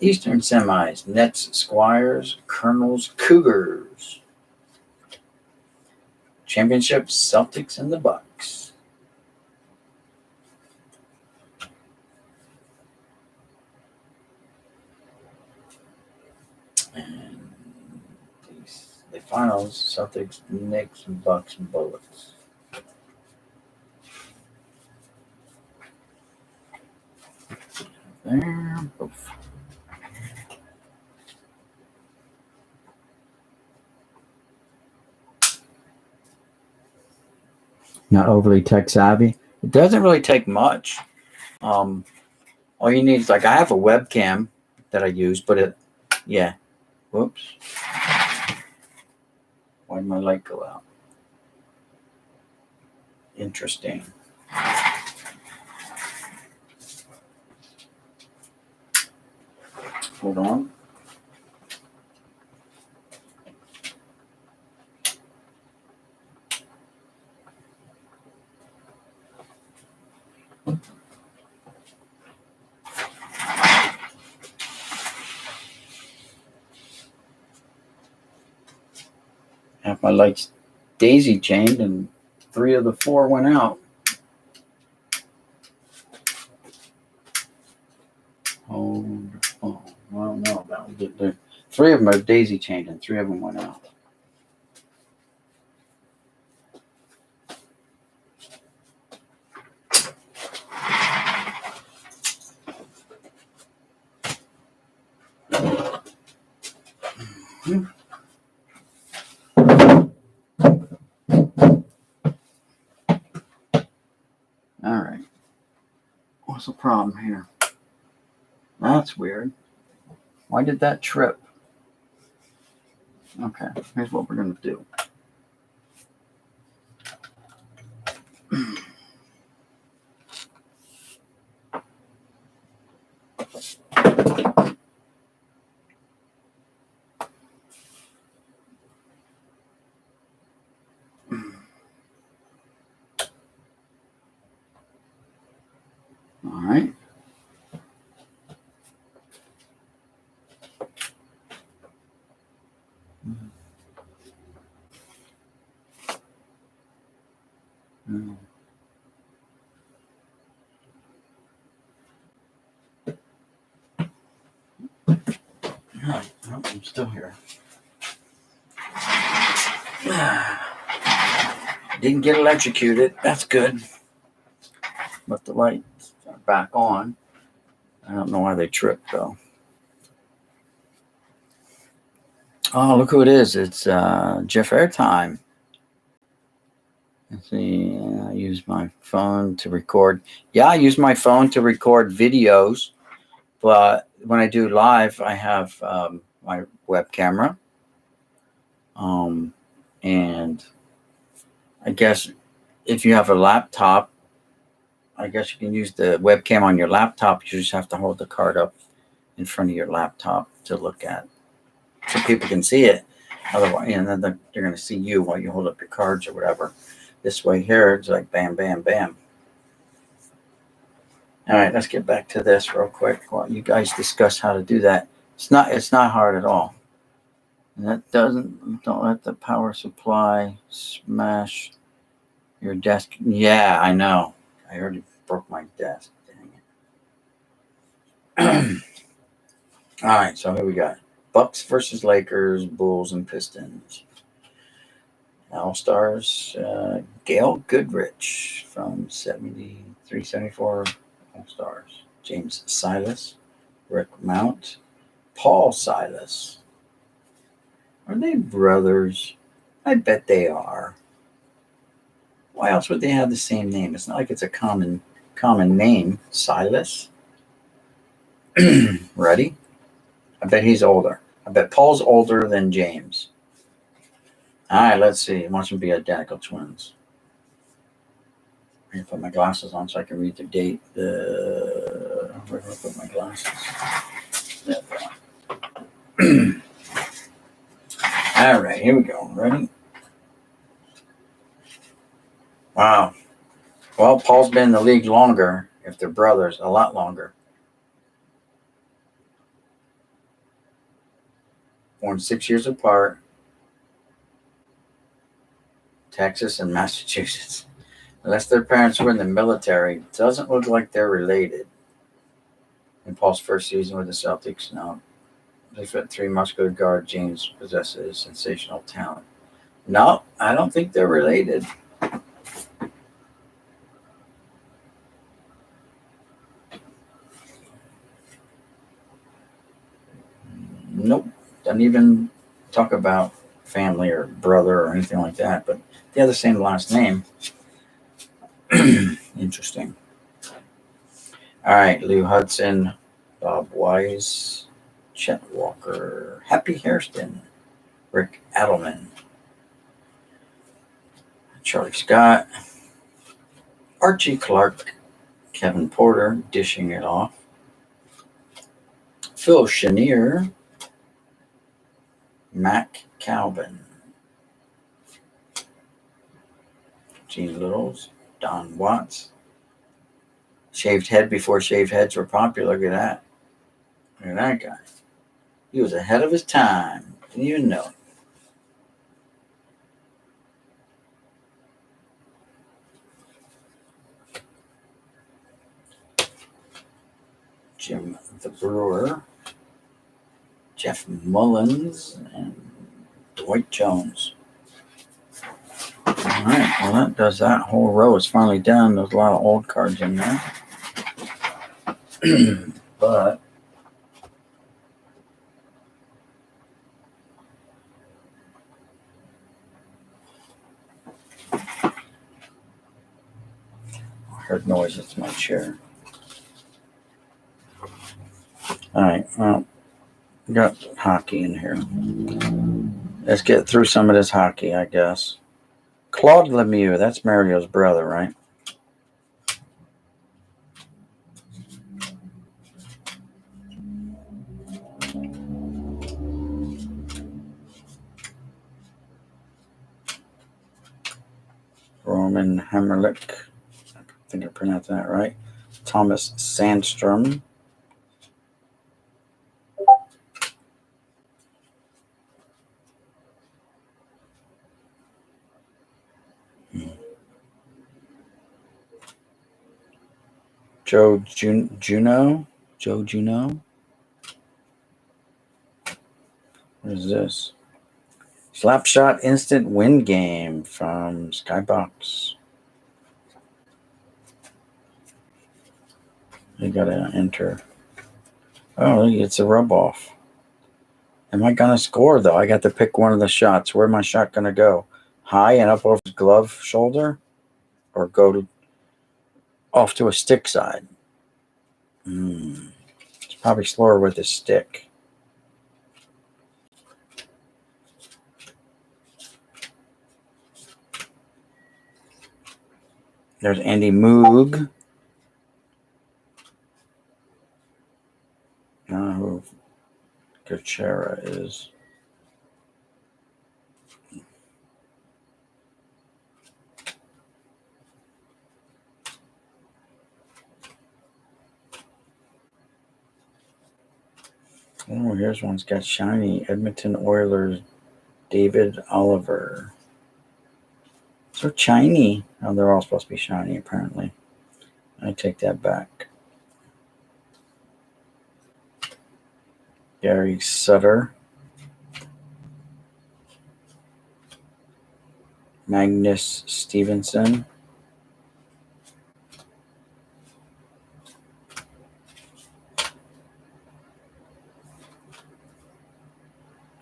Eastern semis, Nets, Squires, Colonels, Cougars. Championship, Celtics, and the Bucks. And the finals, Celtics, Knicks, Bucks, and Bullets. There, poof. Not overly tech savvy. It doesn't really take much. All you need is I have a webcam that I use, but whoops. Why did my light go out? Interesting. Hold on. Have my lights daisy chained and 3 of the 4 went out. Oh, well, no, that was it. 3 of them are daisy chained and 3 of them went out. All right. What's the problem here? That's weird. Why did that trip? Okay, here's what we're going to do. All right. Oh, I'm still here. Didn't get electrocuted. That's good. But the lights are back on. I don't know why they tripped, though. Oh, look who it is. It's Jeff Airtime. Let's see. I use my phone to record. Yeah, I use my phone to record videos. But when I do live, I have my web camera. And I guess if you have a laptop, I guess you can use the webcam on your laptop. You just have to hold the card up in front of your laptop to look at, so people can see it. Otherwise, and then they're going to see you while you hold up your cards or whatever. This way here, it's like bam, bam, bam. All right, let's get back to this real quick while you guys discuss how to do that. It's not hard at all. And that don't let the power supply smash your desk. Yeah, I know. I already broke my desk. Dang it. All right, so here we got Bucks versus Lakers, Bulls and Pistons. All Stars, Gail Goodrich from 73, 74 All Stars. James Silas, Rick Mount, Paul Silas. Are they brothers? I bet they are. Why else would they have the same name? It's not like it's a common name. Silas. Ready? I bet he's older. I bet Paul's older than James. All right, let's see. Watch them be identical twins. I'm going to put my glasses on so I can read the date. Where do I put my glasses? All right, here we go. Ready? Wow. Well, Paul's been in the league longer, if they're brothers, a lot longer. Born 6 years apart. Texas and Massachusetts. Unless their parents were in the military, it doesn't look like they're related. In Paul's first season with the Celtics, no. They fit three muscular guard. James possesses sensational talent. No, I don't think they're related. Nope. Doesn't even talk about family or brother or anything like that, but they have the same last name. Interesting. All right, Lou Hudson, Bob Wise, Chet Walker, Happy Hairston, Rick Adelman, Charlie Scott, Archie Clark, Kevin Porter dishing it off, Phil Chenier, Mac Calvin, Gene Littles, Don Watts. Shaved head before shaved heads were popular. Look at that. Look at that guy. He was ahead of his time. Didn't even know it. Jim the Brewer, Jeff Mullins, and Dwight Jones. All right, well, that does that whole row. Is finally done. There's a lot of old cards in there. But I heard noise. It's my chair. All right, well, we got hockey in here. Let's get through some of this hockey, I guess. Claude Lemieux, that's Mario's brother, right? Roman Hammerlick, I think I pronounced that right. Thomas Sandstrom. Joe Juno. What is this? Slapshot Instant Win Game from Skybox. You gotta enter. Oh, it's a rub off. Am I gonna score though? I got to pick one of the shots. Where my shot gonna go? High and up over his glove shoulder, or off to a stick side? It's probably slower with his stick. There's Andy Moog. I don't know who Gachera is. Oh, here's one's got shiny. Edmonton Oilers, David Oliver. So shiny. Oh, they're all supposed to be shiny, apparently. I take that back. Gary Sutter. Magnus Stevenson.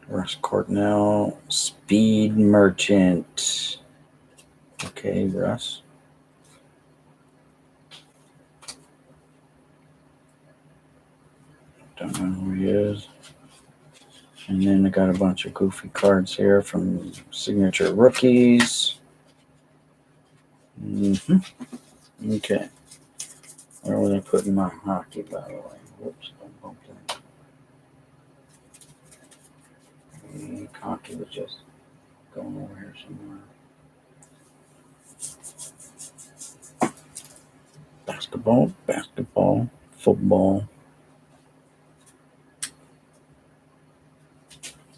Russ Cortnell. Speed Merchant. Okay, Russ. Don't know who he is. And then I got a bunch of goofy cards here from Signature Rookies. Okay. Where was I putting my hockey, by the way? Whoops, don't bump that. Hockey was just going over here somewhere. Basketball, football.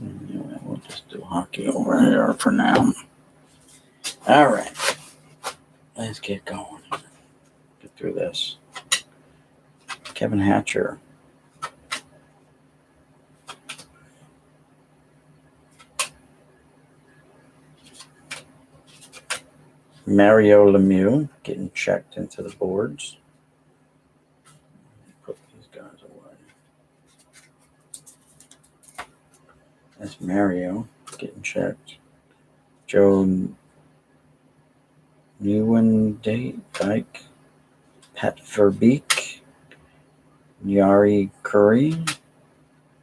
Anyway, we'll just do hockey over here for now. All right. Let's get going. Get through this. Kevin Hatcher. Mario Lemieux getting checked into the boards. Put these guys away. That's Mario getting checked. Joe Nieuwendyk, Pat Verbeek, Yari Curry,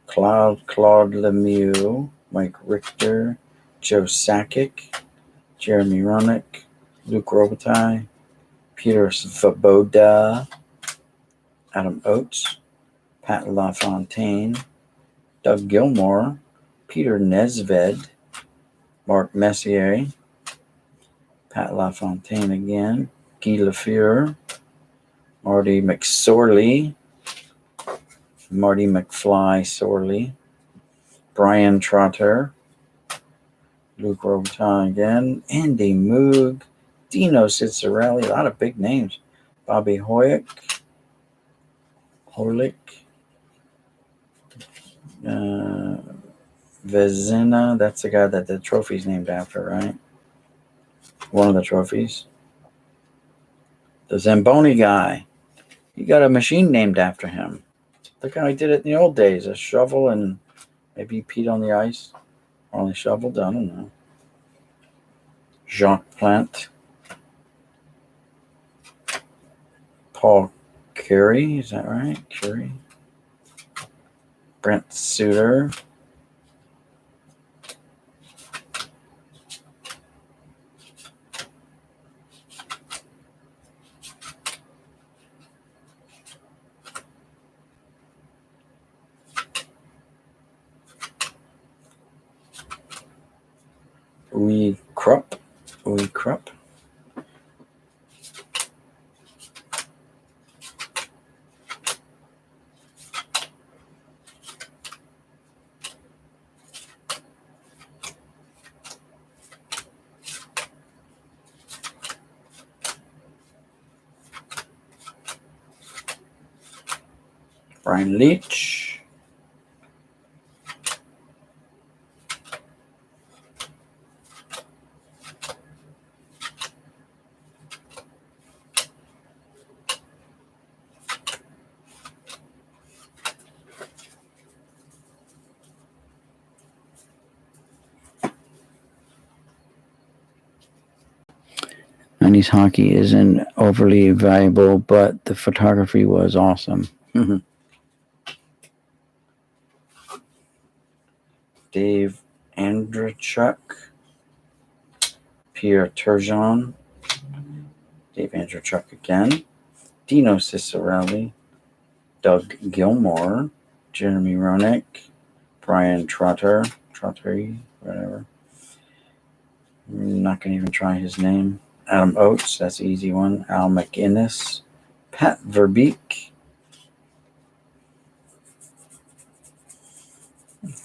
Claude Lemieux, Mike Richter, Joe Sakic, Jeremy Roenick, Luke Robitaille, Peter Svoboda, Adam Oates, Pat LaFontaine, Doug Gilmore, Peter Nesved, Mark Messier, Pat LaFontaine again, Guy Lafleur, Marty McSorley, Marty McFly Sorley, Brian Trotter, Luke Robitaille again, Andy Moog, Dino Ciccarelli, a lot of big names, Bobby Hoyek, Vezina, that's the guy that the trophy's named after, right? One of the trophies. The Zamboni guy, he got a machine named after him. Look how he did it in the old days, a shovel and maybe he peed on the ice. Or only shoveled, I don't know. Jacques Plante. Paul Curry, is that right? Curry. Brent Suter. Uwe Krupp. Brian Leach. 90s hockey isn't overly valuable, but the photography was awesome. Dave Andrechuk, Pierre Turgeon, Dave Andrechuk again, Dino Ciccarelli, Doug Gilmore, Jeremy Roenick, Brian Trotter, whatever. I'm not going to even try his name. Adam Oates, that's an easy one. Al McInnes, Pat Verbeek,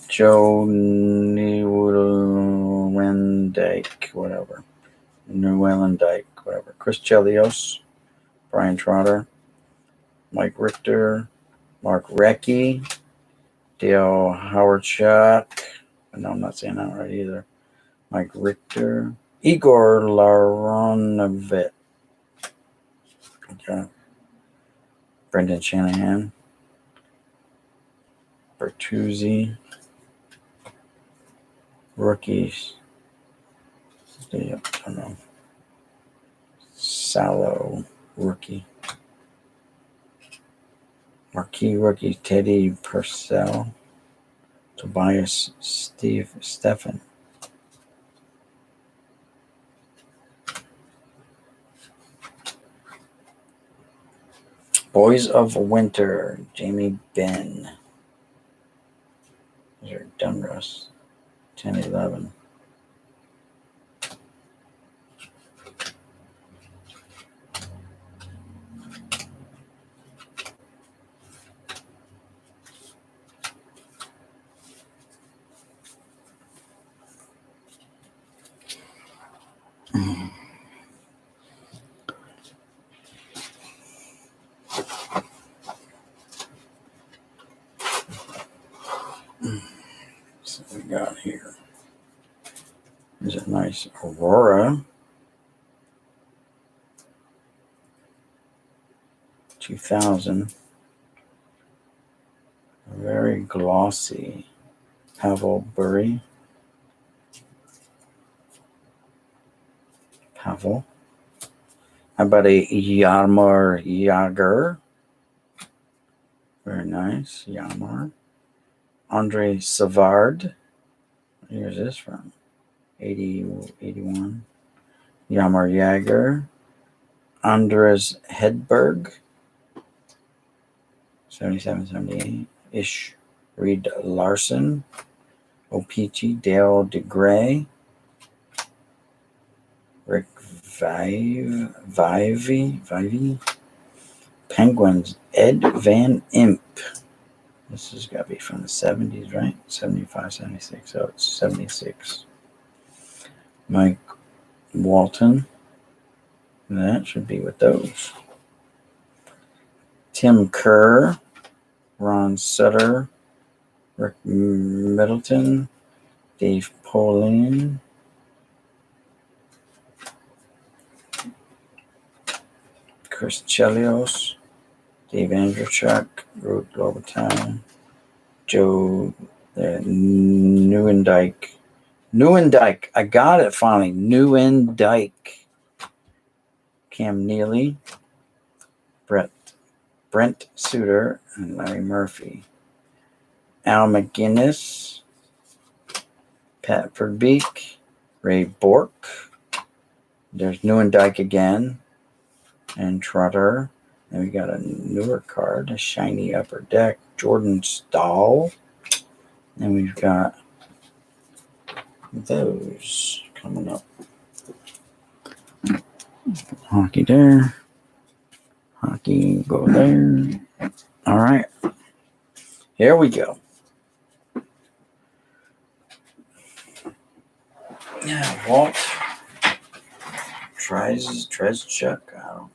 Joe Newendike, whatever. Chris Chelios, Brian Trotter, Mike Richter, Mark Recchi, Dale Howardchuk. No, I'm not saying that right either. Mike Richter, Igor Laronovit, okay. Brendan Shanahan, Bertuzzi, rookies. I don't know. Salo, rookie. Marquee rookie Teddy Purcell, Tobias Stephan. Boys of Winter, Jamie Benn. These are Dunruss, 10-11. So we got here. There's a nice Aurora. 2000. Very glossy. Pavel Bure. Pavel. How about a Yarmar Yager? Very nice. Yarmar. Andre Savard. Here's this from 81. Yarmar Yager. Andres Hedberg. 77-78. Ish Reed Larson. O-Pee-Chee. Dale DeGray. Rick Vivey. Penguins. Ed Van Imp. This has got to be from the 70s, right? 75, 76. So it's 76. Mike Walton. That should be with those. Tim Kerr. Ron Sutter. Rick Middleton. Dave Pauline. Chris Chelios. Dave Andrechuk. Ruth Lobaton. Joe Newendike. I got it finally. Newendike. Cam Neely. Brent Suter and Larry Murphy. Al McInnes. Pat Verbeek. Ray Bork. There's Newendike again. And Trotter. Then we got a newer card, a shiny upper deck, Jordan Stahl. And we've got those coming up. Hockey there. Hockey go there. All right. Here we go. Yeah, Walt Trezchuk. I don't know.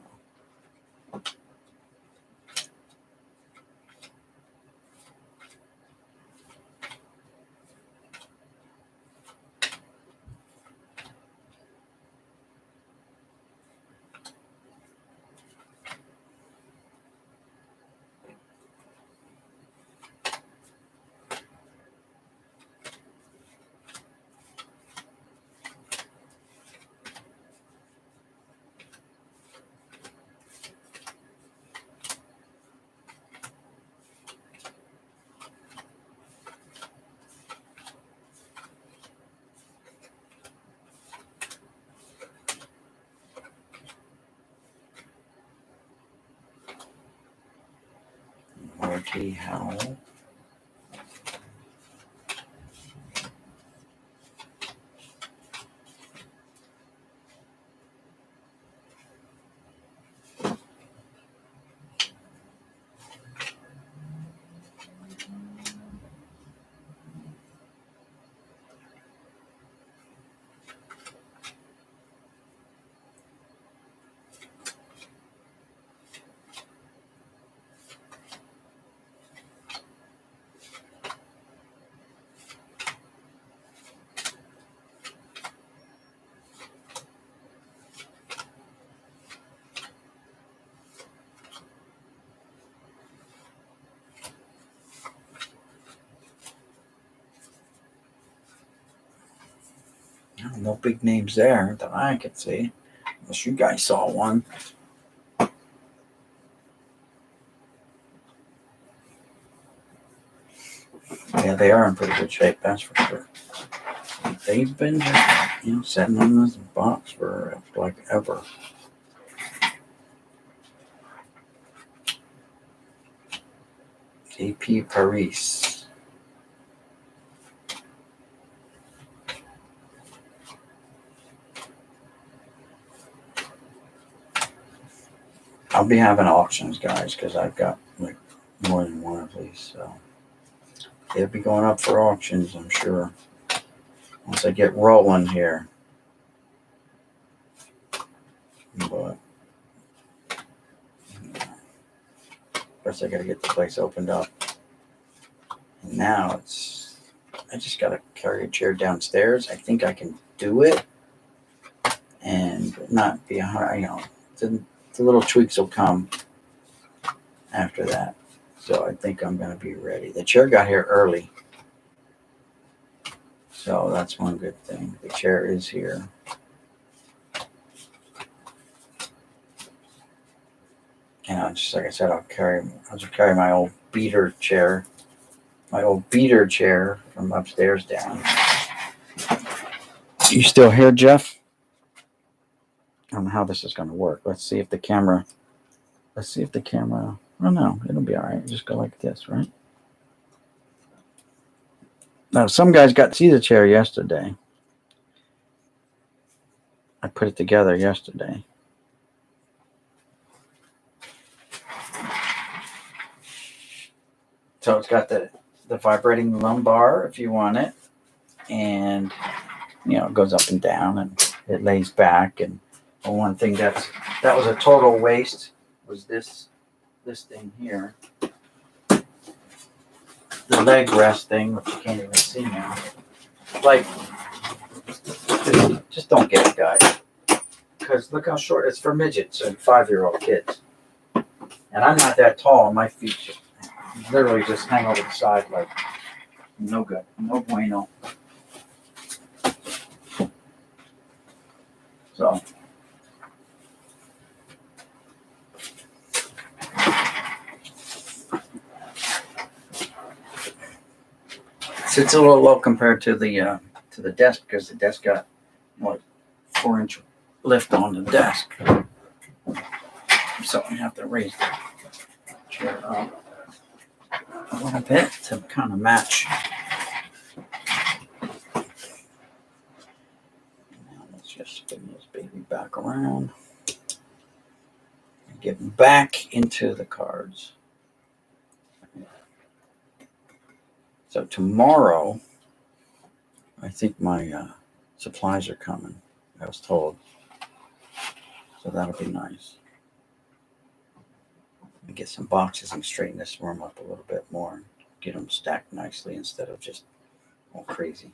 see how. No big names there that I could see. Unless you guys saw one. Yeah, they are in pretty good shape, that's for sure. They've been just, sitting in this box for like ever. AP Paris. I'll be having auctions, guys, because I've got like more than one of these. So they'll be going up for auctions, I'm sure, once I get rolling here. But first, I got to get the place opened up. And now I just got to carry a chair downstairs. I think I can do it and not be the little tweaks will come after that. So I think I'm going to be ready. The chair got here early. So that's one good thing. The chair is here. And just like I said, I'll just carry my old beater chair from upstairs down. You still here, Jeff? I don't know how this is going to work. Let's see if the camera. Oh no, it'll be all right. Just go like this, right? Now, some guys got to see the chair yesterday. I put it together yesterday. So it's got the vibrating lumbar if you want it, and it goes up and down and it lays back. And one thing that was a total waste was this thing here, the leg rest thing, which you can't even see now. Like, just don't get it, guys, because look how short it's for midgets and 5-year-old kids. And I'm not that tall, and my feet literally just hang over the side like no good, no bueno. So it's a little low compared to the desk, because the desk got 4-inch lift on the desk. So I have to raise the chair up a little bit to kind of match. Now let's just spin this baby back around and get back into the cards. So tomorrow, I think my supplies are coming, I was told. So that'll be nice. Get some boxes and straighten this room up a little bit more. Get them stacked nicely instead of just all crazy.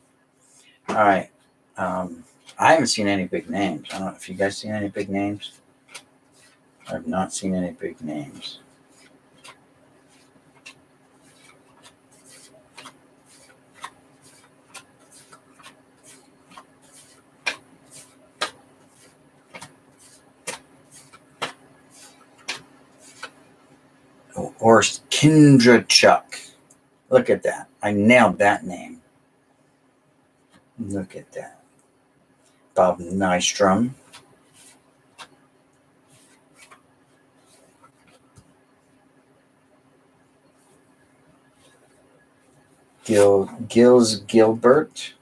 All right. I haven't seen any big names. I don't know if you guys seen any big names. I have not seen any big names. Or Kendra Chuck. Look at that. I nailed that name. Look at that. Bob Nystrom. Gills Gilbert.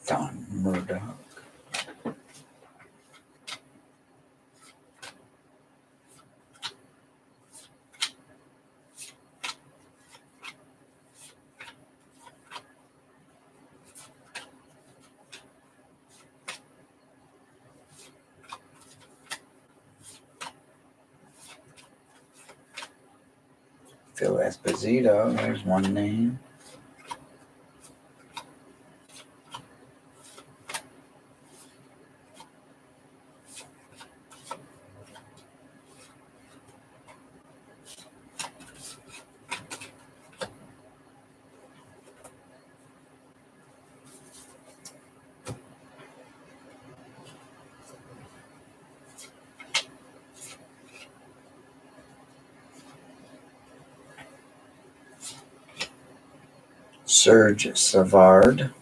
Don Murdoch. Phil Esposito, there's one name. Serge Savard.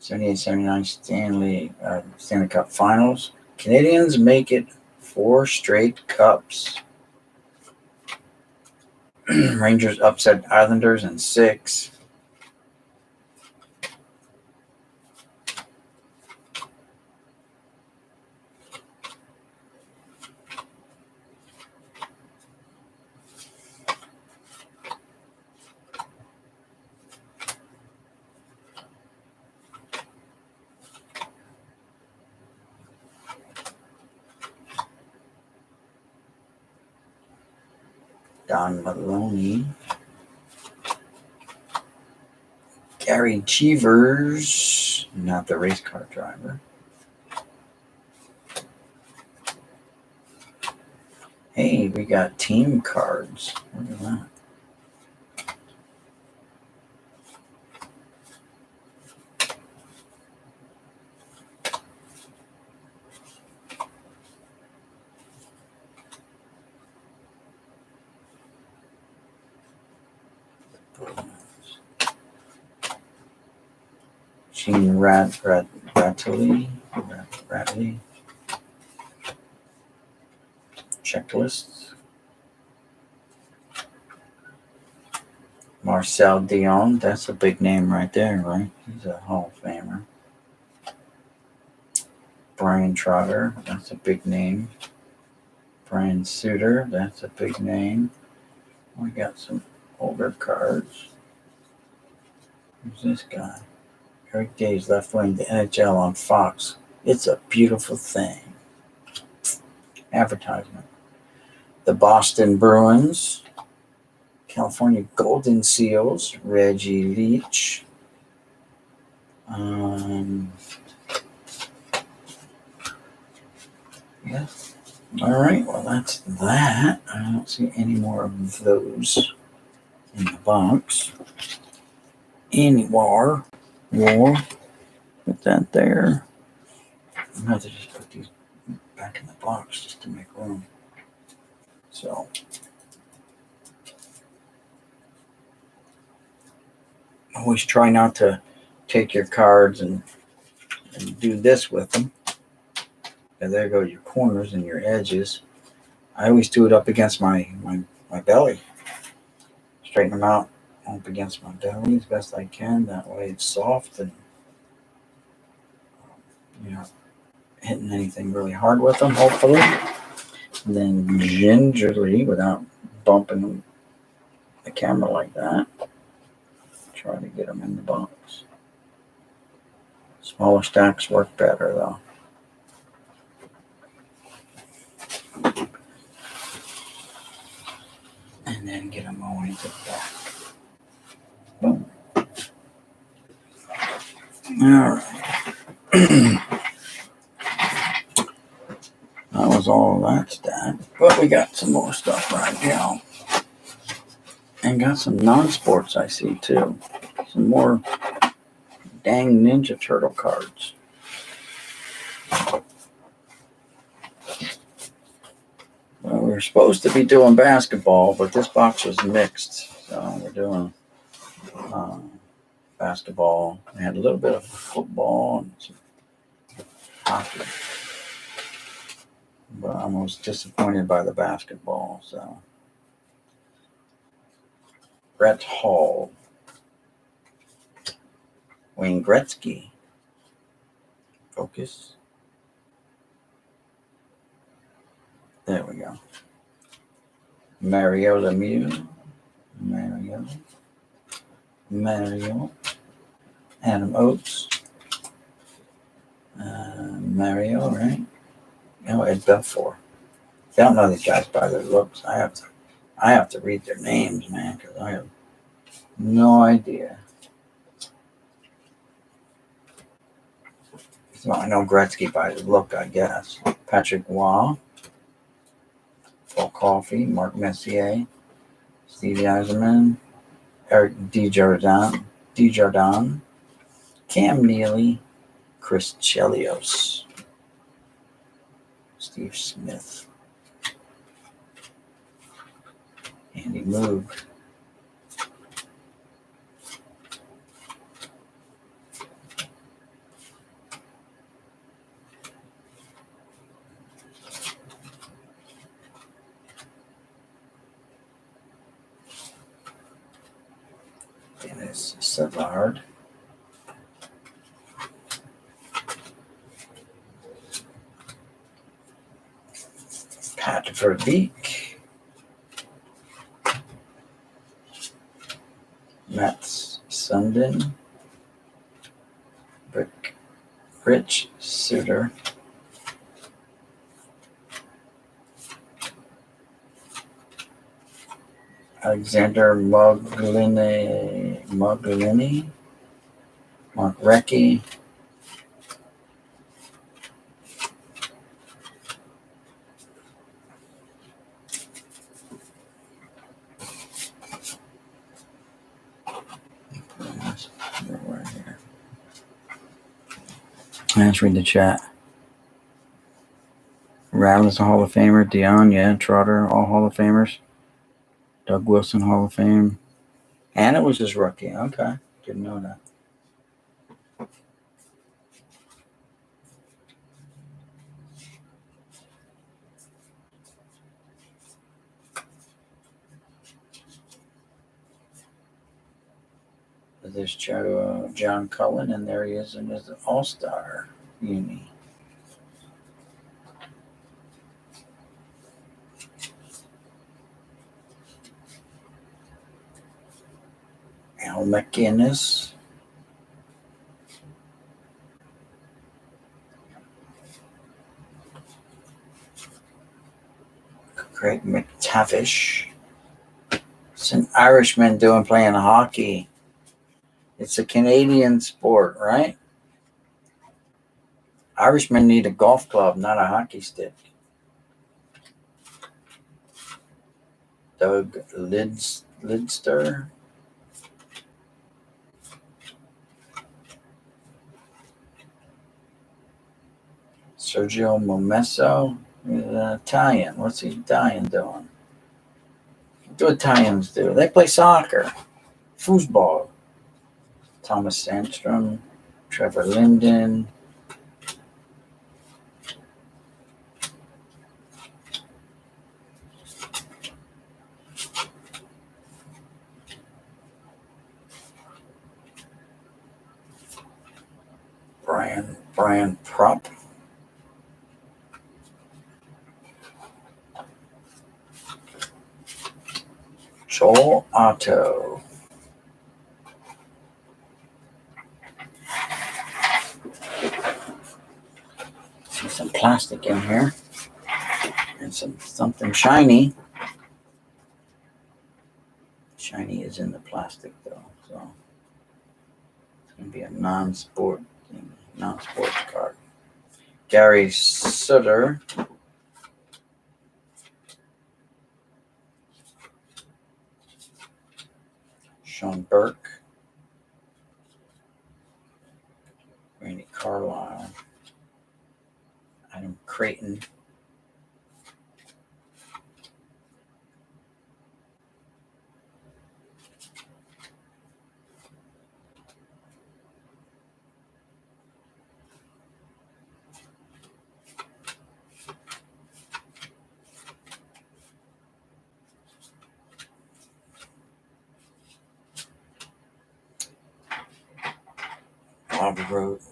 78-79 Stanley Cup Finals. Canadians make it 4 straight cups. Rangers upset Islanders in 6. Don Maloney. Gary Cheevers, not the race car driver. Hey, we got team cards. Look at that. Gene Ratley. Checklists. Marcel Dion, that's a big name right there, right? He's a Hall of Famer. Brian Trotter, that's a big name. Brian Suter, that's a big name. We got some older cards. Who's this guy? Eric Days, left wing, the NHL on Fox. It's a beautiful thing. Advertisement. The Boston Bruins. California Golden Seals. Reggie Leach. Yeah. All right. Well, that's that. I don't see any more of those in the box. Anymore. Put that there. I'm going to have to just put these back in the box just to make room. So, always try not to take your cards and do this with them. And there go your corners and your edges. I always do it up against my belly. Straighten them out up against my belly as best I can. That way it's soft and hitting anything really hard with them, hopefully. And then gingerly, without bumping the camera like that, try to get them in the box. Smaller stacks work better, though. And then get them away to the back. Boom. All right. That was all that stuff. But we got some more stuff right now. And got some non-sports I see too. Some more dang Ninja Turtle cards. Well, we were supposed to be doing basketball, but this box was mixed. So we're doing basketball. We had a little bit of football and some hockey. But I was disappointed by the basketball. So Brett Hall. Wayne Gretzky. Focus. There we go. Mario Lemieux. Mario. Adam Oates. Mario, right? No, Ed Belfour. I don't know these guys by their looks. I have to read their names, man, because I have no idea. So I know Gretzky by his look, I guess. Patrick Waugh. Paul Coffey. Mark Messier. Stevie Eiserman. Eric Desjardins. Cam Neely. Chris Chelios. Steve Smith. Andy Moog. Dennis Savard. Pat Verbeek. Matt Sundin. Rich Suter. Alexander Muglini. Mark Recchi. Right here. Let's read the chat. Rattler's a Hall of Famer. Dion, yeah. Trotter, all Hall of Famers. Doug Wilson, Hall of Fame. Anna was his rookie. Okay. Didn't know that. There's John Cullen, and there he is in his All-Star uni. Al McInnes. Craig McTavish. It's an Irishman playing hockey. It's a Canadian sport, right? Irishmen need a golf club, not a hockey stick. Doug Lidster. Sergio Momesso. He's an Italian. What's the Italian doing? What do Italians do? They play soccer. Foosball. Thomas Sandstrom. Trevor Linden. Brian Propp. Joel Otto. See some plastic in here. And something shiny. Shiny is in the plastic though, so it's gonna be a non-sports card. Gary Sutter. Sean Burke. Randy Carlisle. Adam Creighton. Bobby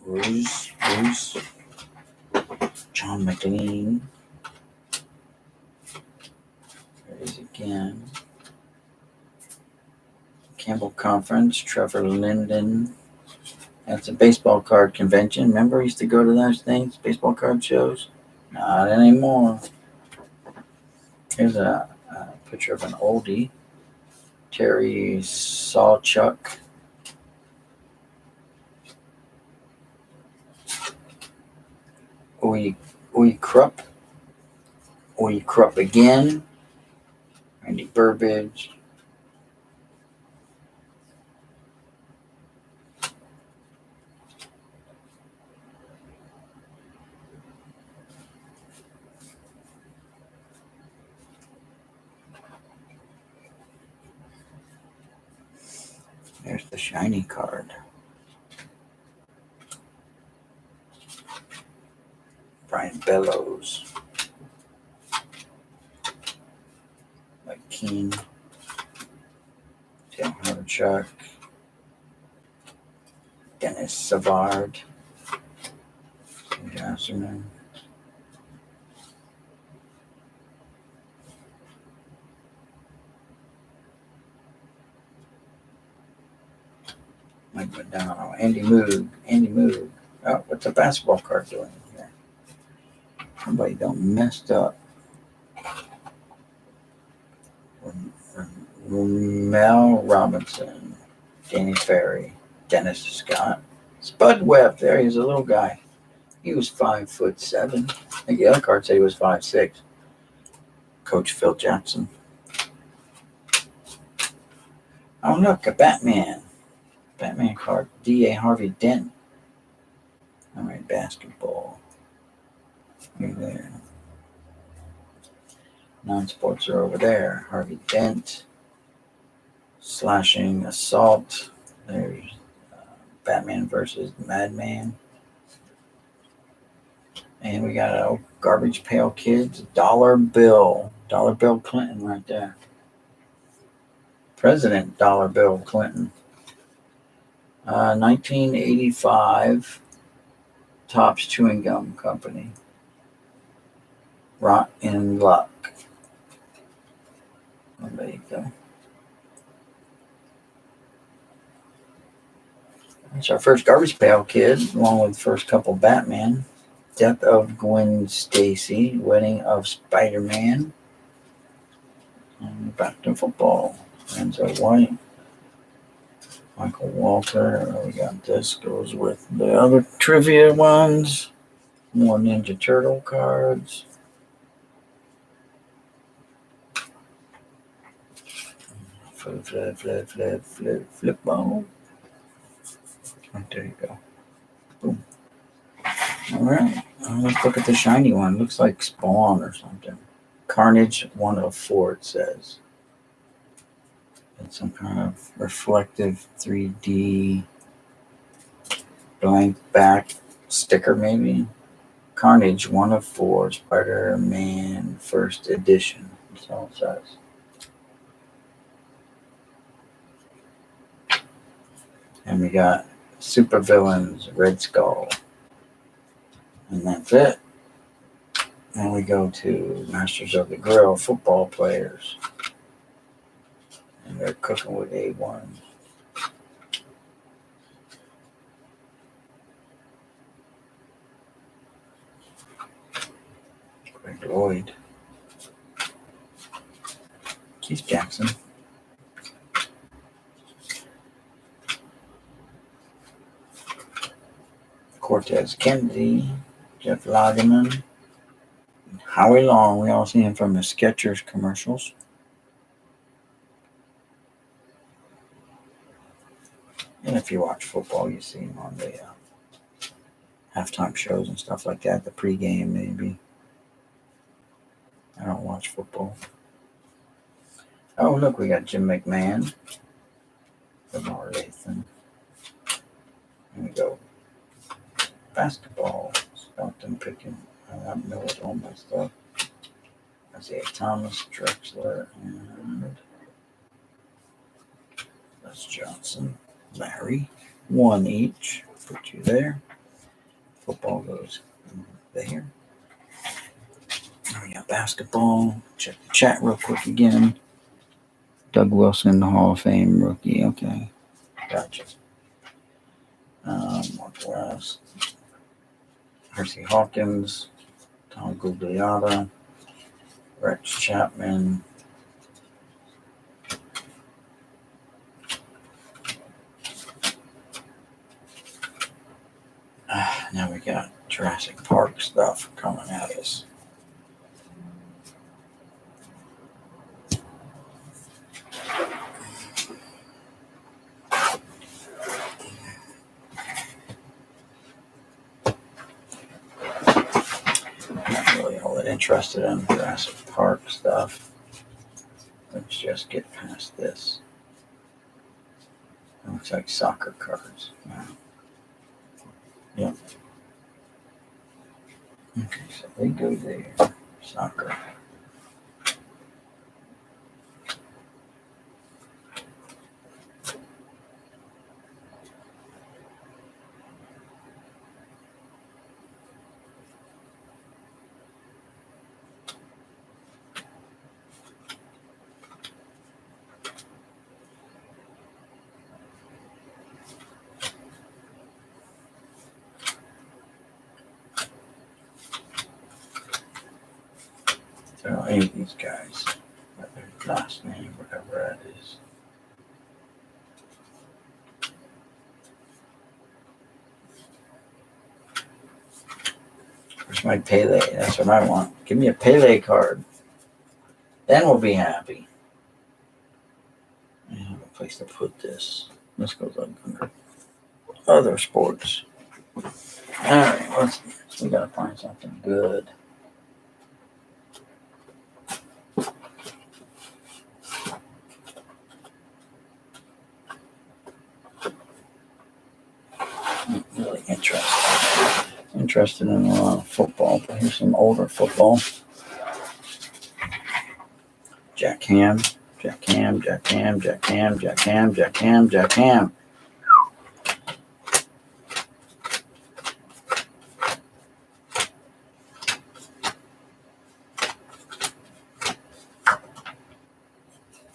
Ruse. John McLean. There it is again. Campbell Conference. Trevor Linden. That's a baseball card convention. Remember, we used to go to those things, baseball card shows? Not anymore. Here's a picture of an oldie. Terry Sawchuk. Uy Krupp again. Randy Burbidge. There's the shiny card. Brian Bellows. Mike Keene. Tim Hurchuk. Dennis Savard. Jasserman. Mike McDonald. Andy Moog. Oh, what's a basketball card doing here? Somebody done messed up. Mel Robinson. Danny Ferry. Dennis Scott. Spud Webb. There he's a little guy. He was 5'7". I think the other card said he was 5'6". Coach Phil Jackson. Oh, look, a Batman. Batman card. D.A. Harvey Dent. All right, basketball. Right there. Non-sports are over there. Harvey Dent. Slashing Assault. There's Batman versus Madman. And we got a Garbage Pail Kids. Dollar Bill Clinton right there. President Dollar Bill Clinton. 1985 Topps Chewing Gum Company. Rot in Luck. Oh, there you go. That's our first Garbage Pail Kid, along with the first couple Batman. Death of Gwen Stacy. Wedding of Spider-Man. And back to football. Enzo White. Michael Walter. We got this. Goes with the other trivia ones. More Ninja Turtle cards. Flip ball. Oh, there you go. Boom. All right. Let's look at the shiny one. Looks like Spawn or something. Carnage 104, it says. It's some kind of reflective 3D blank back sticker, maybe. Carnage 104, Spider-Man First Edition. That's all it says. And we got Supervillains Red Skull. And that's it. And we go to Masters of the Grill football players. And they're cooking with A1. Greg Lloyd. Keith Jackson. Cortez Kennedy, Jeff Lageman, Howie Long. We all see him from the Skechers commercials. And if you watch football, you see him on the halftime shows and stuff like that, the pregame maybe. I don't watch football. Oh, look, we got Jim McMahon, Lamar Lathan. Here we go. Basketball. Stockton picking. I know it's all my stuff. Isaiah Thomas, Drexler, and that's Johnson, Larry. One each. Put you there. Football goes there. We got basketball. Check the chat real quick again. Doug Wilson, Hall of Fame rookie. Okay. Gotcha. Mark West. Hersey Hawkins. Tom Gugliotta. Rex Chapman. Now we got Jurassic Park stuff coming at us. Not really all that interested in Jurassic Park stuff. Let's just get past this. It looks like soccer cards. Wow. Yep. Okay, so they go there. Soccer. So any of these guys, their last name, whatever that is. Where's my Pele? That's what I want. Give me a Pele card. Then we'll be happy. I have a place to put this. This goes up under other sports. Alright, we gotta find something good. Really interested in a lot of football, but here's some older football. Jack Ham.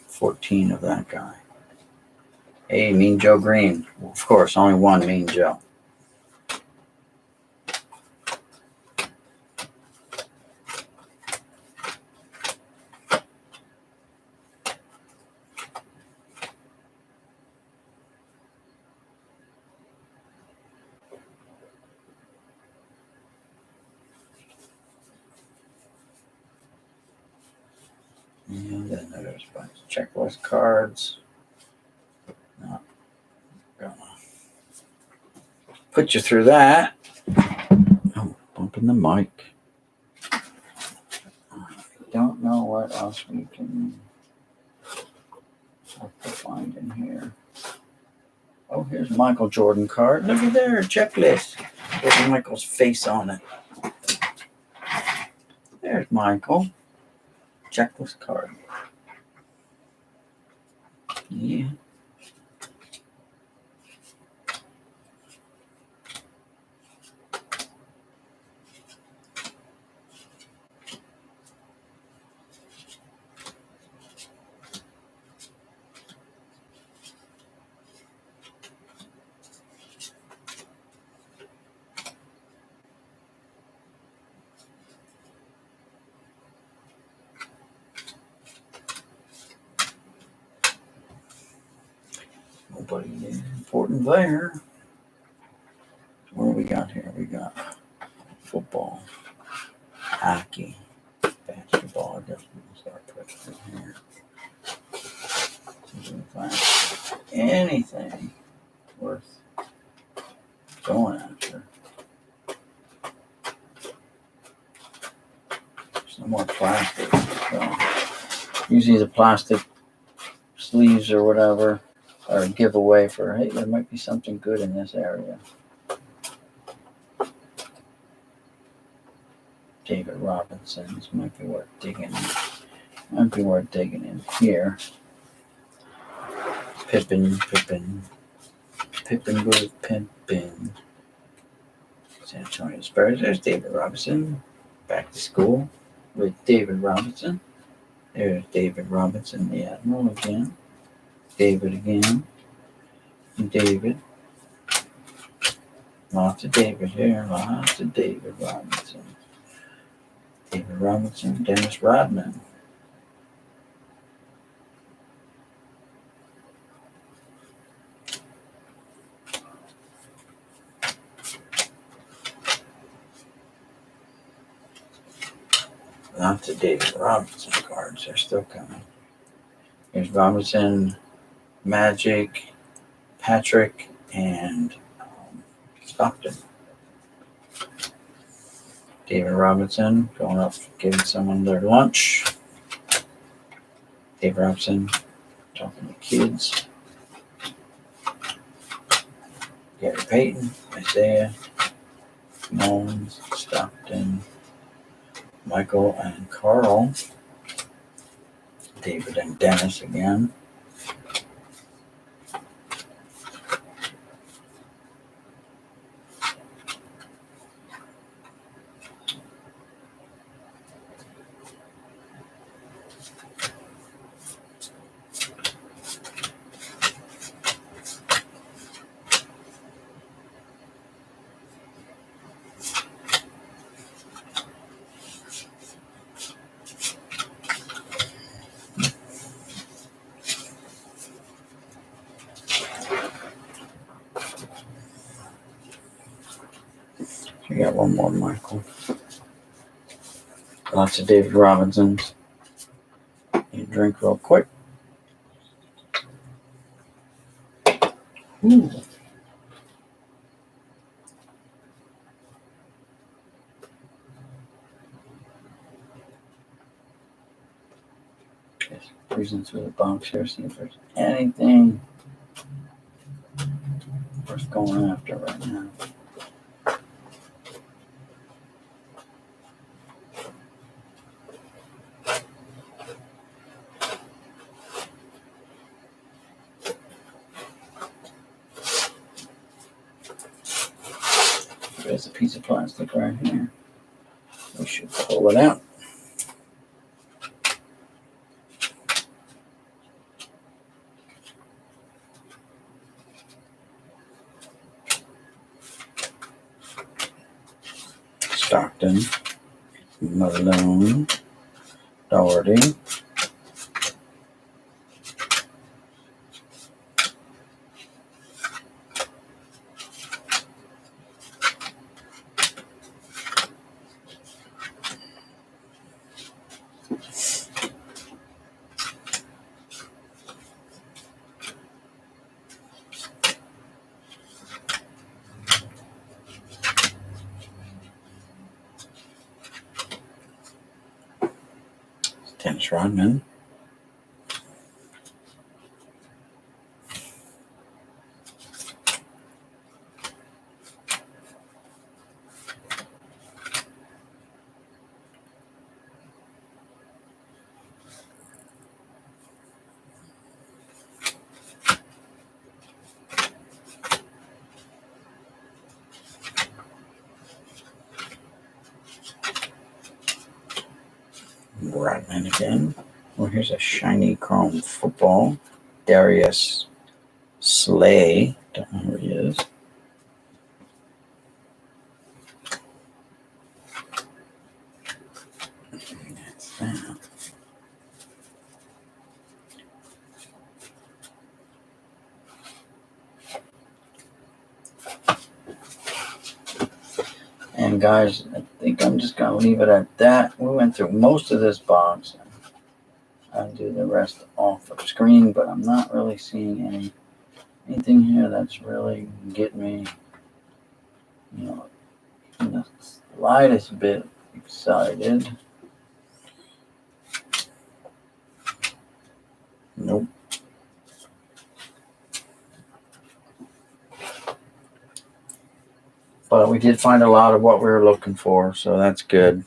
14 of that guy. Hey, Mean Joe Green. Well, of course, only one Mean Joe. And then there's a bunch of checklist cards. Not gonna put you through that. Oh, bumping the mic. I don't know what else we can have to find in here. Oh, here's Michael Jordan card. Look at there, checklist. There's Michael's face on it. There's Michael. Checklist card. Yeah. Nobody important there. What do we got here? Start putting in here. See if we can find anything worth going after. There's no more plastic. So usually the plastic sleeves or whatever are a giveaway for, hey, there might be something good in this area. David Robinson's might be worth digging. Might be worth digging in here. Pippin goes Pippin. San Antonio Spurs. There's David Robinson. Back to school with David Robinson. There's David Robinson, the Admiral again. David again. David. Lots of David here. Lots of David Robinson. David Robinson. Dennis Rodman. Lots of David Robinson cards. They're still coming. Here's Robinson, Magic, Patrick, and Stockton. David Robinson going up, giving someone their lunch. David Robinson talking to kids. Gary Payton, Isaiah, Mullins, Stockton, Michael and Carl. David and Dennis again. We got one more Michael. Lots of David Robinsons. You drink real quick. Ooh. Just breezing through the box here, see if there's anything worth going after right now. There's a piece of plastic right here. We should pull it out. Stockton, Malone, Doherty. Dennis Rodman. Rodman again. Well, here's a shiny chrome football. Darius Slay. Don't know who he is. That's that. And guys, I think I'm just going to leave it at that. We went through most of this box. do the rest off of screen, but I'm not really seeing anything here that's really getting me, the slightest bit excited. Nope. But we did find a lot of what we were looking for, so that's good.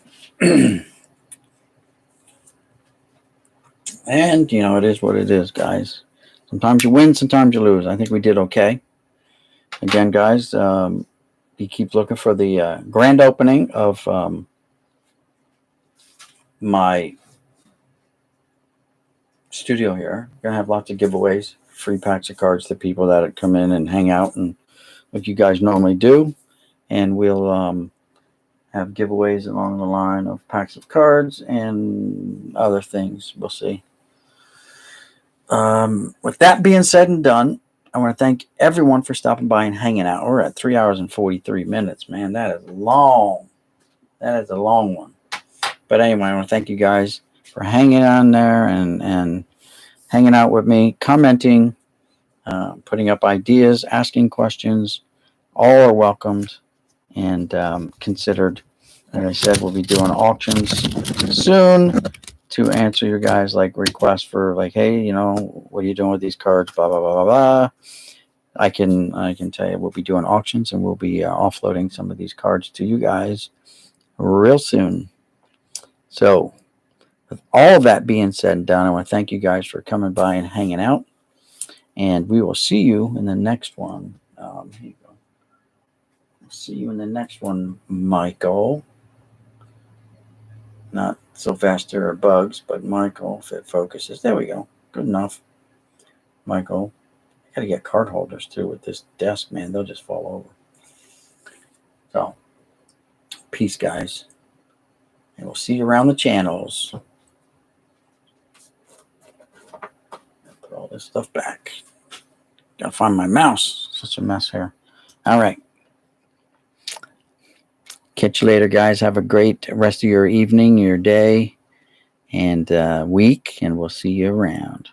And, it is what it is, guys. Sometimes you win, sometimes you lose. I think we did okay. Again, guys, you keep looking for the grand opening of my studio here. We're going to have lots of giveaways, free packs of cards to people that come in and hang out and like you guys normally do. And we'll have giveaways along the line of packs of cards and other things. We'll see. With that being said and done, I want to thank everyone for stopping by and hanging out. We're at 3 hours and 43 minutes, man. That is long. That is a long one. But anyway, I want to thank you guys for hanging on there and hanging out with me, commenting, putting up ideas, asking questions. All are welcomed and considered. Like I said, we'll be doing auctions soon to answer your guys' requests for hey, what are you doing with these cards? Blah blah blah blah blah. I can tell you we'll be doing auctions and we'll be offloading some of these cards to you guys real soon. So, with all of that being said and done, I want to thank you guys for coming by and hanging out. And we will see you in the next one. Here you go. I'll see you in the next one, Michael. Not so fast there are bugs, but Michael, if it focuses. There we go. Good enough. Michael. I got to get card holders, too, with this desk, man. They'll just fall over. So, peace, guys. And we'll see you around the channels. Put all this stuff back. Gotta find my mouse. Such a mess here. All right. Catch you later, guys. Have a great rest of your evening, your day, and week, and we'll see you around.